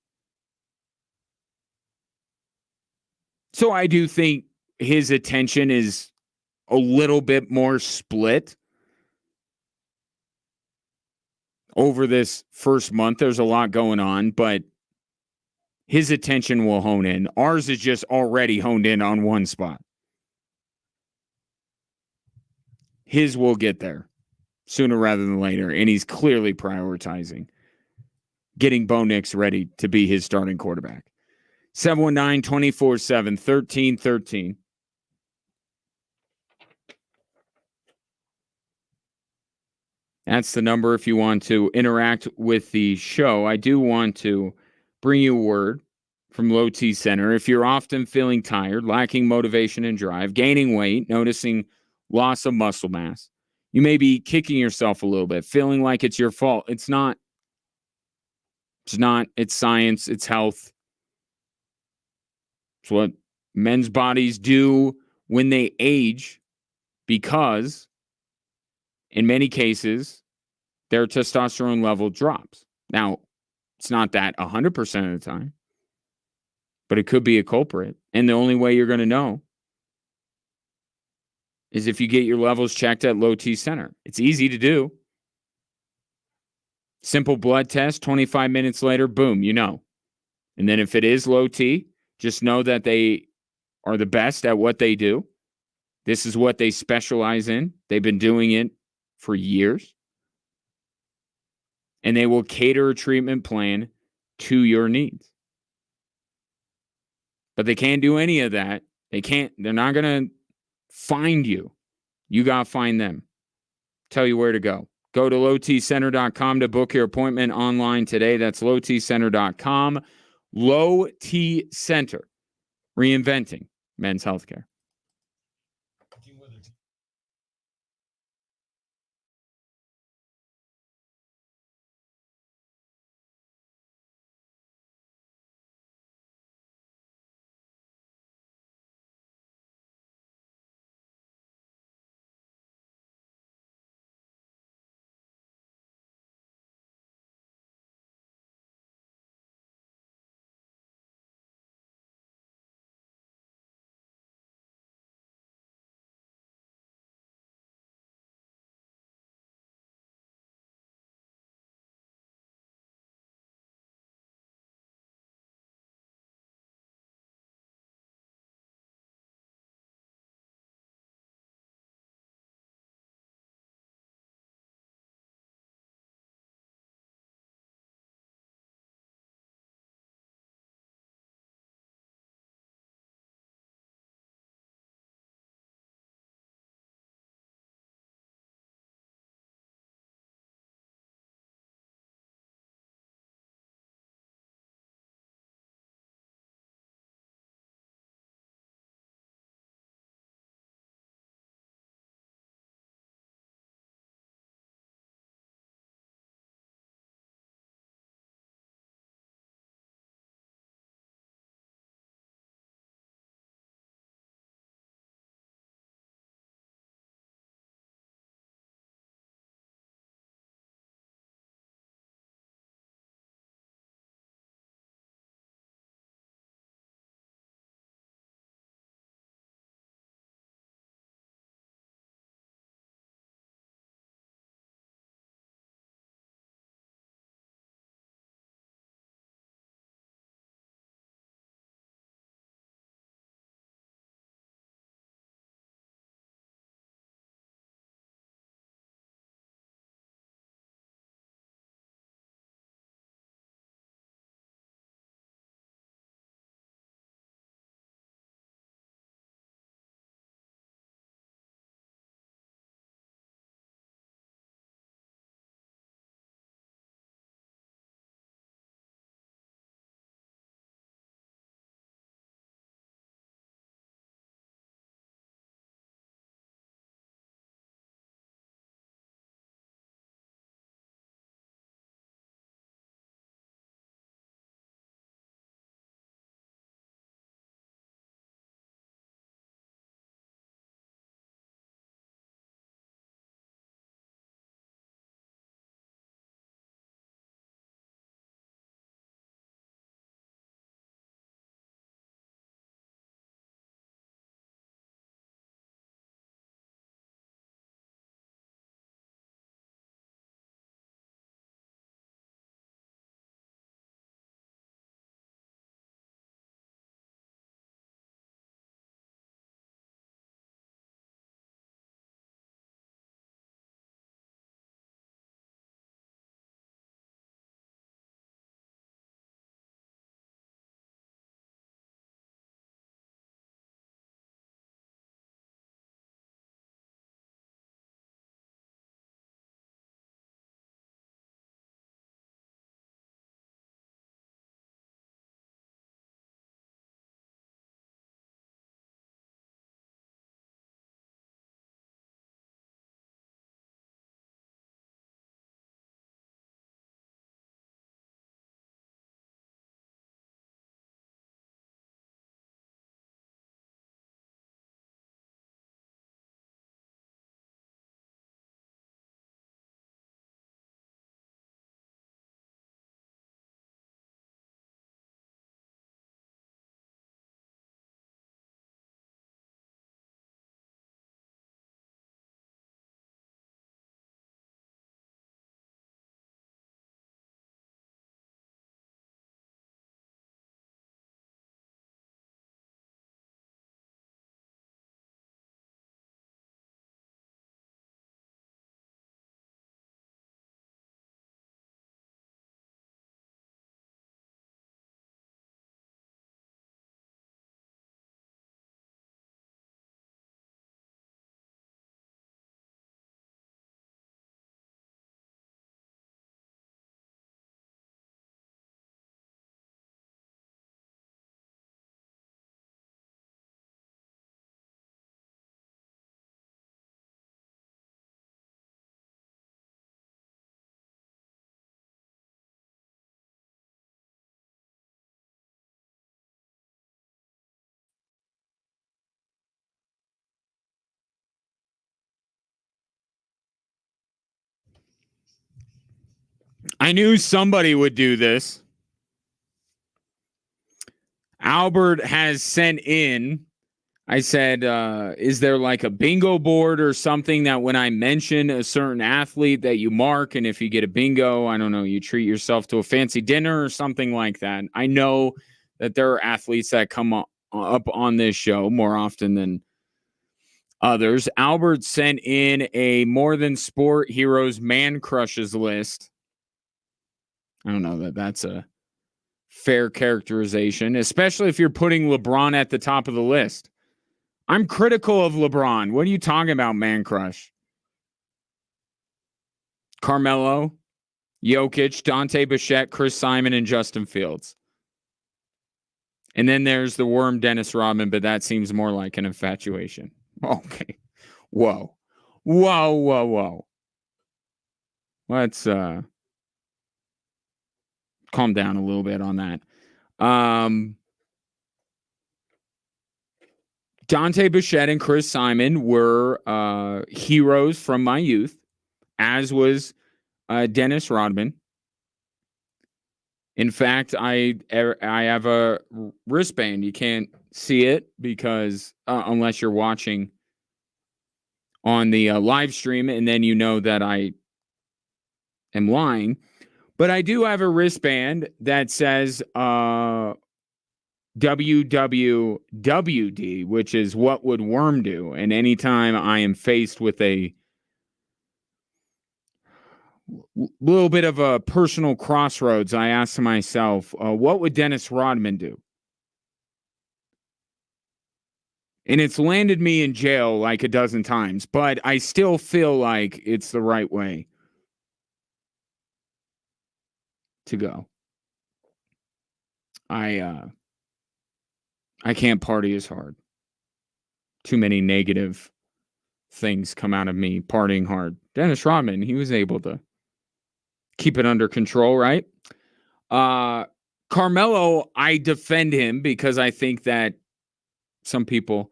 So I do think his attention is a little bit more split over this first month. There's a lot going on, but his attention will hone in. Ours is just already honed in on one spot. His will get there sooner rather than later, and he's clearly prioritizing getting Bo Nix ready to be his starting quarterback. 719-247-1313. That's the number if you want to interact with the show. I do want to bring you a word from Low T Center. If you're often feeling tired, lacking motivation and drive, gaining weight, noticing loss of muscle mass, you may be kicking yourself a little bit, feeling like it's your fault. It's not. It's not. It's science. It's health. It's what men's bodies do when they age, because in many cases, their testosterone level drops. Now, it's not that 100% of the time, but it could be a culprit. And the only way you're going to know is if you get your levels checked at Low T Center. It's easy to do. Simple blood test, 25 minutes later, boom, you know. And then if it is low T, just know that they are the best at what they do. This is what they specialize in. They've been doing it for years. And they will cater a treatment plan to your needs. But they can't do any of that. They're not going to find you. You got to find them. Tell you where to go. Go to lowtcenter.com to book your appointment online today. That's lowtcenter.com. Low T Center, reinventing men's healthcare. I knew somebody would do this. Albert has sent in, I said, is there like a bingo board or something that when I mention a certain athlete that you mark, and if you get a bingo, I don't know, you treat yourself to a fancy dinner or something like that. I know that there are athletes that come up on this show more often than others. Albert sent in a More Than Sport Heroes Man Crushes list. I don't know that that's a fair characterization, especially if you're putting LeBron at the top of the list. I'm critical of LeBron. What are you talking about, man crush? Carmelo, Jokic, Dante Bichette, Chris Simon, and Justin Fields. And then there's the worm Dennis Rodman, but that seems more like an infatuation. Okay. Whoa. Whoa, whoa, whoa. Let's calm down a little bit on that. Dante Bichette and Chris Simon were heroes from my youth, as was Dennis Rodman. In fact, I have a wristband. You can't see it because unless you're watching on the live stream, and then you know that I am lying. But I do have a wristband that says WWWD, which is what would Worm do? And anytime I am faced with a little bit of a personal crossroads, I ask myself, what would Dennis Rodman do? And it's landed me in jail like a dozen times, but I still feel like it's the right way to go. I can't party as hard. Too many negative things come out of me partying hard. Dennis Rodman, he was able to keep it under control, right? Carmelo, I defend him because I think that some people,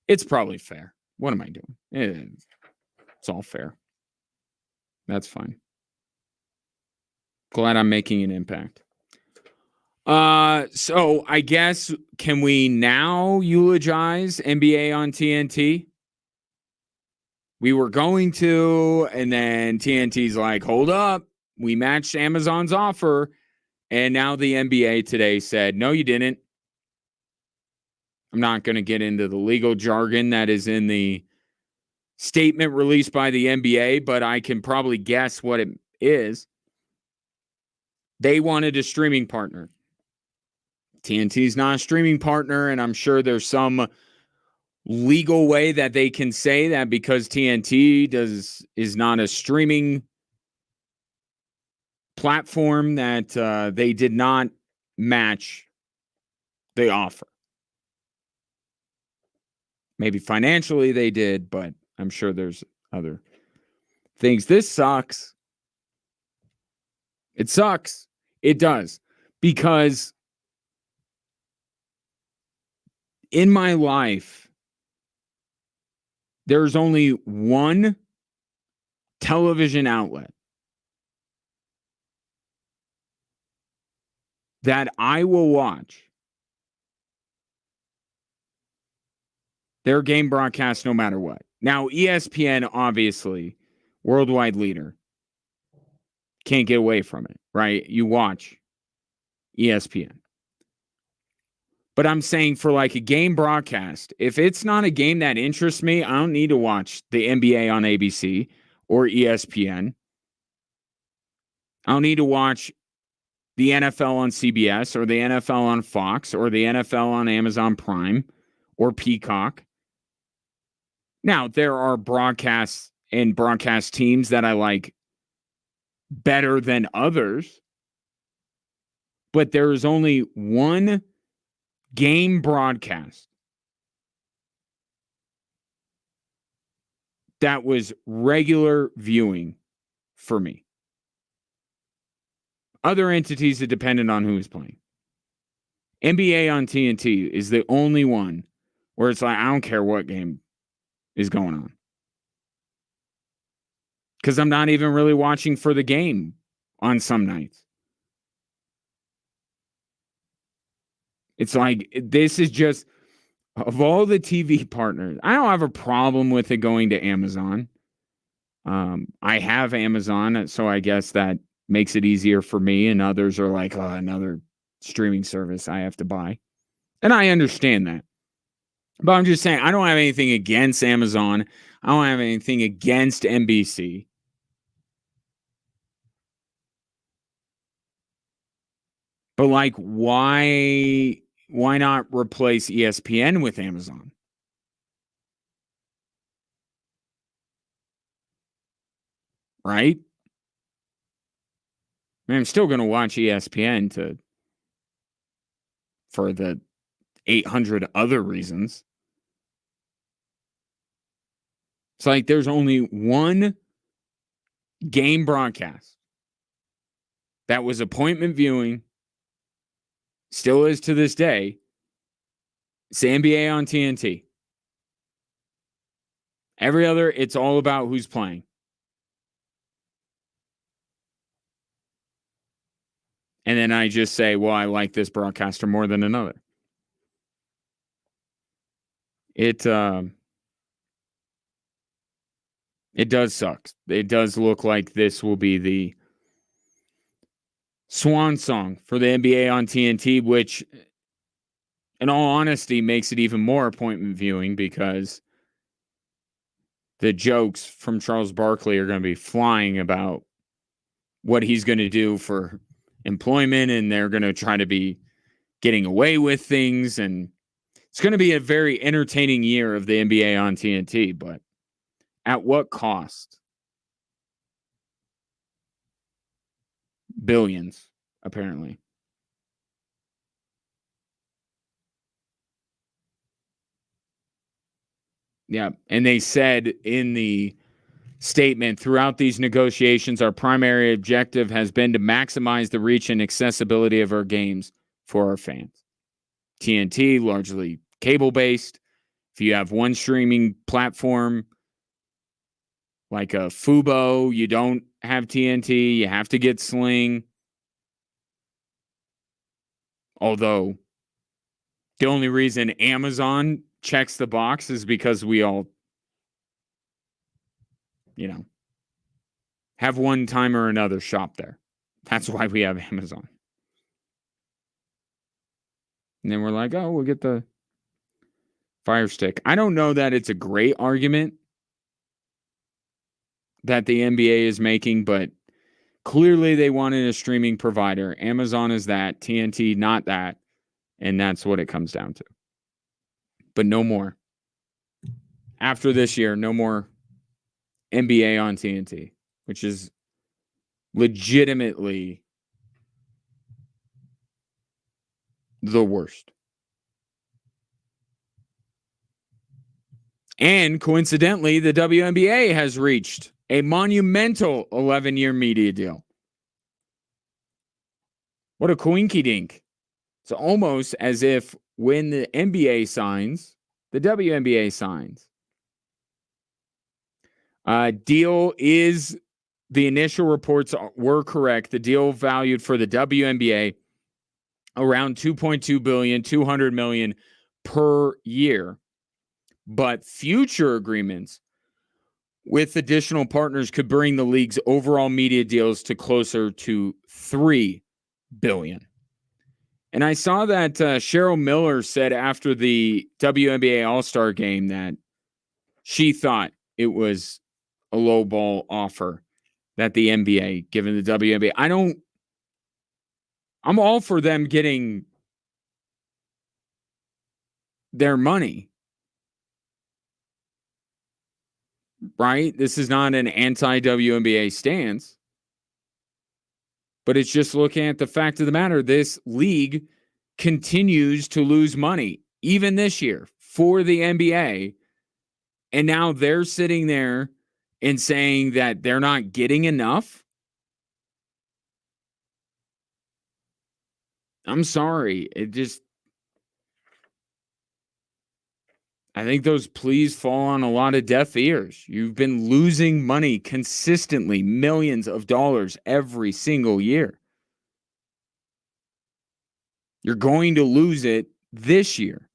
it's probably fair. What am I doing? It's all fair. That's fine. Glad I'm making an impact. So I guess, can we now eulogize NBA on TNT? We were going to, and then TNT's like, hold up. We matched Amazon's offer. And now the NBA today said, no, you didn't. I'm not going to get into the legal jargon that is in the statement released by the NBA, but I can probably guess what it is. They wanted a streaming partner. TNT's not a streaming partner, and I'm sure there's some legal way that they can say that because TNT is not a streaming platform that they did not match the offer. Maybe financially they did, but I'm sure there's other things. This sucks. It sucks. It does. Because in my life, there's only one television outlet that I will watch their game broadcast no matter what. Now, ESPN, obviously, worldwide leader, can't get away from it, right? You watch ESPN. But I'm saying for like a game broadcast, if it's not a game that interests me, I don't need to watch the NBA on ABC or ESPN. I don't need to watch the NFL on CBS or the NFL on Fox or the NFL on Amazon Prime or Peacock. Now, there are broadcasts and broadcast teams that I like better than others, but there is only one game broadcast that was regular viewing for me. Other entities are dependent on who is playing. NBA on TNT is the only one where it's like, I don't care what game is going on. Because I'm not even really watching for the game on some nights. It's like, this is just, of all the TV partners, I don't have a problem with it going to Amazon. I have Amazon, so I guess that makes it easier for me, and others are like, oh, another streaming service I have to buy. And I understand that. But I'm just saying, I don't have anything against Amazon. I don't have anything against NBC. But like, why not replace ESPN with Amazon? Right? I mean, I'm still going to watch ESPN for the 800 other reasons. It's like there's only one game broadcast that was appointment viewing, still is to this day. It's the NBA on TNT. Every other, it's all about who's playing. And then I just say, well, I like this broadcaster more than another. It does suck. It does look like this will be the swan song for the NBA on TNT, which, in all honesty, makes it even more appointment viewing because the jokes from Charles Barkley are going to be flying about what he's going to do for employment, and they're going to try to be getting away with things, and it's going to be a very entertaining year of the NBA on TNT, but at what cost? Billions, apparently. Yeah, and they said in the statement, throughout these negotiations, our primary objective has been to maximize the reach and accessibility of our games for our fans. TNT, largely cable-based. If you have one streaming platform like a Fubo, you don't have TNT, you have to get Sling. Although the only reason Amazon checks the box is because we all, have one time or another shop there. That's why we have Amazon. And then we're like, oh, we'll get the Fire Stick. I don't know that it's a great argument that the NBA is making, but clearly they wanted a streaming provider. Amazon is that, TNT not that, and that's what it comes down to. But no more. After this year, no more NBA on TNT, which is legitimately the worst. And coincidentally, the WNBA has reached a monumental 11-year media deal. What a coinky dink. It's almost as if when the NBA signs, the WNBA signs. Deal is, the initial reports were correct. The deal valued for the WNBA around $2.2 billion, $200 million per year. But future agreements with additional partners could bring the league's overall media deals to closer to $3 billion. And I saw that Cheryl Miller said after the WNBA All-Star game that she thought it was a low ball offer that the NBA given the WNBA. I'm all for them getting their money. Right? This is not an anti-WNBA stance. But it's just looking at the fact of the matter. This league continues to lose money, even this year, for the NBA. And now they're sitting there and saying that they're not getting enough. I'm sorry. I think those pleas fall on a lot of deaf ears. You've been losing money consistently, millions of dollars every single year. You're going to lose it this year.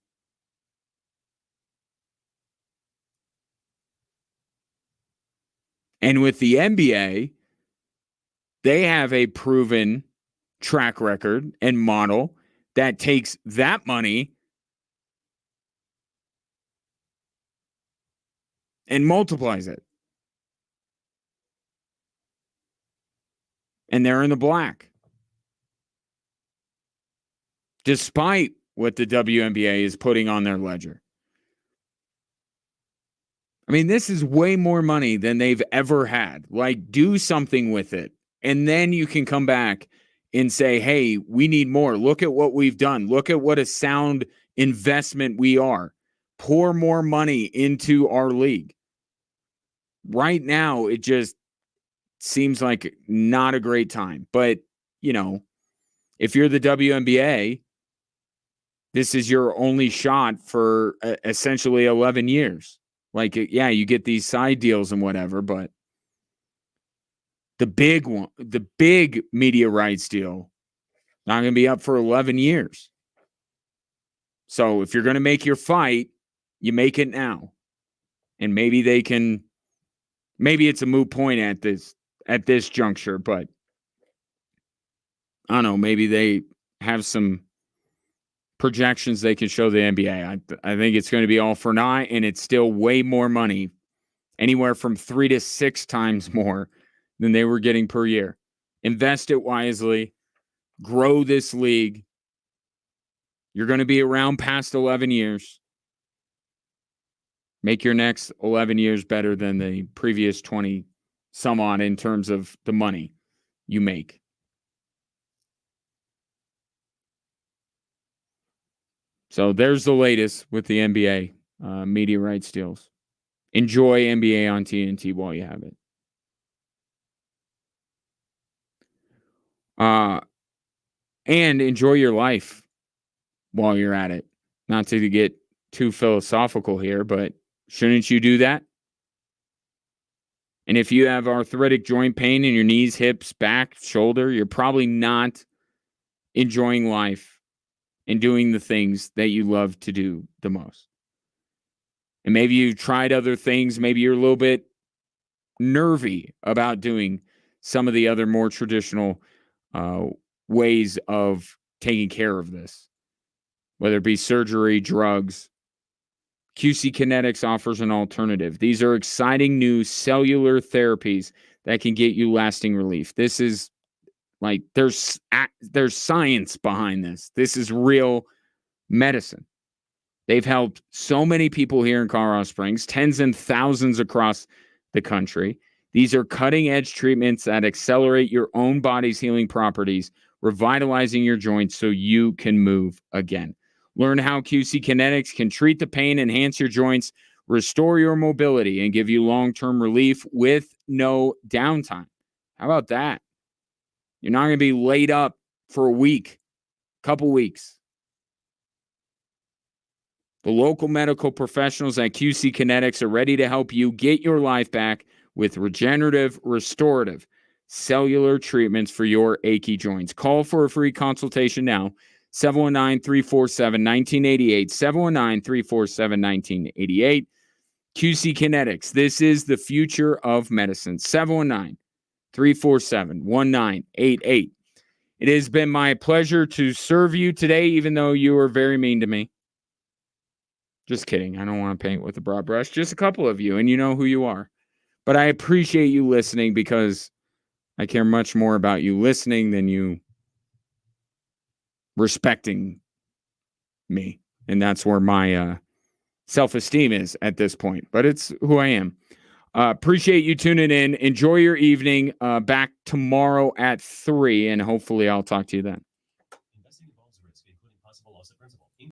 And with the NBA, they have a proven track record and model that takes that money and multiplies it. And they're in the black. Despite what the WNBA is putting on their ledger. I mean, this is way more money than they've ever had. Like, do something with it. And then you can come back and say, hey, we need more. Look at what we've done. Look at what a sound investment we are. Pour more money into our league. Right now, it just seems like not a great time. But, you know, if you're the WNBA, this is your only shot for essentially 11 years. Like, yeah, you get these side deals and whatever, but the big one, the big media rights deal, not going to be up for 11 years. So if you're going to make your fight, you make it now. And maybe they can, maybe it's a moot point at this juncture, but I don't know, maybe they have some projections they can show the NBA. I think it's going to be all for naught, and it's still way more money, anywhere from 3 to 6 times more than they were getting per year. Invest it wisely. Grow this league. You're going to be around past 11 years. Make your next 11 years better than the previous 20 some odd in terms of the money you make. So there's the latest with the NBA media rights deals. Enjoy NBA on TNT while you have it. And enjoy your life while you're at it. Not to get too philosophical here, but shouldn't you do that? And if you have arthritic joint pain in your knees, hips, back, shoulder, you're probably not enjoying life and doing the things that you love to do the most. And maybe you've tried other things. Maybe you're a little bit nervy about doing some of the other more traditional ways of taking care of this, whether it be surgery, drugs. QC Kinetics offers an alternative. These are exciting new cellular therapies that can get you lasting relief. This is like, there's science behind this. This is real medicine. They've helped so many people here in Colorado Springs, tens and thousands across the country. These are cutting-edge treatments that accelerate your own body's healing properties, revitalizing your joints so you can move again. Learn how QC Kinetics can treat the pain, enhance your joints, restore your mobility, and give you long-term relief with no downtime. How about that? You're not going to be laid up for a week, couple weeks. The local medical professionals at QC Kinetics are ready to help you get your life back with regenerative, restorative, cellular treatments for your achy joints. Call for a free consultation now. 719-347-1988. 719-347-1988. QC Kinetics. This is the future of medicine. 719-347-1988. It has been my pleasure to serve you today, even though you were very mean to me. Just kidding. I don't want to paint with a broad brush. Just a couple of you, and you know who you are. But I appreciate you listening because I care much more about you listening than you respecting me. And that's where my self-esteem is at this point. But it's who I am. Appreciate you tuning in. Enjoy your evening. Back tomorrow at 3, and hopefully I'll talk to you then.